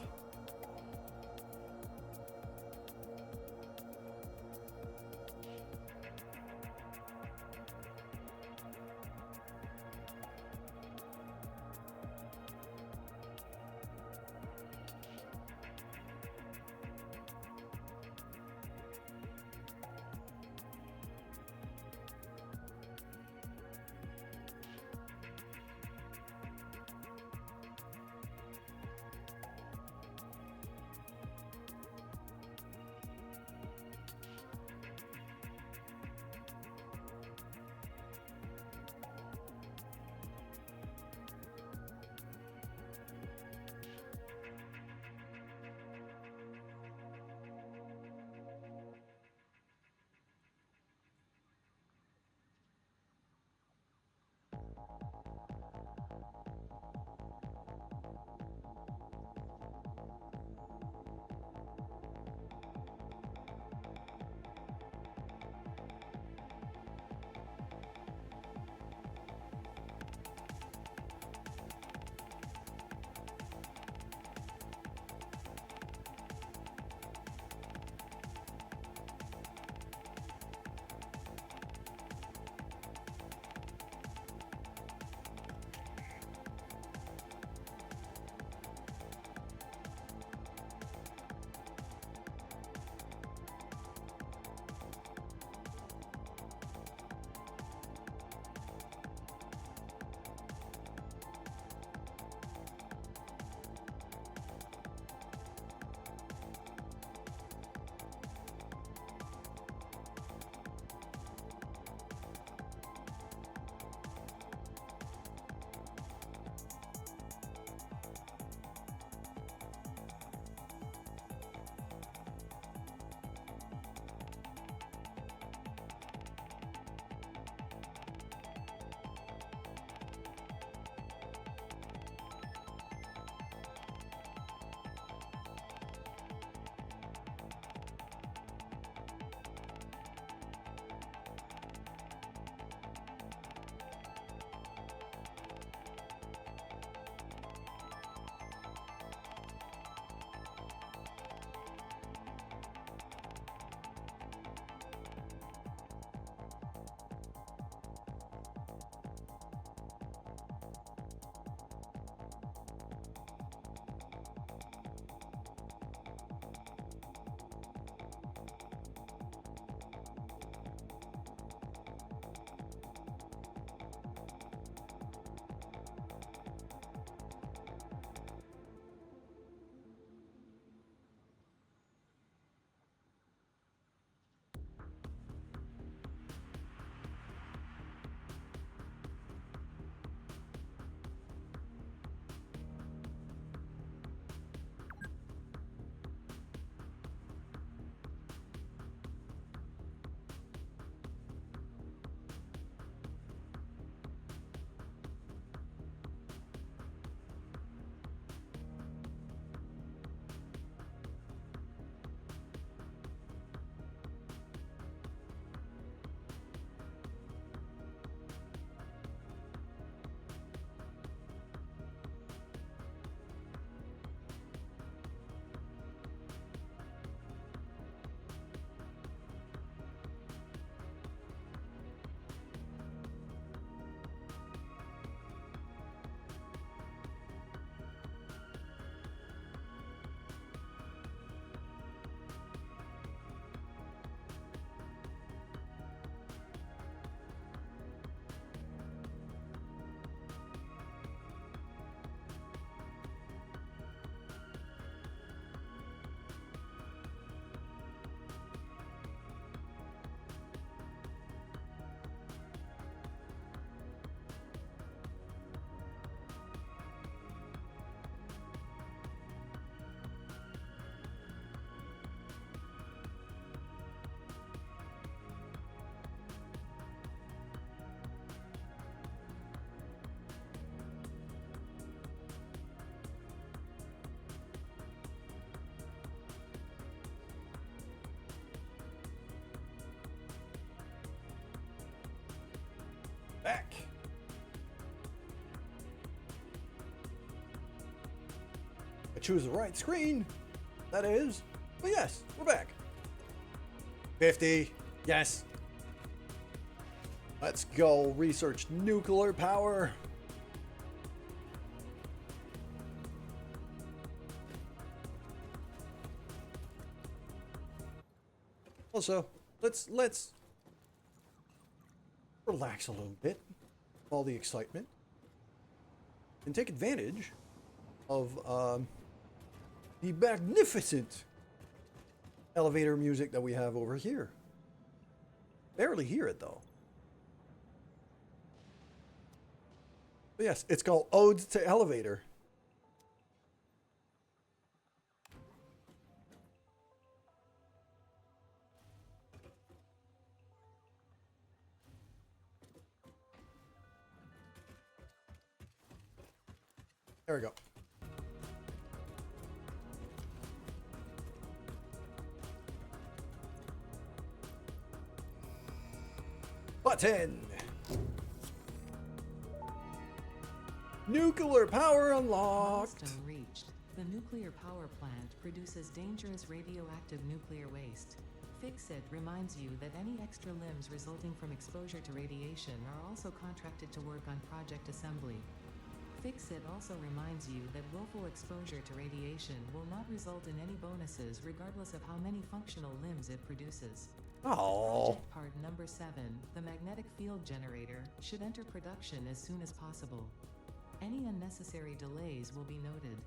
Back. I choose the right screen. That is. But yes, we're back. 50. Yes. Let's go research nuclear power. Also, let's relax a little bit, all the excitement, and take advantage of the magnificent elevator music that we have over here. Barely hear it though. But yes, it's called Ode to Elevator. There we go. Button. Nuclear power unlocked. Milestone reached. The nuclear power plant produces dangerous radioactive nuclear waste. Fix-It reminds you that any extra limbs resulting from exposure to radiation are also contracted to work on project assembly. Fix-It also reminds you that willful exposure to radiation will not result in any bonuses regardless of how many functional limbs it produces. Oh. Project part number 7, the magnetic field generator, should enter production as soon as possible. Any unnecessary delays will be noted.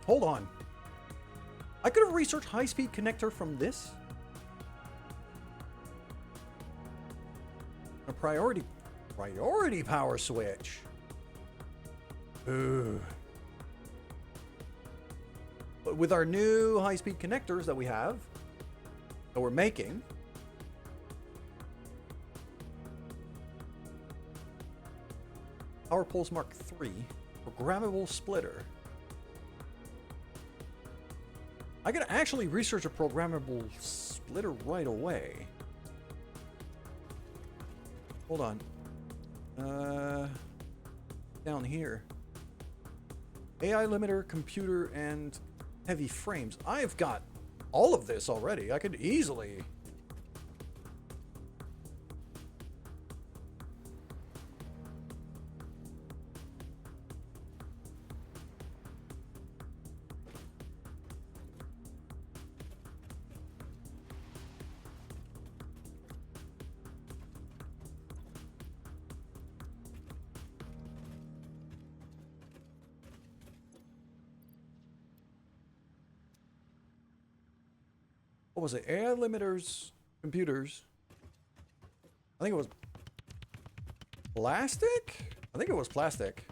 Hold on. I could have researched high-speed connector from this. A priority power switch. Ooh. But with our new high-speed connectors that we have, that we're making, Power Pulse Mark III, programmable splitter. I could actually research a programmable splitter right away. Hold on. Down here. AI limiter, computer, and heavy frames. I've got all of this already. I could easily... What was it? AI limiters, computers. I think it was plastic? I think it was plastic.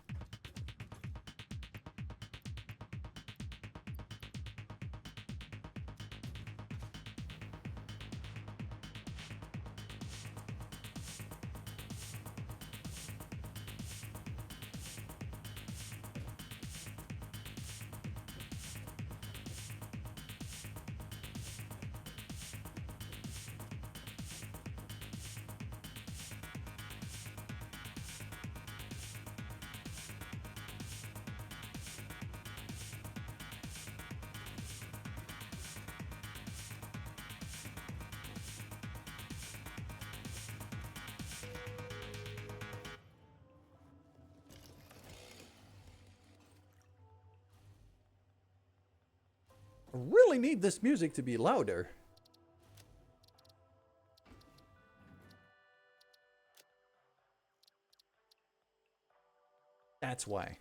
I really need this music to be louder. That's why.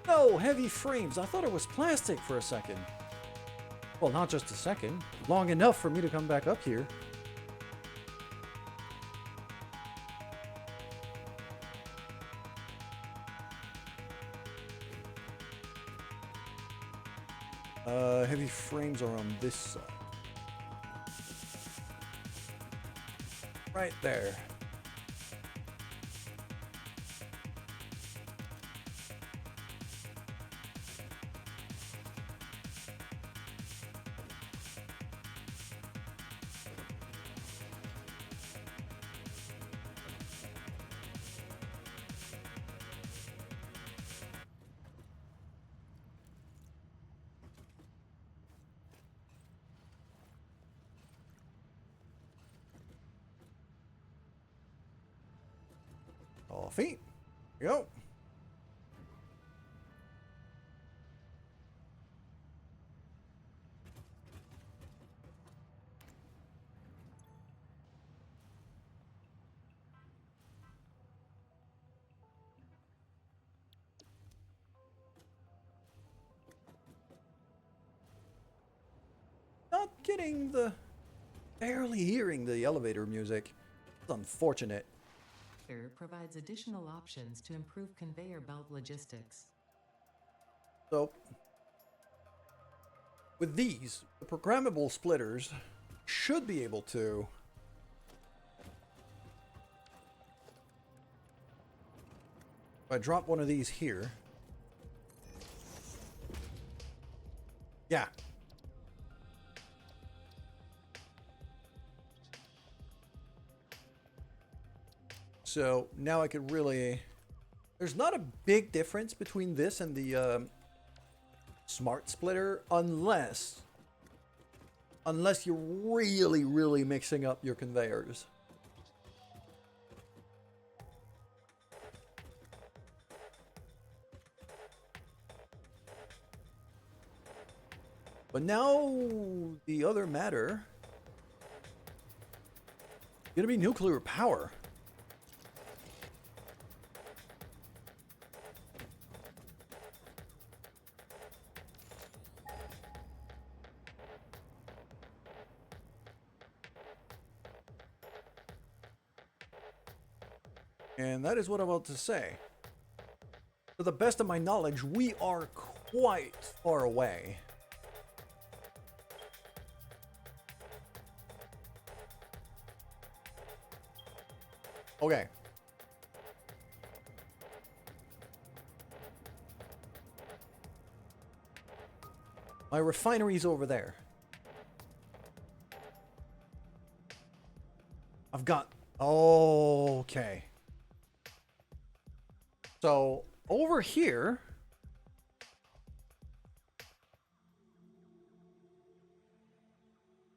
No, heavy frames. I thought it was plastic for a second. Well, not just a second. Long enough for me to come back up here. heavy frames are on this side. Right there. Coffee. Here we go. Not getting the... barely hearing the elevator music. It's unfortunate. Provides additional options to improve conveyor belt logistics. So, with these, the programmable splitters should be able to if I drop one of these here. Yeah. So now I could really... There's not a big difference between this and the smart splitter unless you're really mixing up your conveyors. But now the other matter is gonna be nuclear power. And that is what I'm about to say. To the best of my knowledge, we are quite far away. Okay. My refinery's over there. I've got... Okay. So, over here...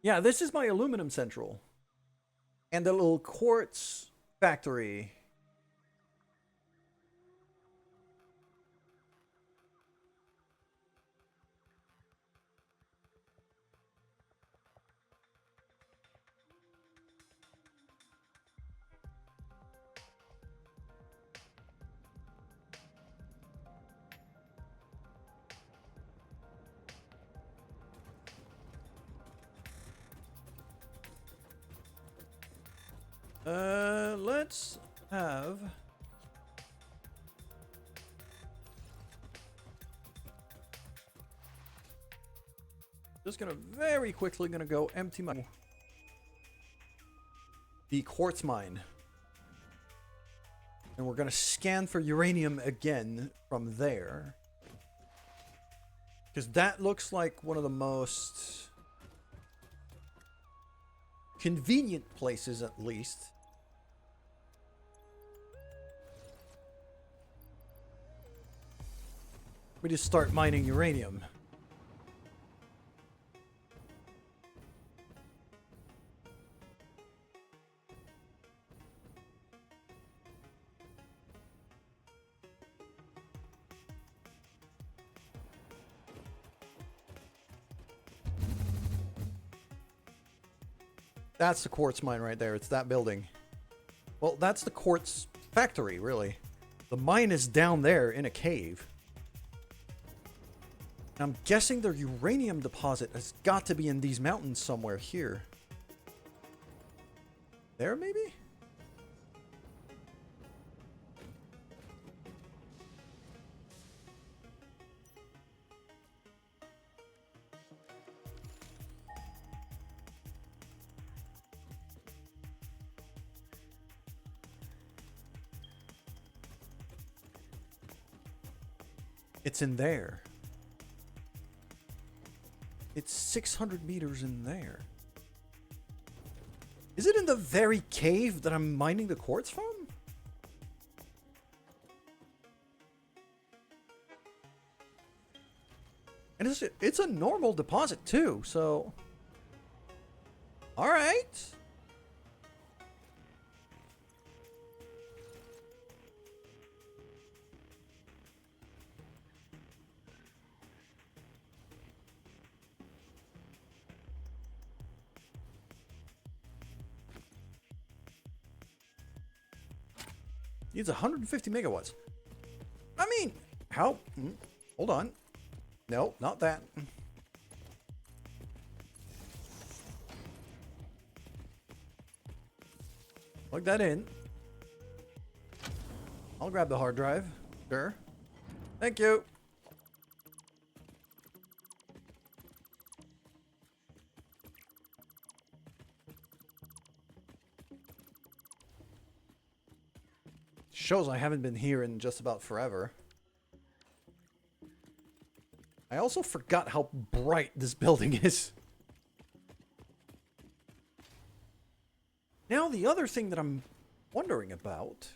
Yeah, this is my aluminum central. And the little quartz factory. Let's have... Just gonna very quickly go empty my... the quartz mine. And we're gonna scan for uranium again from there. Because that looks like one of the most convenient places, at least. We just start mining uranium. That's the quartz mine right there. It's that building. Well, that's the quartz factory, really. The mine is down there in a cave. I'm guessing the uranium deposit has got to be in these mountains somewhere here. There, maybe? It's in there. It's 600 meters in there. Is it in the very cave that I'm mining the quartz from? And it's a normal deposit too, so... Alright. Needs 150 megawatts. I mean, how... Hold on. No, not that. Plug that in. I'll grab the hard drive. Sure. Thank you. Shows I haven't been here in just about forever. I also forgot how bright this building is. Now, the other thing that I'm wondering about...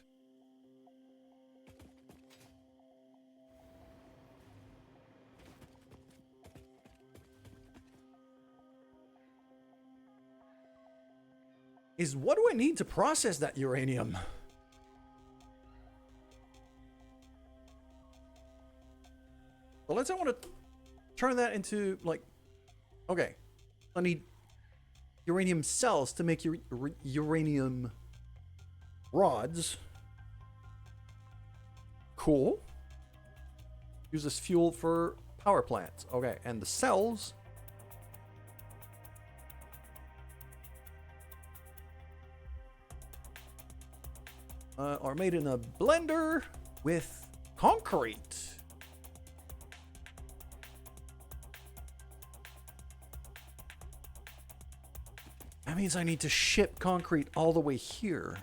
is what do I need to process that uranium? Well, let's say I want to turn that into, like... Okay. I need uranium cells to make uranium rods. Cool. Use this fuel for power plants. Okay, and the cells... are made in a blender with concrete. That means I need to ship concrete all the way here.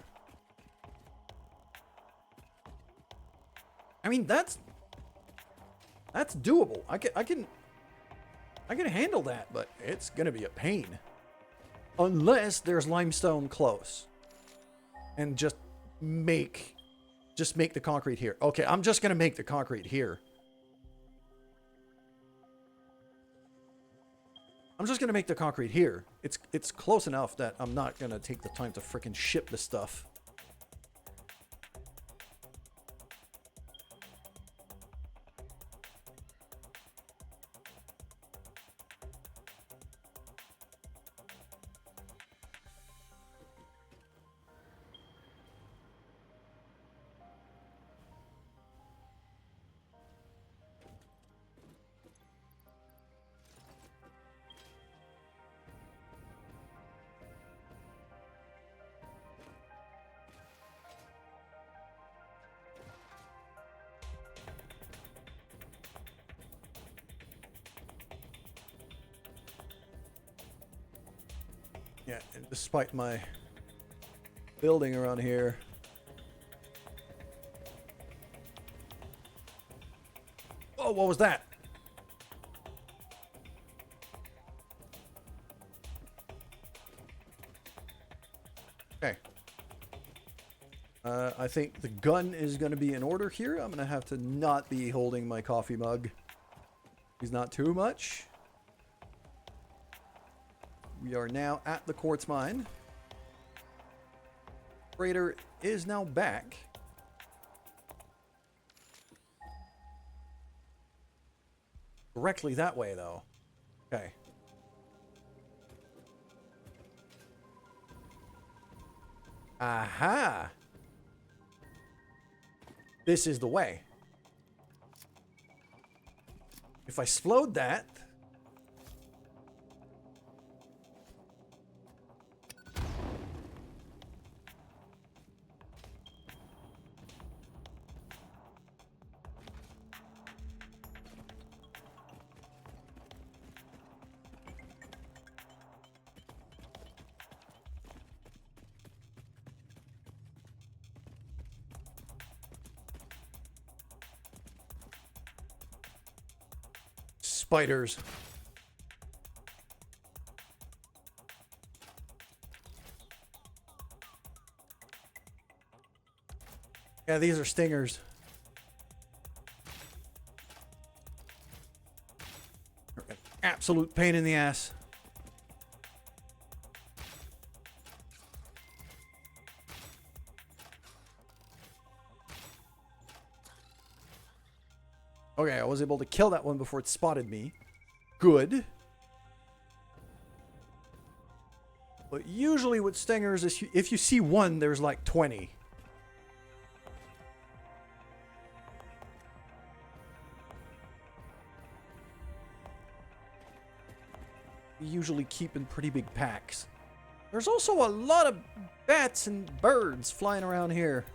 I mean, that's doable. I can handle that, but it's gonna be a pain. Unless there's limestone close. And just make the concrete here. Okay, I'm just gonna make the concrete here. I'm just gonna make the concrete here. It's close enough that I'm not gonna take the time to frickin' ship the stuff. Yeah, and despite my building around here, oh, what was that? Okay. I think the gun is going to be in order here. I'm going to have to not be holding my coffee mug. He's not too much. We are now at the quartz mine. Freighter is now back. Directly that way, though. Okay. Aha! This is the way. If I slowed that... spiders. Yeah, these are stingers. They're an absolute pain in the ass. Okay, I was able to kill that one before it spotted me. Good. But usually with stingers, if you see one, there's like 20. We usually keep in pretty big packs. There's also a lot of bats and birds flying around here.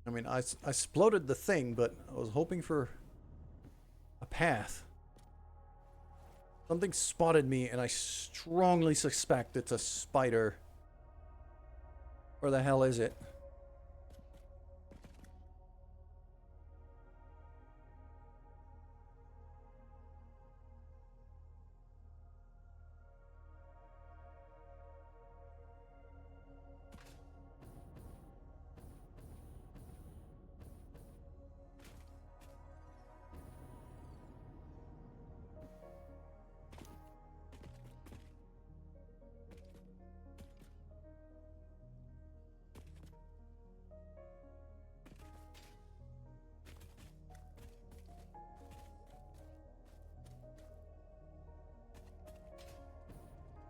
I mean, I exploded the thing, but I was hoping for a path. Something spotted me, and I strongly suspect it's a spider. Where the hell is it?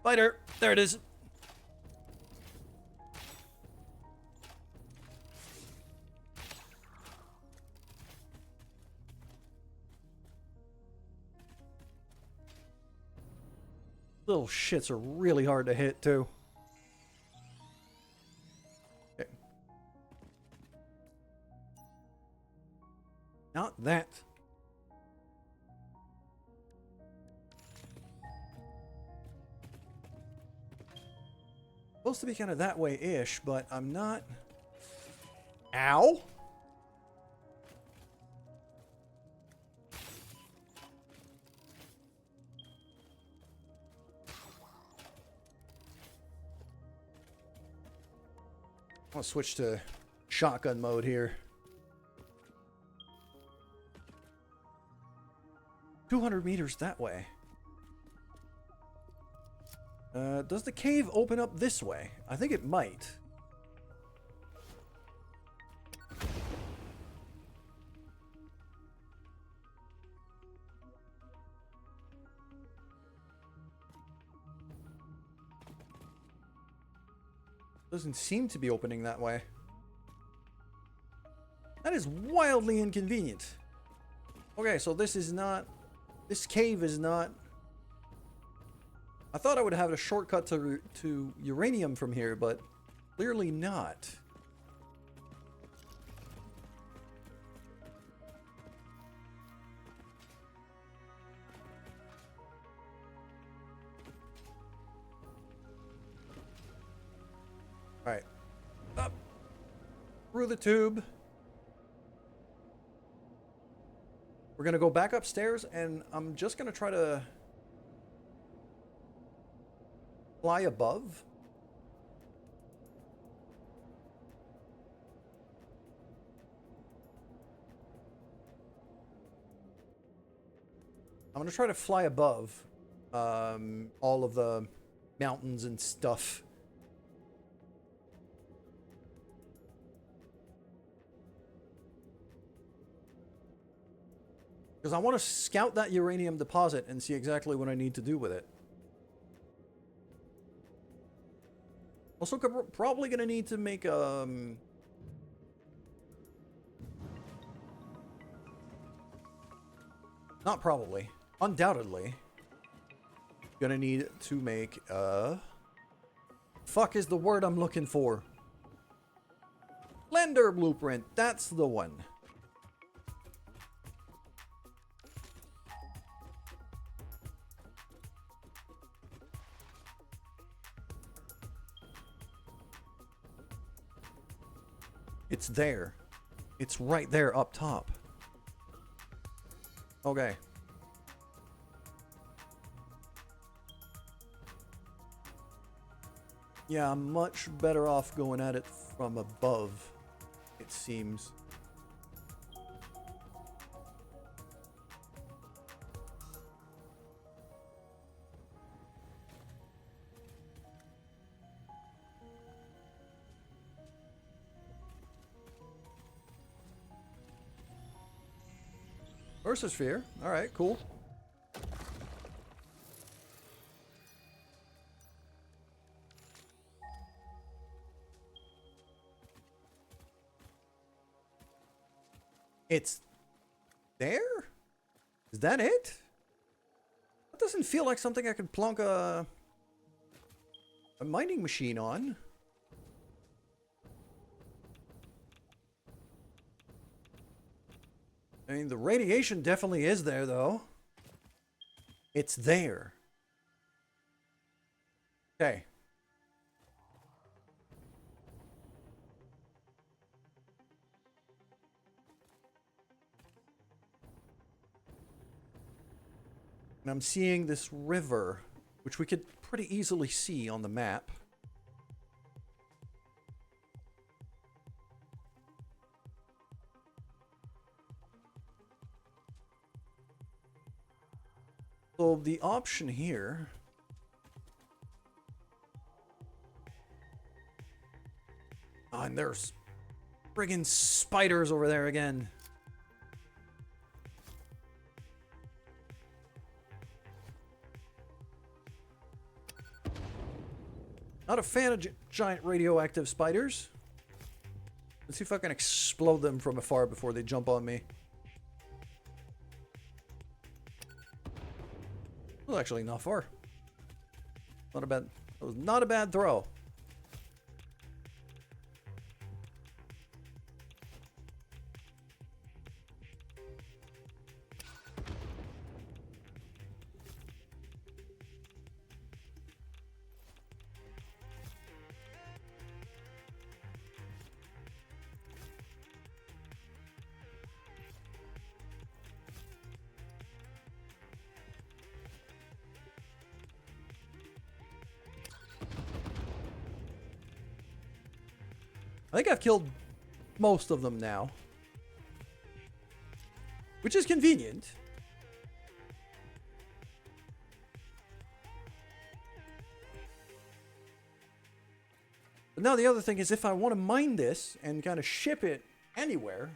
Spider! There it is! Little shits are really hard to hit, too. Okay. Not that. Supposed to be kind of that way-ish, but I'm not. Ow! I'll switch to shotgun mode here. 200 meters that way. Does the cave open up this way? I think it might. Doesn't seem to be opening that way. That is wildly inconvenient. Okay, so this is not... This cave is not... I thought I would have a shortcut to uranium from here, but clearly not. Alright. Up. Through the tube. We're gonna go back upstairs, and I'm just gonna try to fly above. I'm gonna try to fly above all of the mountains and stuff. Because I want to scout that uranium deposit and see exactly what I need to do with it. Also, probably going to need to make not probably. Undoubtedly. Gonna need to make fuck is the word I'm looking for? Blender blueprint. That's the one. It's there. It's right there up top. Okay. Yeah, I'm much better off going at it from above, it seems. Versosphere. Alright, cool. It's there? Is that it? That doesn't feel like something I could plonk a mining machine on. I mean, the radiation definitely is there, though. It's there. Okay. And I'm seeing this river, which we could pretty easily see on the map. So the option here... Oh, and there's friggin' spiders over there again. Not a fan of giant radioactive spiders. Let's see if I can explode them from afar before they jump on me. Well, actually, not far. Not a bad. That was not a bad throw. I think I've killed most of them now. Which is convenient. But now the other thing is if I want to mine this and kind of ship it anywhere.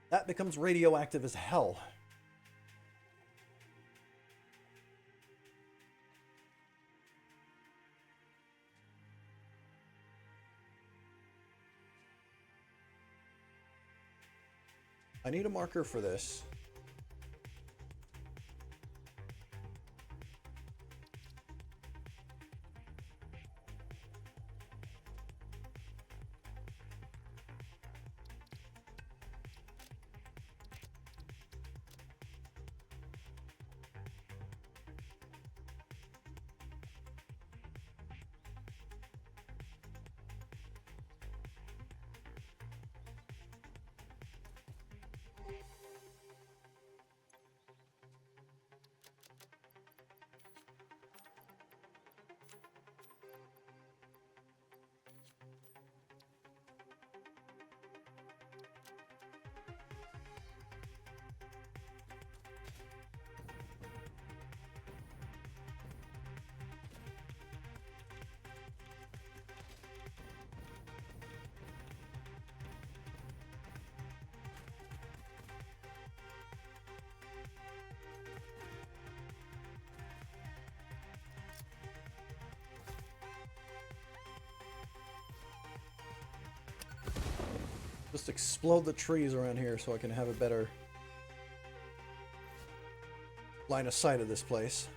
That becomes radioactive as hell. I need a marker for this. Just explode the trees around here so I can have a better line of sight of this place.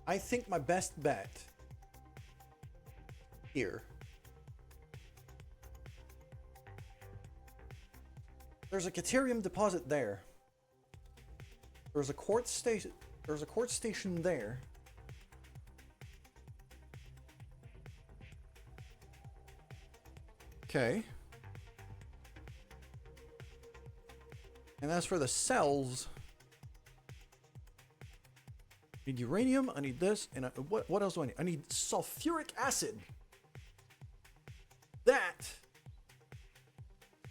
I think my best bet here. There's a Caterium deposit there. There's a quartz station. There's a quartz station there. Okay. And as for the cells, I need uranium, I need this, and what else do I need? I need sulfuric acid.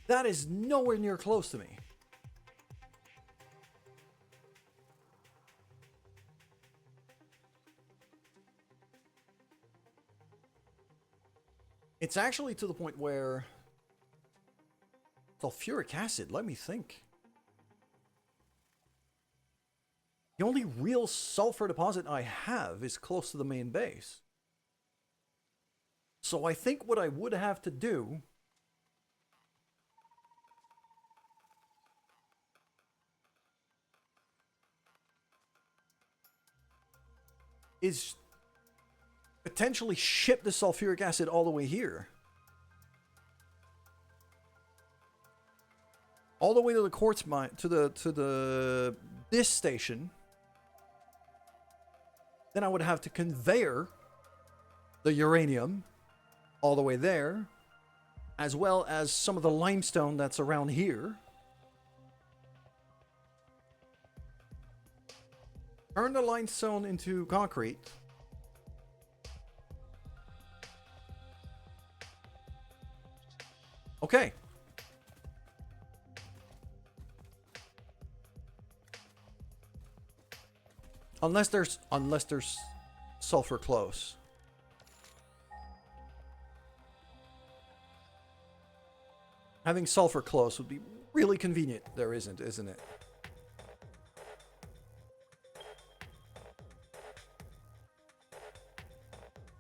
That is nowhere near close to me. It's actually to the point where sulfuric acid, let me think. The only real sulfur deposit I have is close to the main base. So I think what I would have to do is potentially ship the sulfuric acid all the way here. All the way to the quartz mine, to this station. Then I would have to conveyor the uranium all the way there, as well as some of the limestone that's around here. Turn the limestone into concrete. Okay. Unless there's sulfur close. Having sulfur close would be really convenient. There isn't it?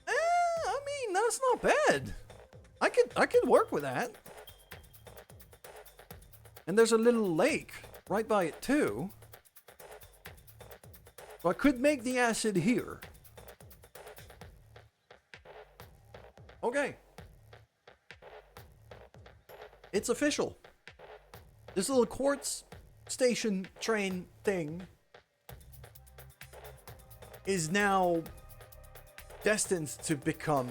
I mean, that's not bad. I could work with that. And there's a little lake right by it too. So I could make the acid here. Okay. It's official. This little quartz station train thing is now destined to become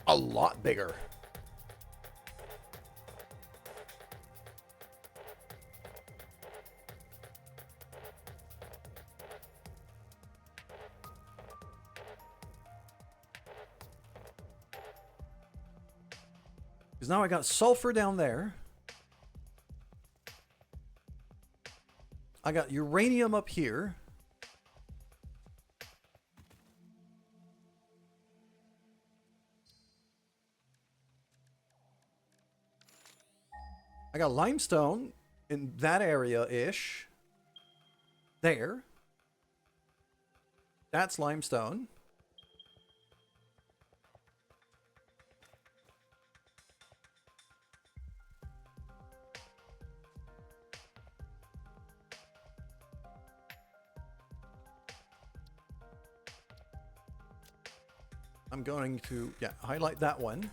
a lot bigger. Because now I got sulfur down there. I got uranium up here. I got limestone in that area-ish. There. That's limestone. I'm going to, highlight that one.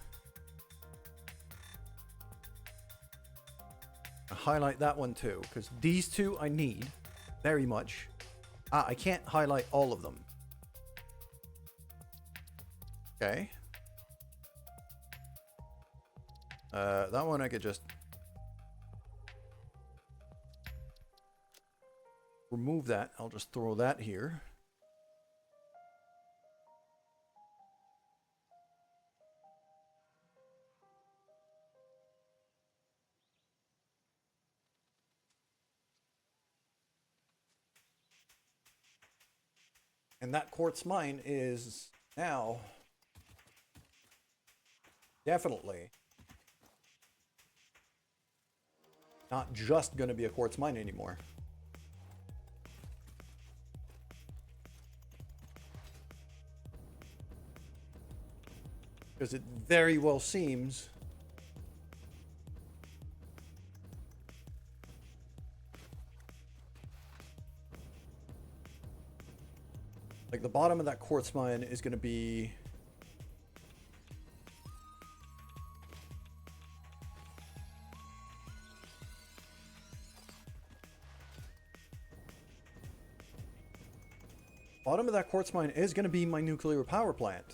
Highlight that one too, because these two I need very much. I can't highlight all of them. Okay. That one I could just remove that. I'll just throw that here. And that quartz mine is now definitely not just going to be a quartz mine anymore. Because it very well seems like the bottom of that quartz mine is going to be my nuclear power plant.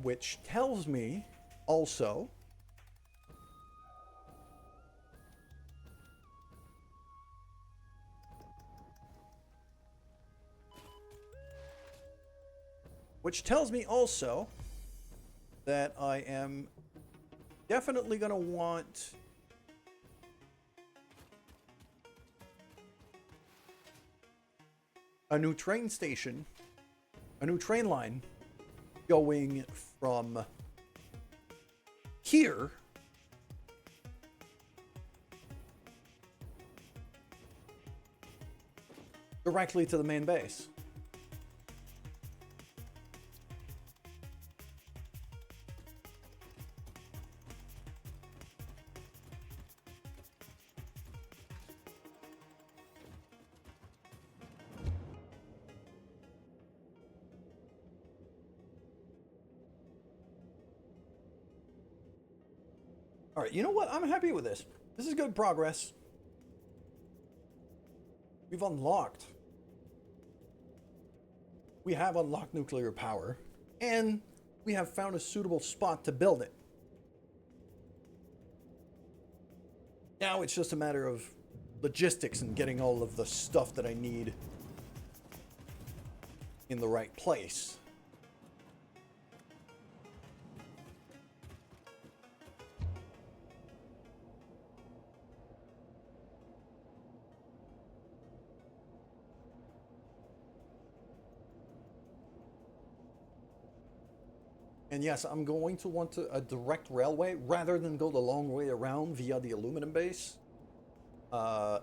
Which tells me also that I am definitely going to want a new train station, a new train line going from here directly to the main base. All right, you know what? I'm happy with this. This is good progress. We have unlocked nuclear power, and we have found a suitable spot to build it. Now it's just a matter of logistics and getting all of the stuff that I need in the right place. And yes, I'm going to want a direct railway rather than go the long way around via the aluminum base.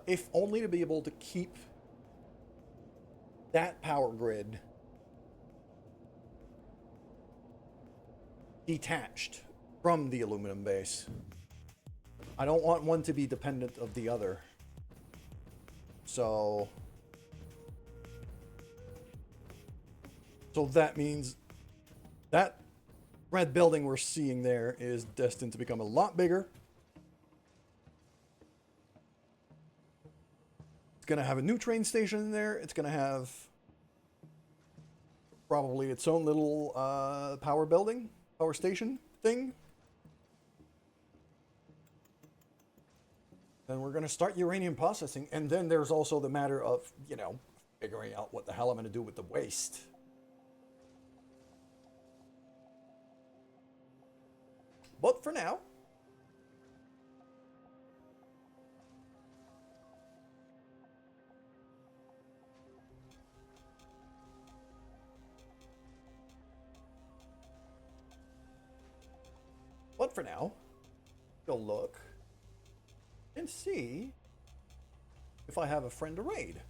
If only to be able to keep that power grid detached from the aluminum base. I don't want one to be dependent of the other. So that means that red building we're seeing there is destined to become a lot bigger. It's going to have a new train station in there. It's going to have probably its own little power station thing. Then we're going to start uranium processing. And then there's also the matter of, you know, figuring out what the hell I'm going to do with the waste. But for now, go look and see if I have a friend to raid.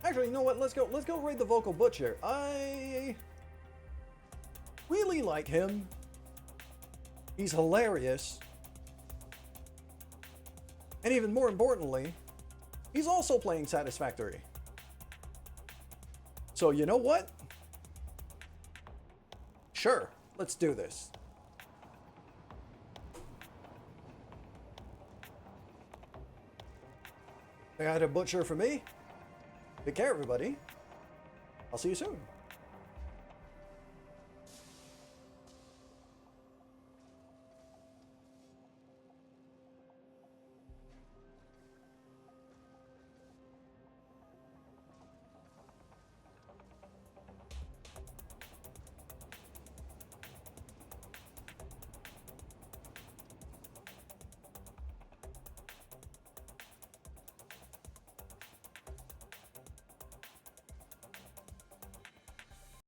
Actually, you know what? Let's go raid the Vocal Butcher. I really like him. He's hilarious. And even more importantly, he's also playing Satisfactory. So you know what? Sure, let's do this. I got a butcher for me. Take care, everybody. I'll see you soon.